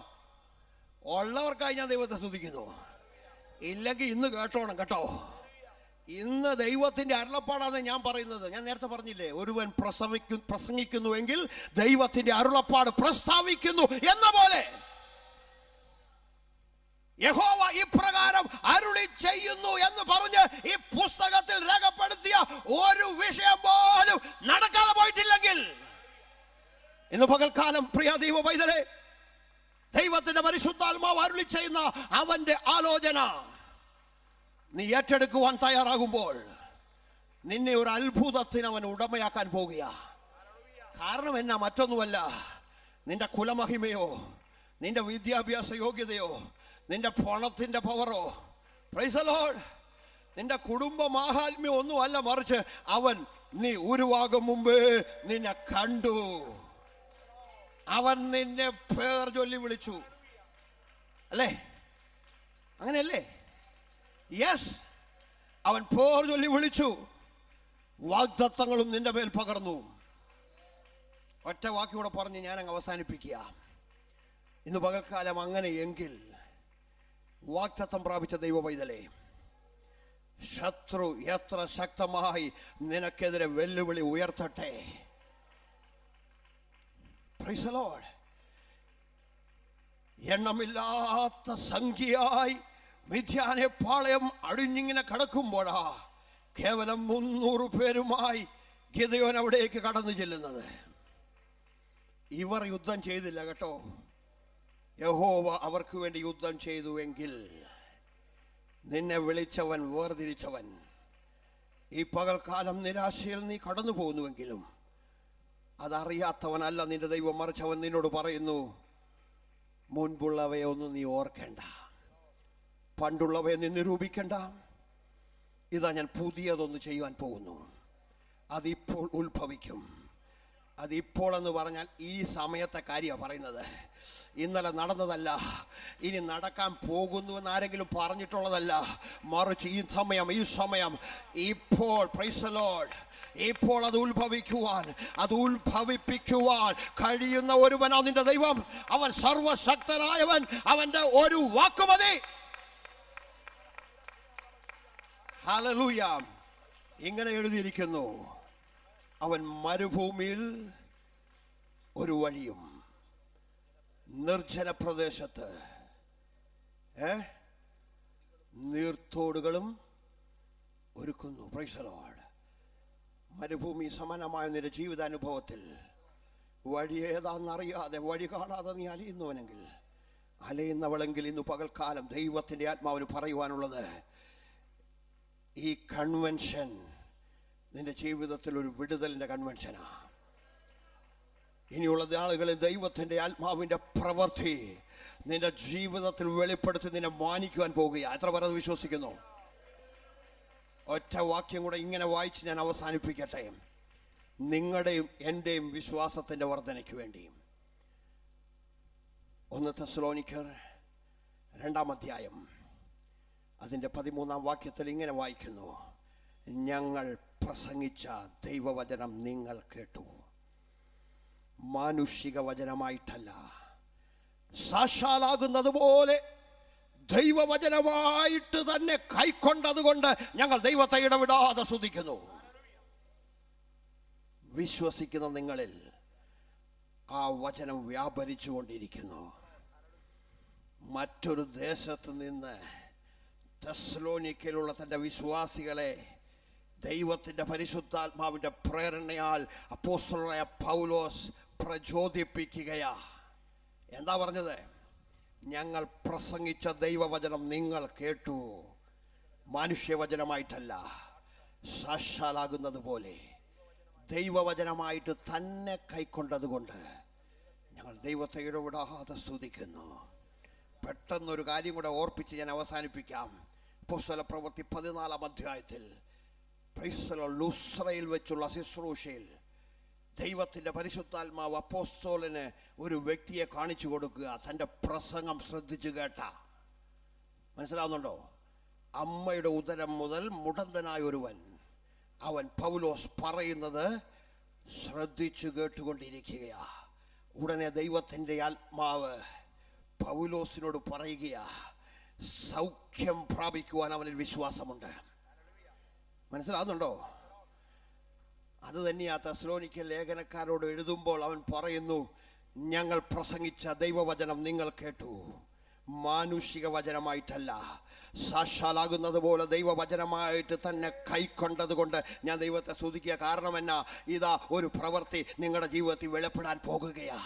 ഉള്ളവർക്കായി ഞാൻ ദൈവത്തെ സ്തുതിക്കുന്നു. ഇല്ലെങ്കിൽ ഇന്ന് കേട്ടോണം കേട്ടോ. ഇന്ന് ദൈവത്തിന്റെ അരുളപ്പാടാണ് ഞാൻ പറയുന്നത്. ഞാൻ നേരത്തെ പറഞ്ഞില്ലേ, ഒരുവൻ പ്രസംഗിക്കുന്നുവെങ്കിൽ ദൈവത്തിന്റെ അരുളപ്പാട് പ്രസ്താവിക്കുന്നു എന്ന പോലെ യഹോവ ഇപ്രകാരം അരുളി ചെയ്യുന്നു എന്ന് പറഞ്ഞ് ഈ പുസ്തകത്തിൽ രേഖപ്പെടുത്തിയ ഒരു വിഷയം പോലും നടക്കാതെ പോയിട്ടില്ലെങ്കിൽ ഇന്ന് പകൽക്കാലം പ്രിയ ദൈവ പൈതലേ, ദൈവത്തിന്റെ പരിശുദ്ധാത്മാവ് അരുളി ചെയ്യുന്ന അവന്റെ ആലോചന നീ ഏറ്റെടുക്കുവാൻ തയ്യാറാകുമ്പോൾ നിന്നെ ഒരു അത്ഭുതത്തിന് അവൻ ഉടമയാക്കാൻ പോകുക. കാരണം എന്നാ, മറ്റൊന്നുമല്ല, നിന്റെ കുലമഹിമയോ നിന്റെ വിദ്യാഭ്യാസ യോഗ്യതയോ നിന്റെ പണത്തിന്റെ പവറോ, പ്രൈസ് ദി ലോർഡ്, നിന്റെ കുടുംബ മാഹാത്മ്യം ഒന്നുമല്ല, മറിച്ച് അവൻ നീ ഉരുവാകും മുമ്പേ നിന്നെ കണ്ടു. അവൻ നിന്നെ പേർ ചൊല്ലി വിളിച്ചു, അല്ലേ? അങ്ങനെയല്ലേ? യെസ്, അവൻ പേർ ചൊല്ലി വിളിച്ചു. വാഗ്ദത്തങ്ങളും നിന്റെ മേൽ പകർന്നു. ഒറ്റ വാക്കിലൂടെ പറഞ്ഞ് ഞാൻ അങ്ങ് അവസാനിപ്പിക്കുക. ഇന്ന് പകൽക്കാലം അങ്ങനെയെങ്കിൽ വാഗ്ദത്തം പ്രാപിച്ച ദൈവ പൈതലേ, ശത്രു എത്ര ശക്തമായി നിനക്കെതിരെ വെല്ലുവിളി ഉയർത്തട്ടെ, പ്രൈസ് ദി ലോർഡ്, എണ്ണമില്ലാത്ത സംഖ്യയായി മിഥ്യാനെ പാളയം അടിഞ്ഞിങ്ങനെ കടക്കുമ്പോഴാ കേവലം 300 പേരുമായി ഗിദെയോൻ അവിടേക്ക് കടന്നു ചെല്ലുന്നത്. ഇവർ യുദ്ധം ചെയ്തില്ല കേട്ടോ, യഹോവ അവർക്ക് വേണ്ടി യുദ്ധം ചെയ്തുവെങ്കിൽ നിന്നെ വിളിച്ചവൻ, വേർതിരിച്ചവൻ, ഈ പകൽക്കാലം നിരാശയിൽ നീ കടന്നു പോകുന്നുവെങ്കിലും അതറിയാത്തവനല്ല നിന്റെ ദൈവം, മറിച്ചവൻ നിന്നോട് പറയുന്നു, മുൻപുള്ളവയെ ഒന്നും നീ ഓർക്കേണ്ട, പണ്ടുള്ളവയെ നീ നിരൂപിക്കണ്ട, ഇതാ ഞാൻ പുതിയതൊന്ന് ചെയ്യുവാൻ പോകുന്നു, അതിപ്പോൾ ഉത്ഭവിക്കും. അതിപ്പോൾ എന്ന് പറഞ്ഞാൽ ഈ സമയത്തെ കാര്യമാണ് പറയുന്നത്. ഇന്നലെ നടന്നതല്ല, ഇനി നടക്കാൻ പോകുന്നുവെന്ന് ആരെങ്കിലും പറഞ്ഞിട്ടുള്ളതല്ല, മറിച്ച് ഈ സമയം ഇപ്പോൾ, പ്രൈസ് ദി ലോർഡ്, ഇപ്പോൾ അത് ഉത്ഭവിക്കുവാൻ, അത് ഉത്ഭവിപ്പിക്കുവാൻ കഴിയുന്ന ഒരുവനാണ് നിന്റെ ദൈവം. അവൻ സർവശക്തനായവൻ, അവന്റെ ഒരു വാക്കുമതി. ഹല്ലേലൂയ. ഇങ്ങനെ എഴുതിയിരിക്കുന്നു, അവൻ മരുഭൂമിയിൽ ഒരു വഴിയും നിർജ്ജന പ്രദേശത്ത് നീർത്തോടുകളും ഒരുക്കുന്നു. Price the Lord. മരുഭൂമി സമാനമായ നിന്റെ ജീവിതാനുഭവത്തിൽ വഴി ഏതാണെന്നറിയാതെ, വഴി കാണാതെ നീ അലയുന്നവനെങ്കിൽ, അലയുന്നവളെങ്കിൽ ഇന്ന് പകൽക്കാലം ദൈവത്തിൻ്റെ ആത്മാവിന് പറയുവാനുള്ളത്, ഈ കൺവെൻഷൻ നിന്റെ ജീവിതത്തിൽ ഒരു വിടുതലിൻ്റെ കൺവെൻഷനാണ്. ഇനിയുള്ള നാളുകളിൽ ദൈവത്തിൻ്റെ ആത്മാവിൻ്റെ പ്രവൃത്തി നിന്റെ ജീവിതത്തിൽ വെളിപ്പെടുത്തി നിന്നെ മാനിക്കുവാൻ പോകുക. എത്ര പേർ അത് വിശ്വസിക്കുന്നു? ഒറ്റ വാക്യം കൂടെ ഇങ്ങനെ വായിച്ച് ഞാൻ അവസാനിപ്പിക്കട്ടെ. നിങ്ങളുടെയും എൻ്റെയും വിശ്വാസത്തിൻ്റെ വർധനയ്ക്ക് വേണ്ടി 1 തെസ്സലോനിക്കർ 2-ാം അധ്യായം അതിൻ്റെ 13-ാം വാക്യത്തിൽ ഇങ്ങനെ വായിക്കുന്നു, ഞങ്ങൾ പ്രസംഗിച്ച ദൈവവചനം നിങ്ങൾ കേട്ടു, മാനുഷിക വചനമായിട്ടല്ല, സാക്ഷാലാകുന്നത് പോലെ ദൈവവചനമായിട്ട് തന്നെ കൈക്കൊണ്ടതുകൊണ്ട് ഞങ്ങൾ ദൈവത്തെ ഇടവിടാതെ സ്തുതിക്കുന്നു. വിശ്വസിക്കുന്ന നിങ്ങളിൽ ആ വചനം വ്യാപരിച്ചു കൊണ്ടിരിക്കുന്നു. മറ്റൊരു ദേശത്ത് നിന്ന് തെസ്സലോനിക്കയിലുള്ള തൻ്റെ വിശ്വാസികളെ ദൈവത്തിൻ്റെ പരിശുദ്ധാത്മാവിൻ്റെ പ്രേരണയാൽ അപ്പോസ്തലനായ പൗലോസ് പ്രചോദിപ്പിക്കുകയാ. എന്താ പറഞ്ഞത്? ഞങ്ങൾ പ്രസംഗിച്ച ദൈവവചനം നിങ്ങൾ കേട്ടു, മനുഷ്യവചനമായിട്ടല്ല, സാക്ഷാലാകുന്നത് പോലെ ദൈവവചനമായിട്ട് തന്നെ കൈക്കൊണ്ടതുകൊണ്ട് ഞങ്ങൾ ദൈവത്തെ ഇടവിടാതെ സ്തുതിക്കുന്നു. പെട്ടെന്നൊരു കാര്യം കൂടെ ഓർപ്പിച്ച് ഞാൻ അവസാനിപ്പിക്കാം. അപ്പോസ്തല പ്രവൃത്തി 14-ാം അധ്യായത്തിൽ ലുസ്രയിൽ വെച്ചുള്ള ശുശ്രൂഷയിൽ ദൈവത്തിൻ്റെ പരിശുദ്ധാത്മാവ് അപ്പോസ്തലന് ഒരു വ്യക്തിയെ കാണിച്ചു കൊടുക്കുക. തൻ്റെ പ്രസംഗം ശ്രദ്ധിച്ചു കേട്ട, മനസ്സിലാവുന്നുണ്ടോ? അമ്മയുടെ ഉദരം മുതൽ മുടന്തനായ ഒരുവൻ, അവൻ പൗലോസ് പറയുന്നത് ശ്രദ്ധിച്ചു കേട്ടുകൊണ്ടിരിക്കുകയാ. ഉടനെ ദൈവത്തിൻ്റെ ആത്മാവ് പൗലോസിനോട് പറയുകയാ, സൗഖ്യം പ്രാപിക്കുവാൻ അവനിൽ വിശ്വാസമുണ്ട്. മനസ്സിലാകുന്നുണ്ടോ? അത് തന്നെയാ തെസ്സലോനിക്ക ലേഖനക്കാരോട് എഴുതുമ്പോൾ അവൻ പറയുന്നു, ഞങ്ങൾ പ്രസംഗിച്ച ദൈവവചനം നിങ്ങൾ കേട്ടു, മാനുഷിക വചനമായിട്ടല്ല, സാക്ഷാലാകുന്നത് പോലെ ദൈവവചനമായിട്ട് തന്നെ കൈക്കൊണ്ടത് കൊണ്ട് ഞാൻ ദൈവത്തെ സ്തുതിക്കുക. കാരണം എന്നാ, ഇതാ ഒരു പ്രവൃത്തി നിങ്ങളുടെ ജീവിതത്തിൽ വെളിപ്പെടാൻ പോകുകയാ.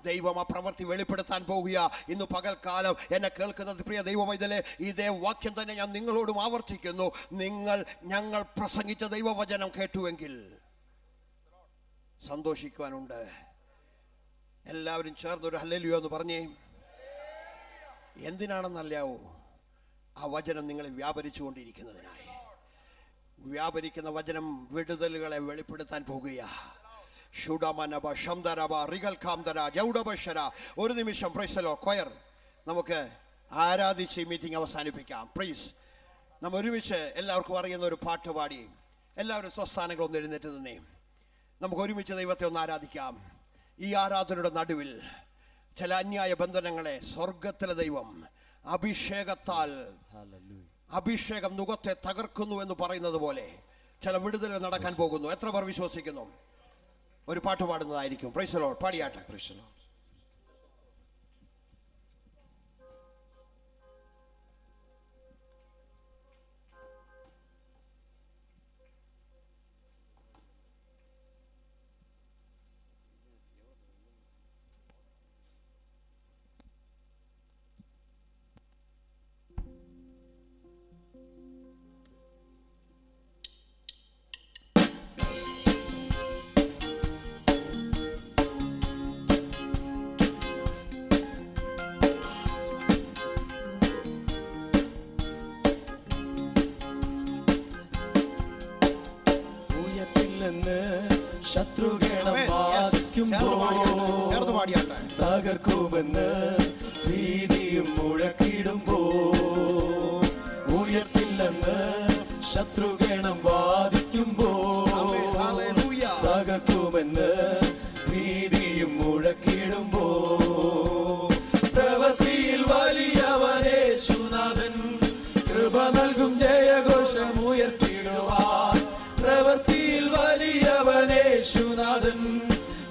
ദൈവം ആ പ്രവൃത്തി വെളിപ്പെടുത്താൻ പോകുക. ഇന്ന് പകൽക്കാലം എന്നെ കേൾക്കുന്നത് പ്രിയ ദൈവമൈതലേ, ഇതേ വാക്യം തന്നെ ഞാൻ നിങ്ങളോടും ആവർത്തിക്കുന്നു. ഞങ്ങൾ പ്രസംഗിച്ച ദൈവവചനം കേട്ടുവെങ്കിൽ സന്തോഷിക്കുവാനുണ്ട്. എല്ലാവരും ചേർന്നൊരു ഹല്ലേലൂയ എന്ന് പറഞ്ഞേ. എന്തിനാണെന്നല്ലാവോ? ആ വചനം നിങ്ങളെ വ്യാപരിച്ചുകൊണ്ടിരിക്കുന്നതിനായി. വ്യാപരിക്കുന്ന വചനം വിടുതലുകളെ വെളിപ്പെടുത്താൻ പോകുക. ഒരു നിമിഷം പ്രൈസലോ കൊയർ, നമുക്ക് ആരാധിച്ച് ഈ മീറ്റിംഗ് അവസാനിപ്പിക്കാം. പ്ലീസ്, നമ്മൾ ഒരുമിച്ച് എല്ലാവർക്കും അറിയുന്ന ഒരു പാട്ട് പാടി എല്ലാവരും സ്വസ്ഥാനങ്ങളൊന്ന് എഴുന്നേറ്റ് നിന്നേ. നമുക്ക് ഒരുമിച്ച് ദൈവത്തെ ഒന്ന് ആരാധിക്കാം. ഈ ആരാധനയുടെ നടുവിൽ ചില അന്യായ ബന്ധനങ്ങളെ സ്വർഗത്തിലെ ദൈവം അഭിഷേകം നുകത്തെ തകർക്കുന്നു എന്ന് പറയുന്നത് പോലെ ചില വിടുതലുകൾ നടക്കാൻ പോകുന്നു. എത്ര പേർ വിശ്വസിക്കുന്നു? ഒരു പാട്ട് പാടുന്നതായിരിക്കും. Praise the Lord. പാടിയാട്ടെ. ശത്രുഗണം വാദിക്കുമ്പോൾ തകർക്കുമെന്ന് ഭീതിയും മുഴക്കിടുമ്പോൾ, ഉയർത്തില്ലെന്ന് ശത്രുഗണം വാദിക്കുമ്പോൾ തകർക്കുമെന്ന് ഭീതിയും മുഴക്കിടുമ്പോൾ, പ്രവൃത്തിയിൽ വലിയവനെ യേശുനാഥൻ കൃപ നൽകും ജയഘോഷമുയർത്തിടുവാൻ. പ്രവൃത്തിയിൽ വലിയവനെ യേശുനാഥൻ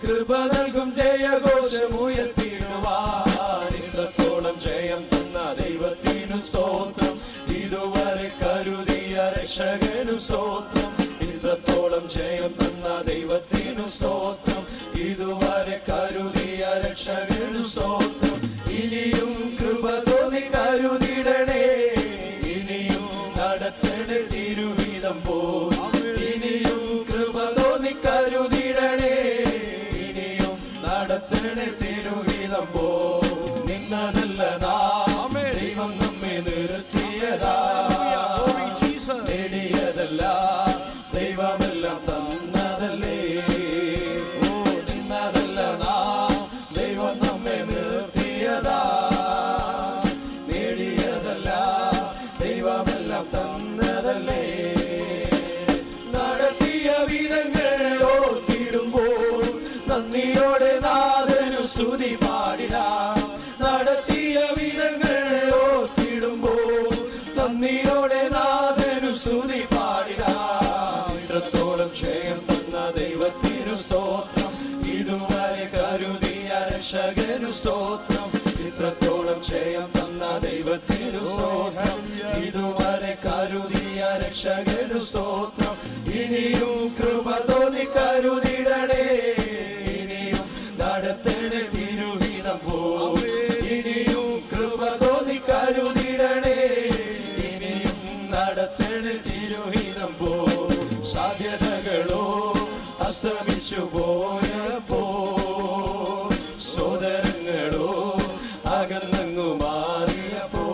കൃപ നൽകും ജയഘോഷമുയർത്തിടുവാൻ. ഇത്രത്തോളം ജയം തന്ന ദൈവത്തിനു സ്തോത്രം, ഇതുവരെ കരുതിയ രക്ഷകനു സ്തോത്രം. ഇത്രത്തോളം ജയം തന്ന ദൈവത്തിനു സ്തോത്രം, ഇതുവരെ കരുതിയ രക്ഷകനു സ്തോത്രം. ഇനിയും കൃപ തോന്നി കരുതിടണേ, ഇനിയും നടത്തണേ തിരുവിധം പോൽ. ഇനിയും കൃപ തോന്നി കരുതിടണേ, ഇനിയും നടത്തണേ തിരുവിധം പോൽ. നിന്നതല്ല നാം ദൈവം നമ്മെ നിർത്തിയതാ, നേടിയതല്ല ദൈവമെല്ലാം തന്നതല്ലേ. ഓ, നിന്നതല്ല നാം ദൈവം നമ്മെ നിർത്തിയതാ, നേടിയതല്ല ദൈവമെല്ലാം തന്നതല്ലേ. നടത്തിയ വിധങ്ങൾ ഓർത്തിടുമ്പോൾ നന്ദിയോടെ നാഥനു സ്തുതി പാടിടാം. നടത്തിയ വിധങ്ങൾ ഓർത്തിടുമ്പോൾ നന്ദിയോടെ നാഥനു സ്തുതി പാടിടാം. ഇത്രത്തോളം ജയം തന്ന ദൈവത്തിനു സ്തോത്രം, ഇതുവരെ കരുതിയ രക്ഷകനു സ്തോത്രം. ഇത്രത്തോളം ജയം തന്ന ദൈവത്തിനു സ്തോത്രം, ഇതുവരെ കരുതിയ രക്ഷകനു സ്തോത്രം. ഇനിയും കൃപ തോന്നി കരുതിടണേ, ഇനിയും നടത്തണേ തിരുവിധം പോൽ. ഇനിയും കൃപ തോന്നി കരുതിടണേ, ഇനിയും നടത്തണേ തിരുവിധം പോൽ. സാധ്യതകളോ അസ്തമിച്ചു പോയപ്പോ, സോദരങ്ങളോ അകന്നങ്ങു മാറിയപ്പോ,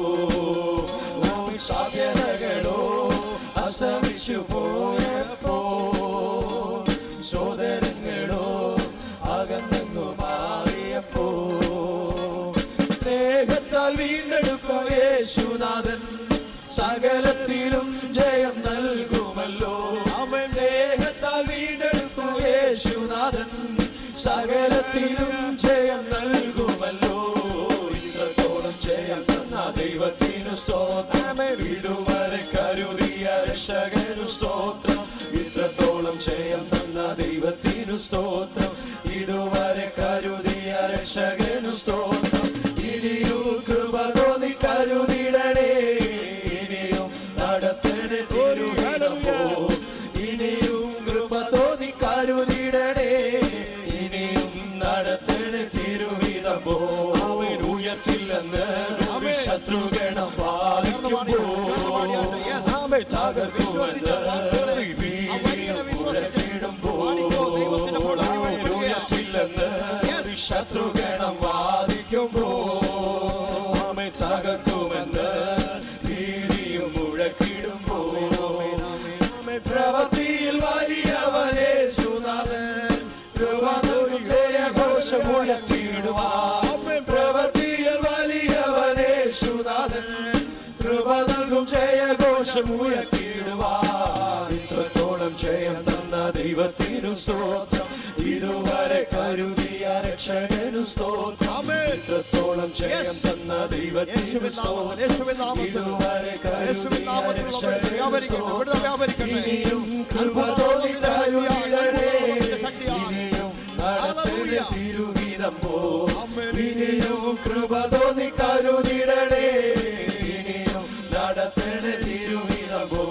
സാധ്യതകളോ അസ്തമിച്ചു പോയപ്പോ, സോദരങ്ങളോ അകന്നങ്ങു മാറിയപ്പോ, സ്നേഹത്താൽ വീണ്ടെടുക്കും യേശുനാഥൻ സകലത്തിലും ജയം നൽകുമല്ലോ. സ്നേഹത്താൽ വീണ്ടെടുക്കും യേശുനാഥൻ സകലത്തിലും ജയം നൽകുമല്ലോ. ഇത്രത്തോളം ജയം തന്ന ദൈവത്തിനു സ്തോത്രം, ഇതുവരെ കരുതിയ രക്ഷകനു സ്തോത്രം. ഉയർത്തില്ലെന്ന് ശത്രുഗണം വാദിക്കുമ്പോൾ ആമേ തകർക്കുമെന്ന് ഉയർത്തില്ലെന്ന് ശത്രുഗണം വാദിക്കുമ്പോൾ ആമേ തകർക്കുമെന്ന് ഭീതിയും മുഴക്കിടുമ്പോൾ പ്രവൃത്തിയിൽ വലിയവനെ സുനാഥൻ കൃപ നൽകും ജയഘോഷമുയർത്തിയിടുവാൻ പ്രവൃത്തിയിൽ വലിയവനെ സുനാഥൻ കൃപ നൽകും ജയഘോഷമുയർത്തിയിടുവാൻ ഇത്രത്തോളം ജയം തന്ന ദൈവത്തിനു സ്തോത്രം ഇതുവരെ കരുതിയ രക്ഷകനു സ്തോത്രം ഇത്രത്തോളം ജയം തന്ന ദൈവത്തിനു സ്തോത്രം ഇതുവരെ കരുതിയ രക്ഷകനു സ്തോത്രം ഇനിയും കൃപ തോന്നി കരുതിടണേ ഇനിയും നടത്തിയ തിരുഹിതം പോ ഇനിയും കൃപ തോന്നി കരുതിടണേ ഇനിയും നടത്തണേ തിരുഹിതം പോ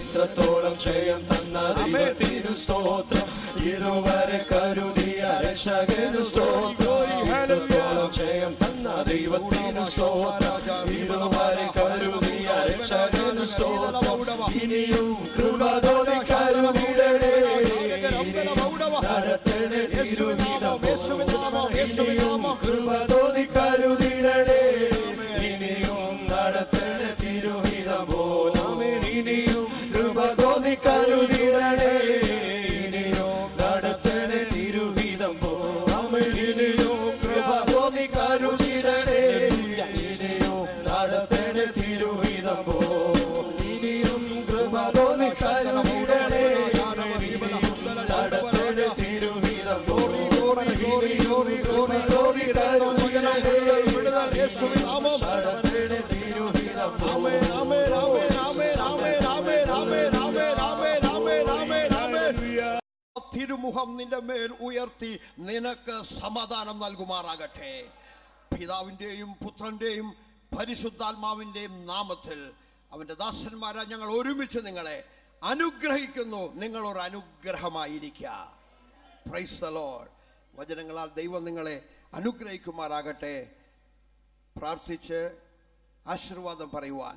ഇത്രത്തോളം ജയം തന്ന ദൈവത്തിനു സ്തോത്രം ഇതുവരെ കരുതിയ രക്ഷകനു സ്തോത്രം ഇത്രത്തോളം ജയം തന്ന ദൈവത്തിനു സ്തോത്രം ഇതുവരെ കരുതിയ രക്ഷകനു സ്തോത്രം ഇനിയും കൃപ തോന്നി കരുതിടണേ നടത്തണേ തിരുഹിതം ഇനിയും കൃപ തോന്നി കരുതിടണേ ഇനിയും നടത്തണേ തിരുഹിതം പോലാമേ ഇനിയും കൃപ തോന്നി കരുതിടണേ ഇനിയും നടത്തണേ തിരുഹിതം പോലാമേ ഇനിയും കൃപ തോന്നി കരുതിടണേ ഇനിയും നടത്തണേ തിരുഹിതം പോ ഇനിയും കൃപ തോന്നി കരുതിടണേ നടത്തണേ തിരുഹിതം പോ തിരുമുഖം നിന്റെ മേൽ ഉയർത്തി നിനക്ക് സമാധാനം നൽകുമാറാകട്ടെ. പിതാവിൻ്റെയും പുത്രൻ്റെയും പരിശുദ്ധാത്മാവിൻ്റെയും നാമത്തിൽ അവൻ്റെ ദാസന്മാരാ ഞങ്ങൾ ഒരുമിച്ച് നിങ്ങളെ അനുഗ്രഹിക്കുന്നു. നിങ്ങളൊരു അനുഗ്രഹമായിരിക്കുക. Price the Lord. വചനങ്ങളാൽ ദൈവം നിങ്ങളെ അനുഗ്രഹിക്കുമാറാകട്ടെ. പ്രാർത്ഥിച്ച് ആശീർവാദം പറയുവാൻ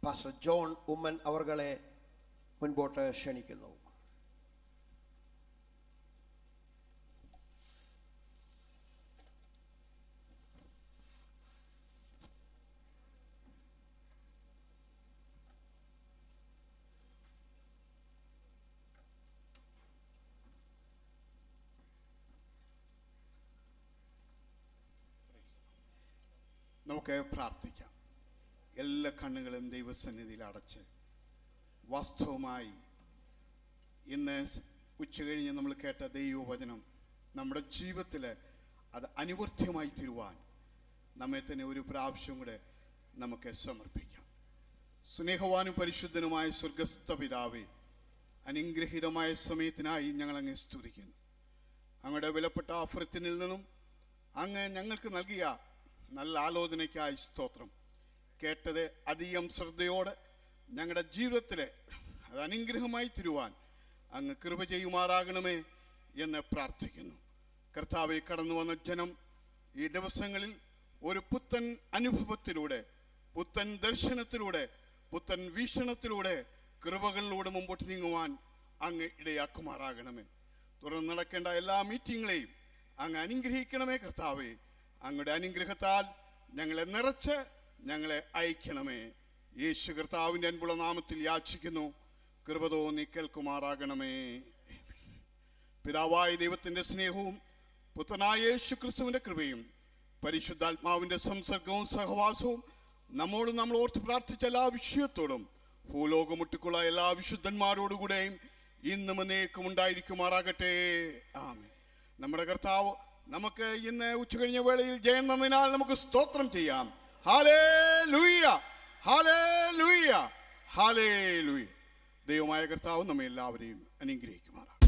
പാസ്റ്റർ ജോൺ ഉമ്മൻ അവർകളെ മുൻപോട്ട് ക്ഷണിക്കുന്നു. നമുക്ക് പ്രാർത്ഥിക്കാം. എല്ലാ കണ്ണുകളും ദൈവസന്നിധിയിൽ അടച്ച് വാസ്തവമായി ഇന്ന് ഉച്ചകഴിഞ്ഞ് നമ്മൾ കേട്ട ദൈവവചനം നമ്മുടെ ജീവിതത്തിൽ അത് അനുവർത്തിയമായി തീരുവാൻ നമ്മെ തന്നെ ഒരു പ്രാവശ്യം കൂടെ നമുക്ക് സമർപ്പിക്കാം. സ്നേഹവാനും പരിശുദ്ധനുമായ സ്വർഗസ്ഥ പിതാവേ, അനുഗ്രഹീതമായ സമയത്തിനായി ഞങ്ങളങ്ങ് സ്തുതിക്കുന്നു. അങ്ങയുടെ വിലപ്പെട്ട ഓഫറത്തിൽ നിന്നും അങ്ങ് ഞങ്ങൾക്ക് നൽകിയ നല്ല ആലോചനയ്ക്കായി സ്തോത്രം. കേട്ടത് അധികം ശ്രദ്ധയോടെ ഞങ്ങളുടെ ജീവിതത്തിൽ അത് അനുഗ്രഹമായി തീരുവാൻ അങ്ങ് കൃപ ചെയ്യുമാറാകണമേ എന്ന് പ്രാർത്ഥിക്കുന്നു. കർത്താവെ, കടന്നു വന്ന ജനം ഈ ദിവസങ്ങളിൽ ഒരു പുത്തൻ അനുഭവത്തിലൂടെ, പുത്തൻ ദർശനത്തിലൂടെ, പുത്തൻ വീക്ഷണത്തിലൂടെ, കൃപകളിലൂടെ മുമ്പോട്ട് നീങ്ങുവാൻ അങ്ങ് ഇടയാക്കുമാറാകണമേ. തുടർന്ന് നടക്കേണ്ട എല്ലാ മീറ്റിങ്ങുകളെയും അങ്ങ് അനുഗ്രഹിക്കണമേ. കർത്താവെ, അങ്ങയുടെ അനുഗ്രഹത്താൽ ഞങ്ങളെ നിറച്ച് ഞങ്ങളെ അയക്കണമേ. യേശു കർത്താവിൻ്റെ അൻപുള്ള നാമത്തിൽ യാചിക്കുന്നു. കൃപ തോന്നി കേൾക്കുമാറാകണമേ. പിതാവായ ദൈവത്തിൻ്റെ സ്നേഹവും പുത്രനായ യേശു ക്രിസ്തുവിൻ്റെ കൃപയും പരിശുദ്ധാത്മാവിൻ്റെ സംസർഗവും സഹവാസവും നമ്മോട് നമ്മൾ ഓർത്ത് പ്രാർത്ഥിച്ച എല്ലാ വിഷയത്തോടും ഭൂലോകമുട്ടിക്കുള്ള എല്ലാ വിശുദ്ധന്മാരോടുകൂടെയും ഇന്നും എന്നേക്കും ഉണ്ടായിരിക്കുമാറാകട്ടെ. ആമേൻ. നമ്മുടെ കർത്താവ് നമുക്ക് ഇന്ന് ഉച്ചകഴിഞ്ഞ വേളയിൽ ജയം തന്നതിനാൽ നമുക്ക് സ്തോത്രം ചെയ്യാം. Hallelujah, hallelujah, hallelujah. ദൈവമായ കർത്താവ് നമ്മെ എല്ലാവരെയും അനുഗ്രഹിക്കുമാറാകട്ടെ.